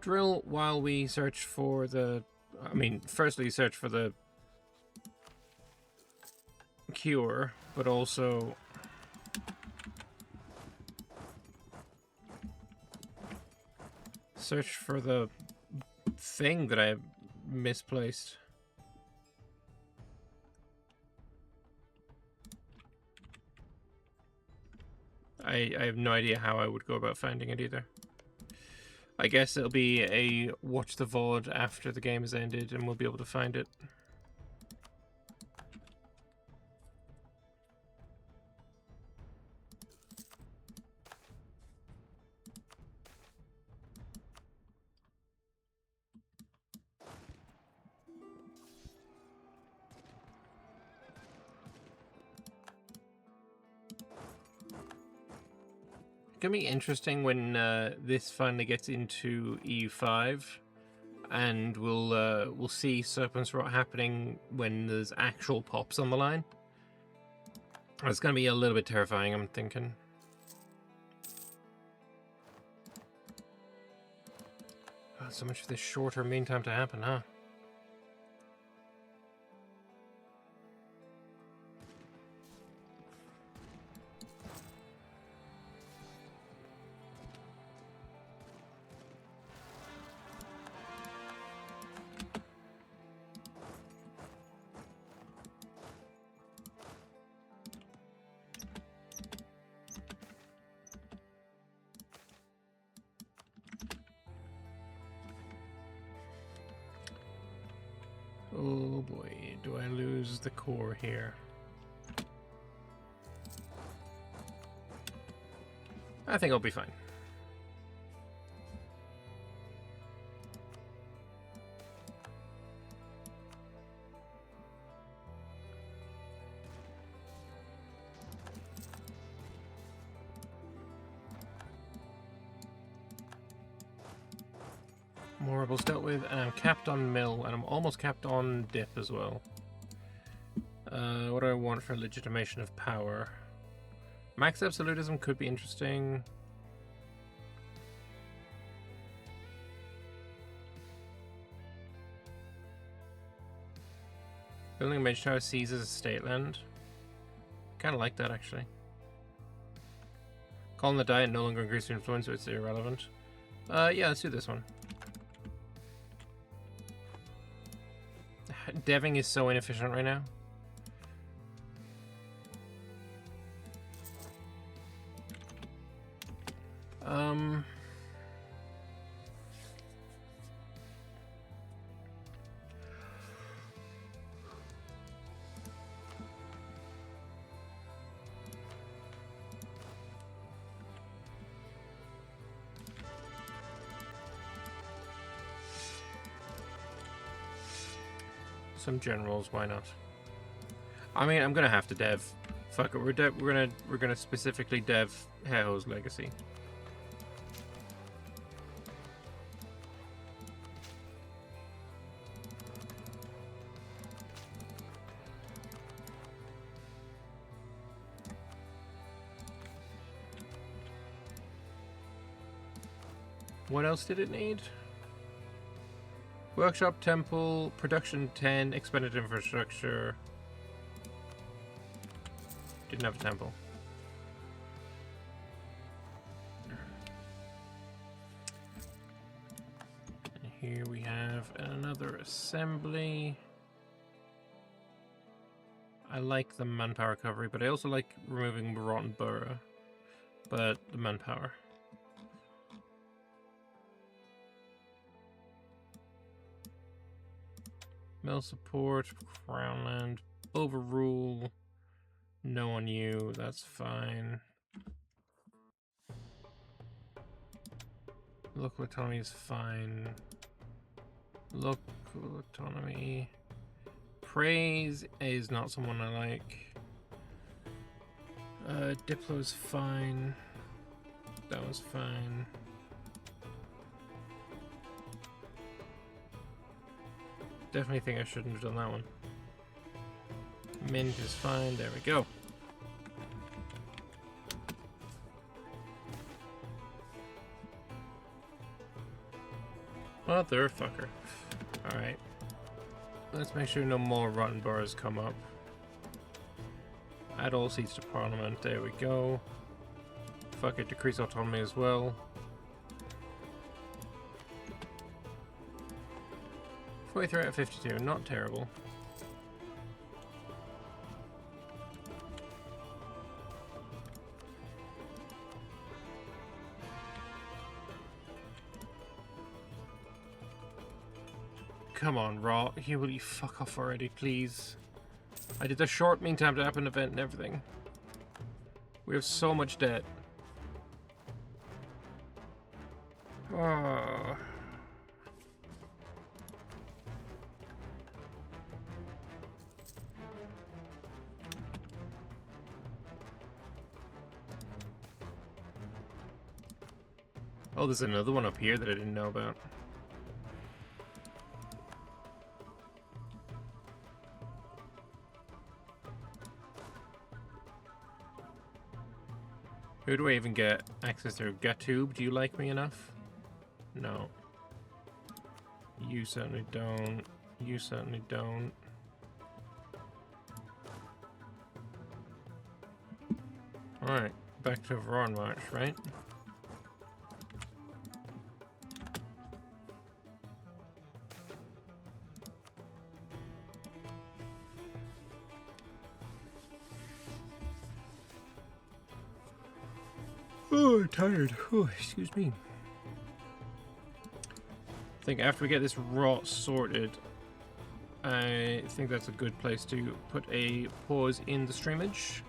Drill while we search for the... I mean, firstly search for the cure, but also search for the thing that I misplaced. I have no idea how I would go about finding it either. I guess it'll be a watch the VOD after the game has ended and we'll be able to find it. It's gonna be interesting when this finally gets into EU5, and we'll see Serpent's Rot happening when there's actual pops on the line. It's gonna be a little bit terrifying, I'm thinking. Oh, so much for this shorter meantime to happen, huh? Oh boy, do I lose the core here? I think I'll be fine. More rebels dealt with, and I'm capped on mill, and I'm almost capped on dip as well. What do I want for legitimation of power? Max absolutism could be interesting. Building a mage tower seizes a state land. Kind of like that, actually. Calling the diet no longer increases influence, so it's irrelevant. Yeah, let's do this one. Deving is so inefficient right now. Some generals, why not? I mean, I'm gonna have to dev. Fuck it, we're gonna specifically dev Heho's Legacy. What else did it need? Workshop, temple, production 10, expanded infrastructure. Didn't have a temple. And here we have another assembly. I like the manpower recovery, but I also like removing rotten borough. But the manpower. Mill support, crown land, overrule, no on you, that's fine. Local autonomy is fine. Local autonomy. Praise is not someone I like. Diplo is fine. That was fine. Definitely think I shouldn't have done that one. Mint is fine. There we go. Motherfucker. Alright. Let's make sure no more rotten boroughs come up. Add all seats to Parliament. There we go. Fuck it. Decrease autonomy as well. 43 out of 52. Not terrible. Come on, Raw. Will you fuck off already, please? I did a short meantime to happen event and everything. We have so much debt. Oh. Oh, there's another one up here that I didn't know about. Who do I even get access to? Gatube, do you like me enough? No. You certainly don't. You certainly don't. Alright, back to Varon March, right? Oh, I'm tired. Oh, excuse me. I think after we get this rot sorted, I think that's a good place to put a pause in the streamage.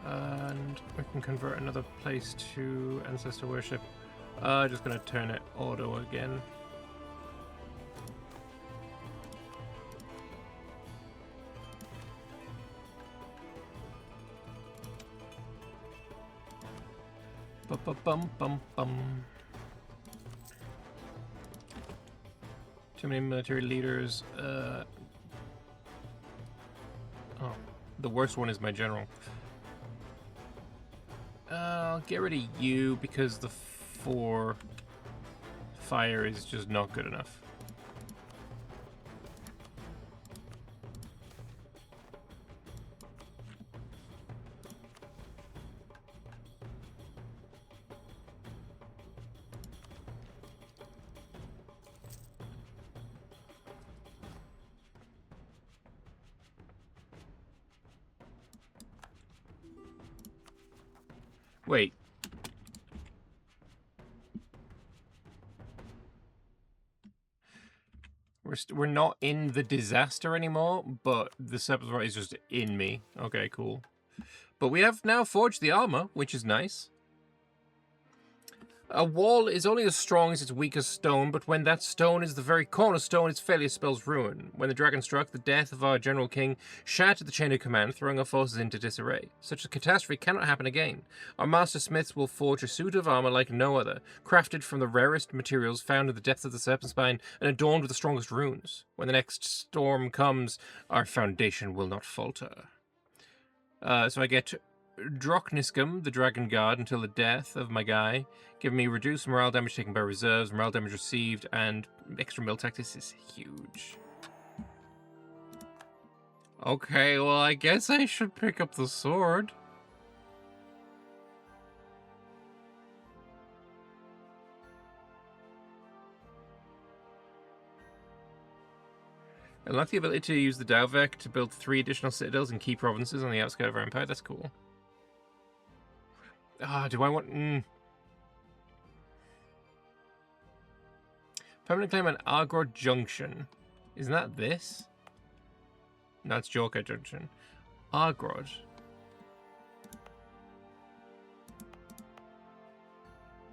And we can convert another place to ancestor worship. Just gonna turn it auto again. Bum. Too many military leaders. Oh, the worst one is my general. I'll get rid of you because the 4 fire is just not good enough. Wait. We're not in the disaster anymore, but the Sepulchre is just in me. Okay, cool. But we have now forged the armor, which is nice. A wall is only as strong as its weakest stone, but when that stone is the very cornerstone, its failure spells ruin. When the dragon struck, the death of our general king shattered the chain of command, throwing our forces into disarray. Such a catastrophe cannot happen again. Our master smiths will forge a suit of armor like no other, crafted from the rarest materials found in the depths of the serpent spine and adorned with the strongest runes. When the next storm comes, our foundation will not falter. So I get Drokniskum, the Dragon Guard, until the death of my guy, giving me reduced morale damage taken by reserves, morale damage received, and extra mill tactics is huge. Okay, well, I guess I should pick up the sword. Unlock the ability to use the Dalvek to build 3 additional citadels and key provinces on the outskirts of our empire. That's cool. Do I want... Permanent claim on Argrod Junction. Isn't that this? No, it's Jorka Junction. Argrod.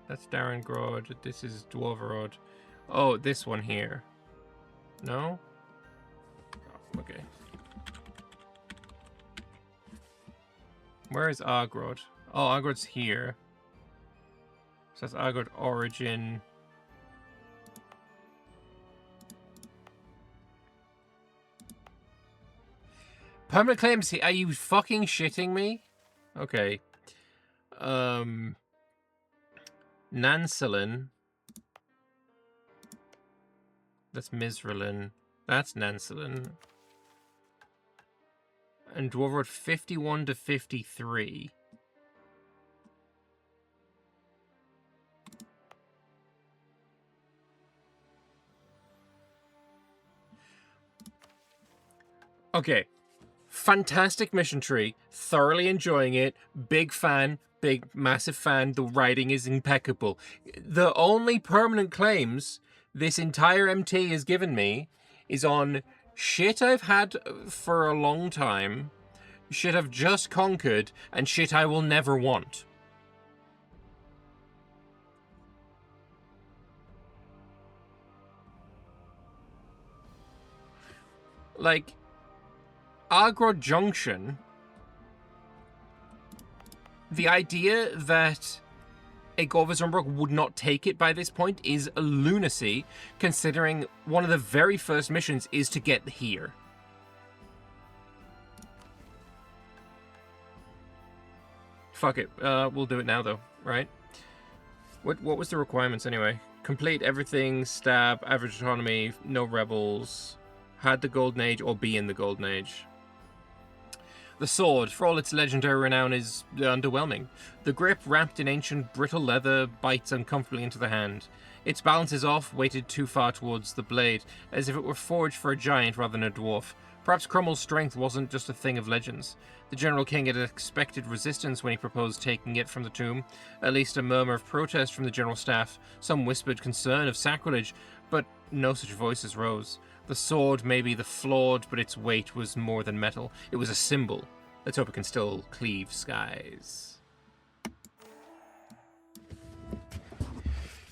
That's Darengrod. This is Dwarverod. Oh, this one here. No? Oh, okay. Where is Argrod? Oh, Argrod's here. So that's Argrod Origin. Permanent claims here. Are you fucking shitting me? Okay. Nancelin. That's Misralin. That's Nancelin. And Dwarverod 51 to 53. Okay. Fantastic mission tree. Thoroughly enjoying it. Big fan. Big, massive fan. The writing is impeccable. The only permanent claims this entire MT has given me is on shit I've had for a long time, shit I've just conquered, and shit I will never want. Like, Argrod Junction, the idea that a Gor Vazumbrog would not take it by this point is a lunacy, considering one of the very first missions is to get here. Fuck it, we'll do it now though, right? What was the requirements anyway? Complete everything, stab, average autonomy, no rebels, had the Golden Age or be in the Golden Age. The sword, for all its legendary renown, is underwhelming. The grip, wrapped in ancient brittle leather, bites uncomfortably into the hand. Its balance is off, weighted too far towards the blade, as if it were forged for a giant rather than a dwarf. Perhaps Crummel's strength wasn't just a thing of legends. The General King had expected resistance when he proposed taking it from the tomb, at least a murmur of protest from the General Staff, some whispered concern of sacrilege, but no such voices rose. The sword may be the flawed, but its weight was more than metal. It was a symbol. Let's hope it can still cleave skies.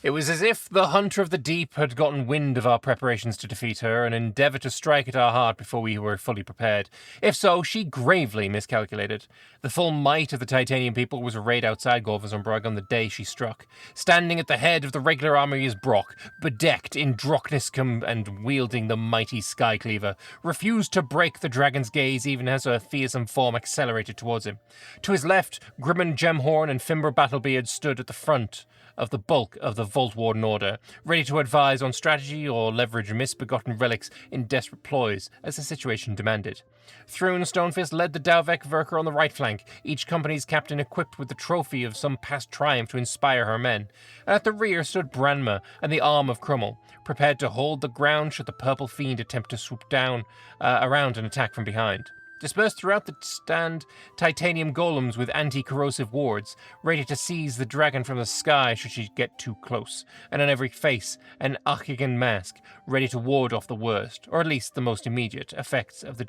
It was as if the Hunter of the Deep had gotten wind of our preparations to defeat her and endeavoured to strike at our heart before we were fully prepared. If so, she gravely miscalculated. The full might of the Titanium people was arrayed outside Gor Vazumbrog on the day she struck. Standing at the head of the regular army is Brock, bedecked in Drokniskum and wielding the mighty Skycleaver, refused to break the dragon's gaze even as her fearsome form accelerated towards him. To his left, Grimman Gemhorn and Fimber Battlebeard stood at the front of the bulk of the Vault Warden Order, ready to advise on strategy or leverage misbegotten relics in desperate ploys as the situation demanded. Thrune and Stonefist led the Dalvek Verker on the right flank, each company's captain equipped with the trophy of some past triumph to inspire her men. At the rear stood Branma and the arm of Crummel, prepared to hold the ground should the Purple Fiend attempt to swoop down around and attack from behind. Dispersed throughout the stand, titanium golems with anti-corrosive wards, ready to seize the dragon from the sky should she get too close, and on every face an Achigan mask, ready to ward off the worst, or at least the most immediate, effects of the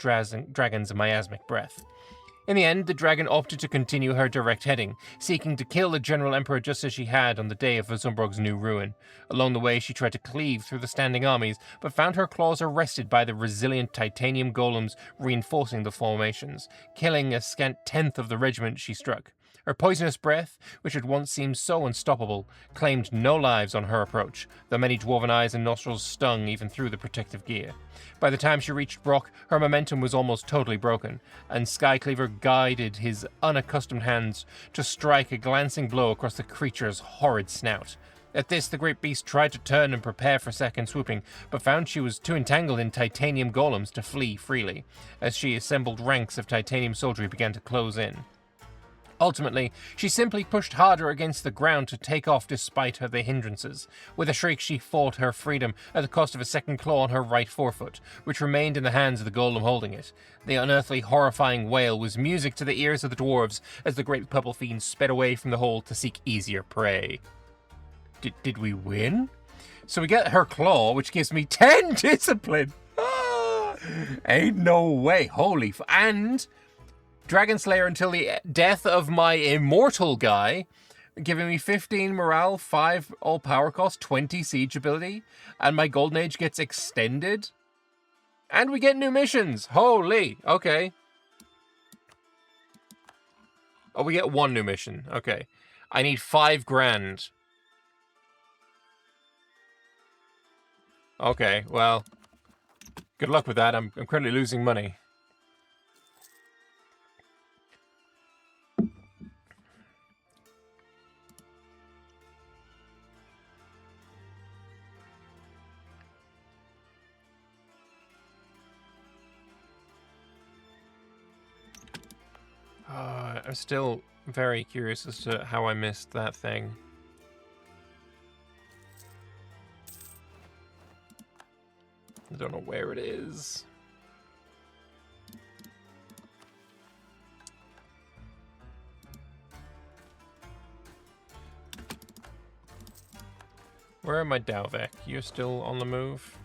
dragon's miasmic breath. In the end, the dragon opted to continue her direct heading, seeking to kill the General Emperor just as she had on the day of Vazumbrog's new ruin. Along the way, she tried to cleave through the standing armies, but found her claws arrested by the resilient titanium golems reinforcing the formations, killing a scant tenth of the regiment she struck. Her poisonous breath, which had once seemed so unstoppable, claimed no lives on her approach, though many dwarven eyes and nostrils stung even through the protective gear. By the time she reached Brock, her momentum was almost totally broken, and Skycleaver guided his unaccustomed hands to strike a glancing blow across the creature's horrid snout. At this, the great beast tried to turn and prepare for second swooping, but found she was too entangled in titanium golems to flee freely, as she assembled ranks of titanium soldiery began to close in. Ultimately, she simply pushed harder against the ground to take off despite the hindrances. With a shriek, she fought her freedom at the cost of a second claw on her right forefoot, which remained in the hands of the golem holding it. The unearthly, horrifying wail was music to the ears of the dwarves as the great purple fiend sped away from the hole to seek easier prey. Did we win? So we get her claw, which gives me 10 discipline! Ain't no way. Holy and Dragon Slayer until the death of my immortal guy, giving me 15 morale, 5 all power cost, 20 siege ability, and my golden age gets extended. And we get new missions. Holy, okay. Oh, we get 1 new mission. Okay. I need 5 grand. Okay, well, good luck with that. I'm currently losing money. I'm still very curious as to how I missed that thing. I don't know where it is. Where are my Dalvek? You're still on the move?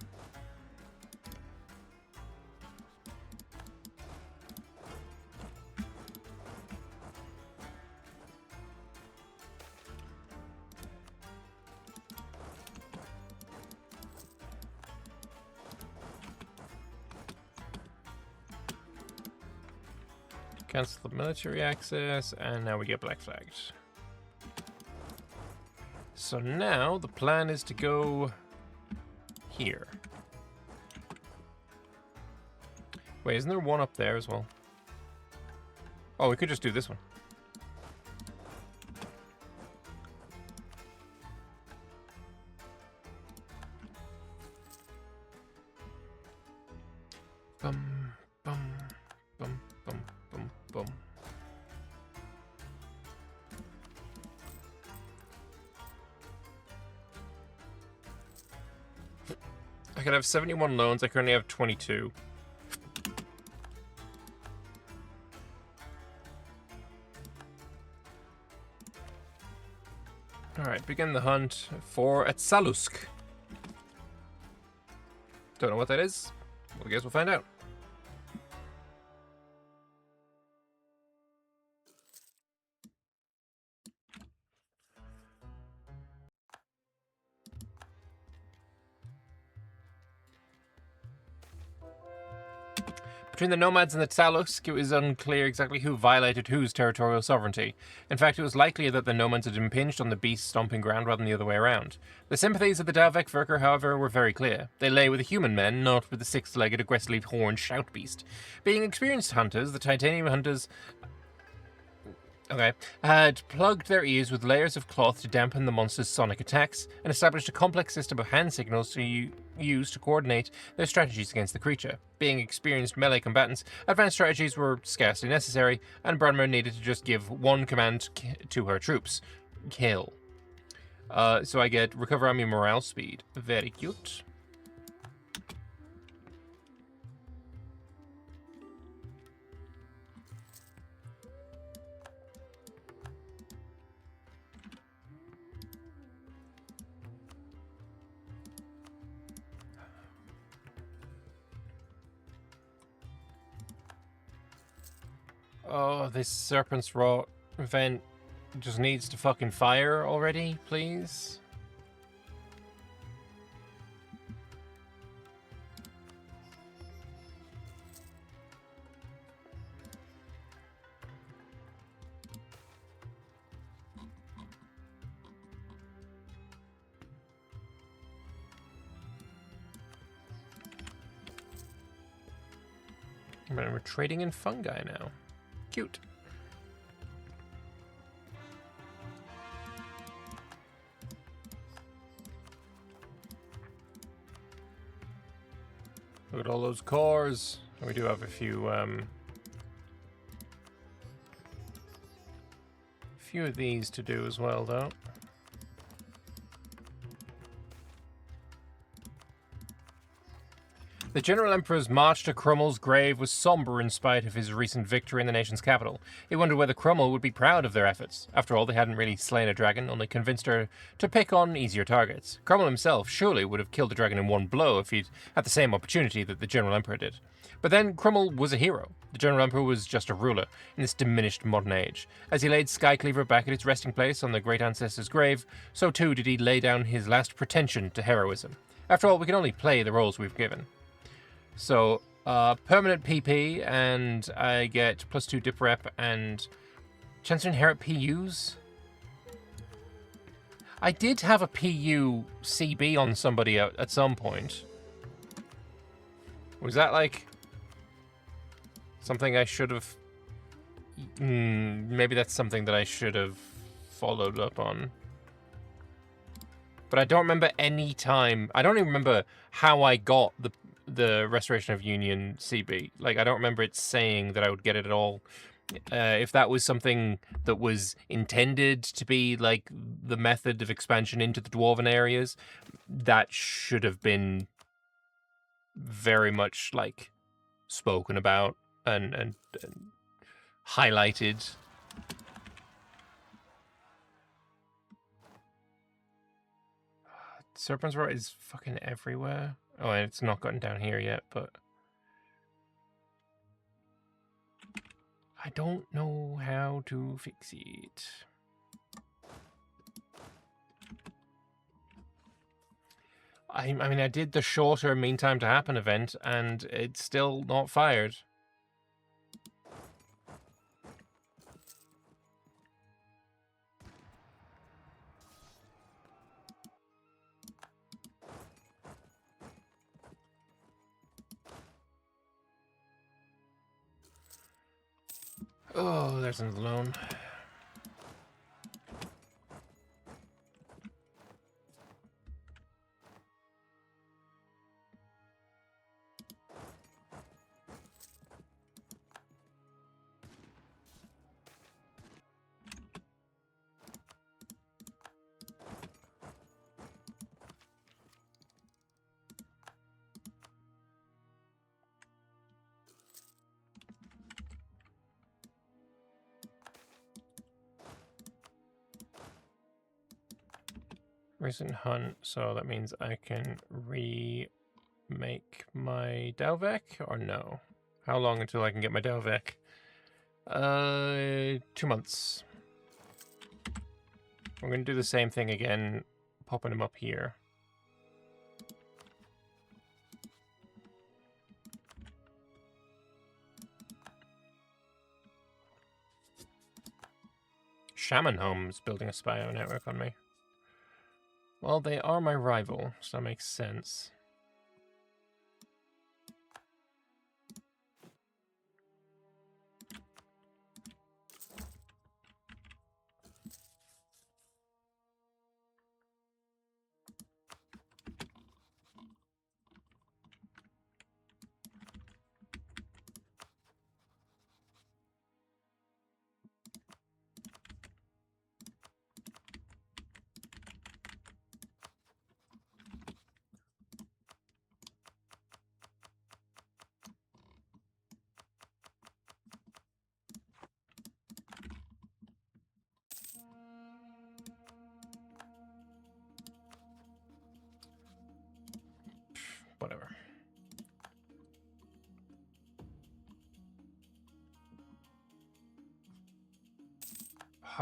Cancel the military access, and now we get black flagged. So now the plan is to go here. Wait, isn't there one up there as well? Oh, we could just do this one. Bum, bum, bum, bum, bum, bum. I could have 71 loans. I currently have 22. Alright, begin the hunt for Etsalusk. Don't know what that is. Well, I guess we'll find out. Between the nomads and the Talusk, it was unclear exactly who violated whose territorial sovereignty. In fact, it was likely that the nomads had impinged on the beast's stomping ground rather than the other way around. The sympathies of the Dalvek Verker, however, were very clear. They lay with the human men, not with the six-legged, aggressively horned shout beast. Being experienced hunters, the titanium hunters had plugged their ears with layers of cloth to dampen the monster's sonic attacks, and established a complex system of hand signals to use to coordinate their strategies against the creature. Being experienced melee combatants, advanced strategies were scarcely necessary, and Branmer needed to just give one command to her troops. Kill. So I get recover army morale speed. Very cute. Oh, this Serpent's Rot event just needs to fucking fire already, please. But we're trading in fungi now. Cute. Look at all those cores. We do have a few of these to do as well, though. The General Emperor's march to Crummel's grave was somber in spite of his recent victory in the nation's capital. He wondered whether Crummel would be proud of their efforts. After all, they hadn't really slain a dragon, only convinced her to pick on easier targets. Crummel himself surely would have killed the dragon in one blow if he'd had the same opportunity that the General Emperor did. But then Crummel was a hero. The General Emperor was just a ruler in this diminished modern age. As he laid Skycleaver back at its resting place on the great ancestor's grave, so too did he lay down his last pretension to heroism. After all, we can only play the roles we've given. So, permanent PP, and I get +2 dip rep and chance to inherit PUs. I did have a PU CB on somebody at some point. Was that like something I should have... maybe that's something that I should have followed up on. But I don't remember any time... I don't even remember how I got the Restoration of Union CB. Like, I don't remember it saying that I would get it at all. If that was something that was intended to be, like, the method of expansion into the Dwarven areas, that should have been very much, like, spoken about and highlighted. Serpent's Rot is fucking everywhere. Oh, and it's not gotten down here yet, but... I don't know how to fix it. I mean, I did the shorter mean time to happen event, and it's still not fired. Oh, there's another loan. Recent hunt, so that means I can remake my Dalvek, or no? How long until I can get my Dalvek? 2 months. I'm going to do the same thing again, popping him up here. Shaman Home's building a spio network on me. Well, they are my rival, so that makes sense.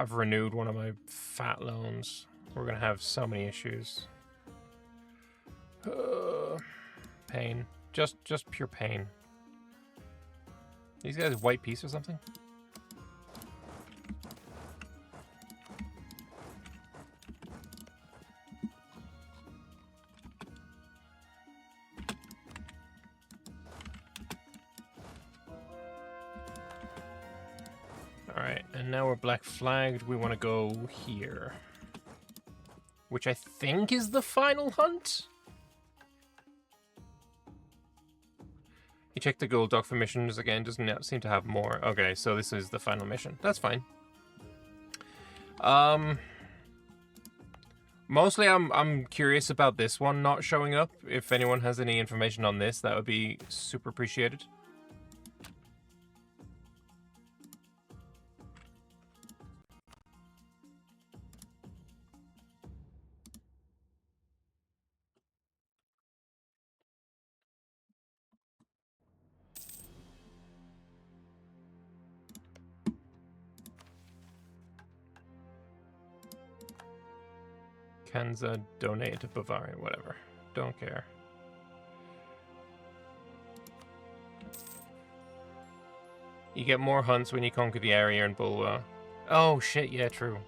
I've renewed one of my fat loans. We're gonna have so many issues. Pain. Just pure pain. These guys white peace or something? Alright, and now we're black flagged. We want to go here. Which I think is the final hunt? You check the gold dock for missions again, doesn't seem to have more. Okay, so this is the final mission. That's fine. Mostly I'm curious about this one not showing up. If anyone has any information on this, that would be super appreciated. Kanza donated to Bavaria, whatever. Don't care. You get more hunts when you conquer the area in Bulwa. Oh shit, yeah, true.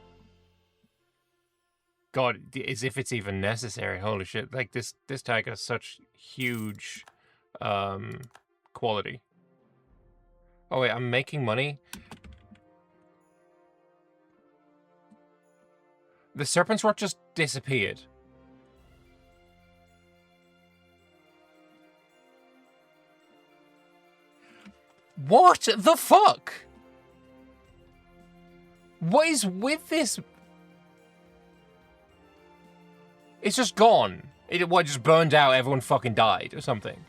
God, as if it's even necessary. Holy shit. Like this tag has such huge quality. Oh wait, I'm making money. The Serpent's Rot just disappeared. What the fuck? What is with this? It's just gone. It just burned out, everyone fucking died or something.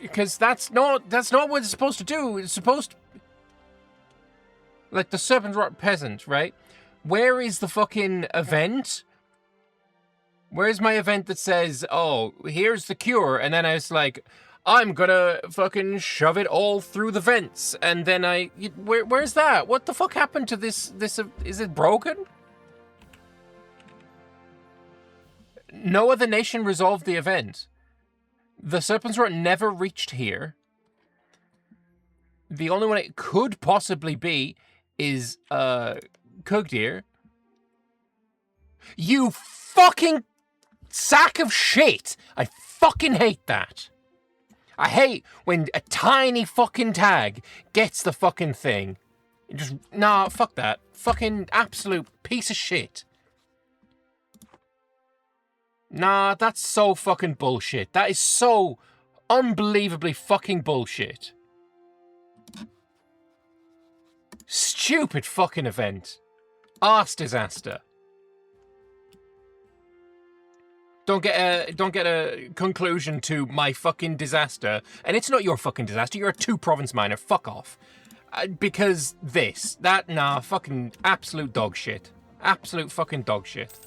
Because that's not what it's supposed to do. It's supposed to... Like the Serpent's Rot peasant, right? Where is the fucking event? Where's my event that says, oh, here's the cure, and then I was like, I'm gonna fucking shove it all through the vents, and then where's that? What the fuck happened to this, is it broken? No other nation resolved the event. The Serpent's Rot never reached here. The only one it could possibly be is, Kugdir. You fucking sack of shit! I fucking hate that. I hate when a tiny fucking tag gets the fucking thing. Just, nah, fuck that. Fucking absolute piece of shit. Nah, that's so fucking bullshit. That is so unbelievably fucking bullshit. Stupid fucking event. Arse disaster. Don't get a conclusion to my fucking disaster, and it's not your fucking disaster. You're a 2-province miner. Fuck off. Because nah, fucking absolute dog shit. Absolute fucking dog shit.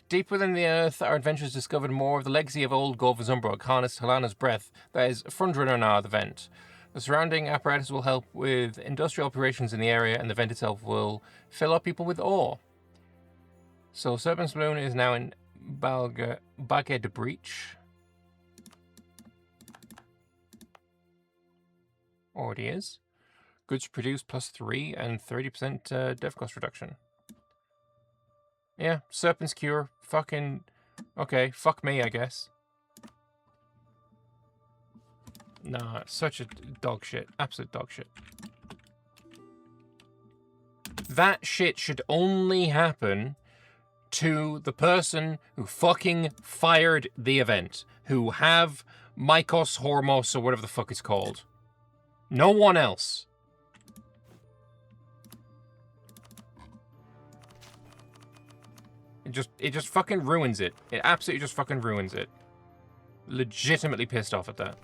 Deep within the earth, our adventurers discovered more of the legacy of old Gor Vazumbrog, harnessed Helana's breath, that is, frontrunner now of the vent. The surrounding apparatus will help with industrial operations in the area, and the vent itself will fill up people with ore. So Serpent's Balloon is now in Baguette de Breach. Already is. Goods produced +3 and 30% dev cost reduction. Yeah, Serpent's Cure. Fucking... Okay, fuck me, I guess. Nah, such a dog shit. Absolute dog shit. That shit should only happen to the person who fucking fired the event. Who have Mycos, Hormos, or whatever the fuck it's called. No one else. It just fucking ruins it. It absolutely just fucking ruins it. Legitimately pissed off at that.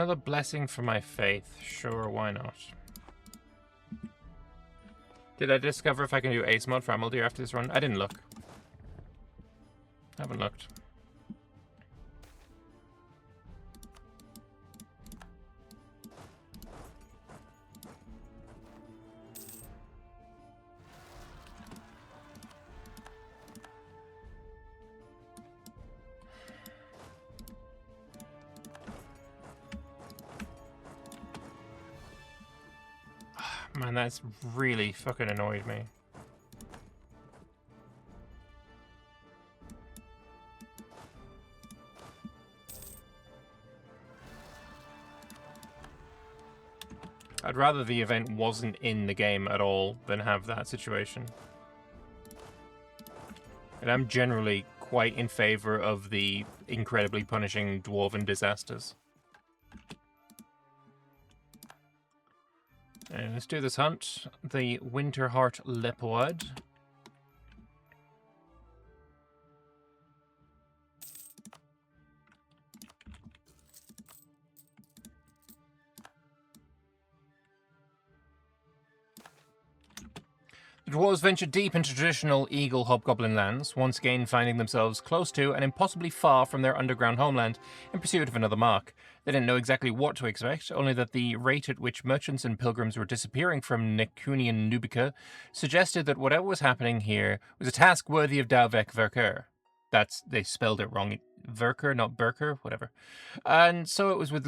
Another blessing for my faith. Sure, why not? Did I discover if I can do ace mode for Amaldir after this run? I didn't look. Haven't looked. Man, that's really fucking annoyed me. I'd rather the event wasn't in the game at all than have that situation. And I'm generally quite in favor of the incredibly punishing dwarven disasters. And let's do this hunt. The Winterheart Leopard. The dwarves ventured deep into traditional eagle hobgoblin lands, once again finding themselves close to and impossibly far from their underground homeland in pursuit of another mark. They didn't know exactly what to expect, only that the rate at which merchants and pilgrims were disappearing from Necunian Nubica suggested that whatever was happening here was a task worthy of Dalvek Verker. They spelled it wrong. Verker, not Berker, whatever. And so it was with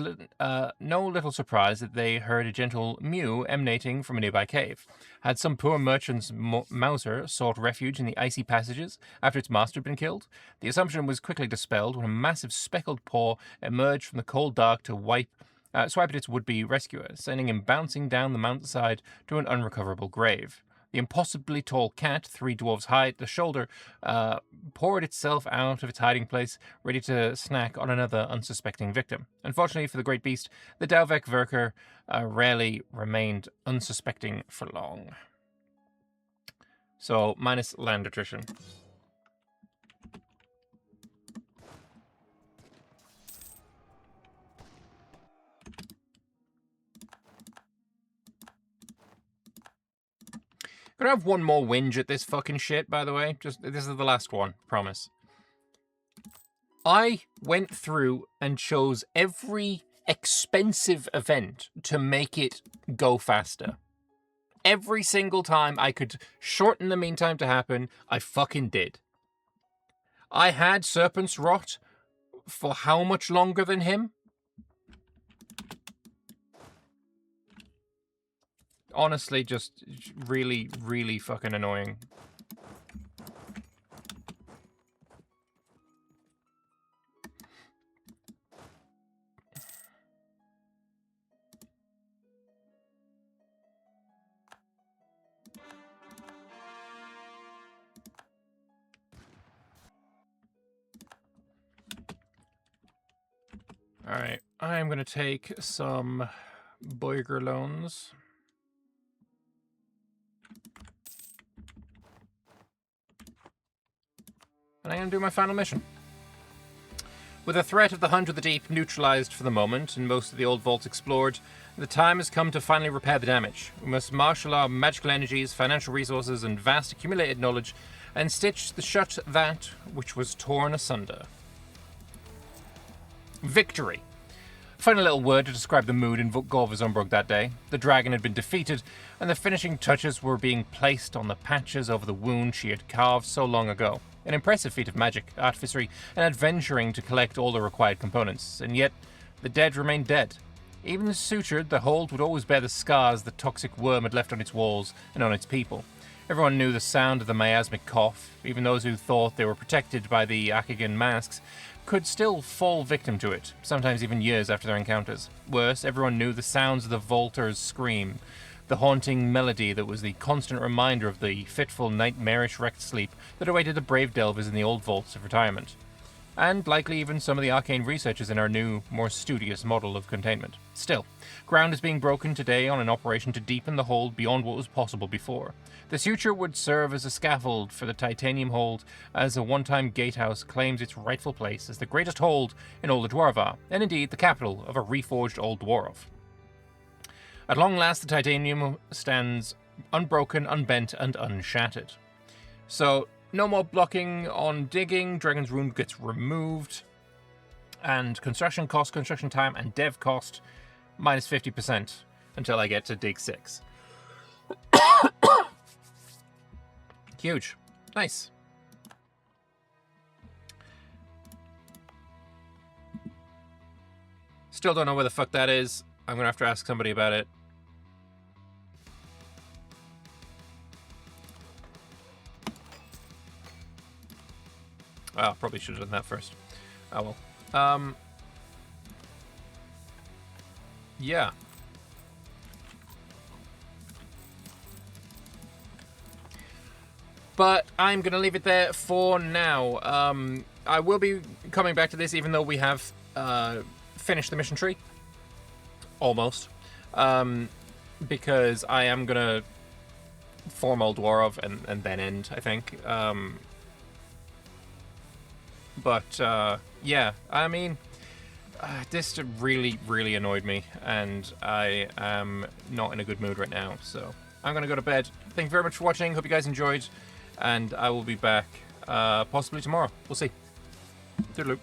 no little surprise that they heard a gentle mew emanating from a nearby cave. Had some poor merchant's mouser sought refuge in the icy passages after its master had been killed? The assumption was quickly dispelled when a massive speckled paw emerged from the cold dark to swipe at its would-be rescuer, sending him bouncing down the mountainside to an unrecoverable grave. The impossibly tall cat, 3 dwarves high at the shoulder, poured itself out of its hiding place, ready to snack on another unsuspecting victim. Unfortunately for the great beast, the Dalvek Verker rarely remained unsuspecting for long. So, minus land attrition. Gonna have one more whinge at this fucking shit, by the way. This is the last one, promise. I went through and chose every expensive event to make it go faster. Every single time I could shorten the mean time to happen, I fucking did. I had Serpent's Rot for how much longer than him? Honestly, just really, really fucking annoying. Alright, I'm going to take some Boiger loans. And I'm going to do my final mission. With the threat of the Hunt of the Deep neutralized for the moment, and most of the old vaults explored, the time has come to finally repair the damage. We must marshal our magical energies, financial resources, and vast accumulated knowledge, and stitch shut that which was torn asunder. Victory. Final little word to describe the mood in Gor Vazumbrog that day. The dragon had been defeated, and the finishing touches were being placed on the patches over the wound she had carved so long ago. An impressive feat of magic, artificery, and adventuring to collect all the required components, and yet the dead remained dead. Even sutured, the hold would always bear the scars the toxic worm had left on its walls and on its people. Everyone knew the sound of the miasmic cough. Even those who thought they were protected by the Akigan masks could still fall victim to it, sometimes even years after their encounters. Worse, everyone knew the sounds of the vaulter's scream, the haunting melody that was the constant reminder of the fitful, nightmarish wrecked sleep that awaited the brave delvers in the old vaults of retirement. and likely even some of the arcane researchers in our new, more studious model of containment. Still, ground is being broken today on an operation to deepen the hold beyond what was possible before. The suture would serve as a scaffold for the titanium hold, as a one-time gatehouse claims its rightful place as the greatest hold in all the Dwarvar, and indeed the capital of a reforged Old Dwarf. At long last, the titanium stands unbroken, unbent, and unshattered. So, no more blocking on digging, Dragon's Rune gets removed, and construction cost, construction time, and dev cost minus 50% until I get to dig 6. Huge. Nice. Still don't know where the fuck that is. I'm gonna have to ask somebody about it. Oh, probably should have done that first. Oh well. Yeah. But I'm going to leave it there for now. I will be coming back to this even though we have finished the mission tree. Almost. Because I am going to form Old Dwarf and then end, I think. Yeah, I mean, this really, really annoyed me, and I am not in a good mood right now, so I'm going to go to bed. Thank you very much for watching. Hope you guys enjoyed, and I will be back possibly tomorrow. We'll see. Toodaloo.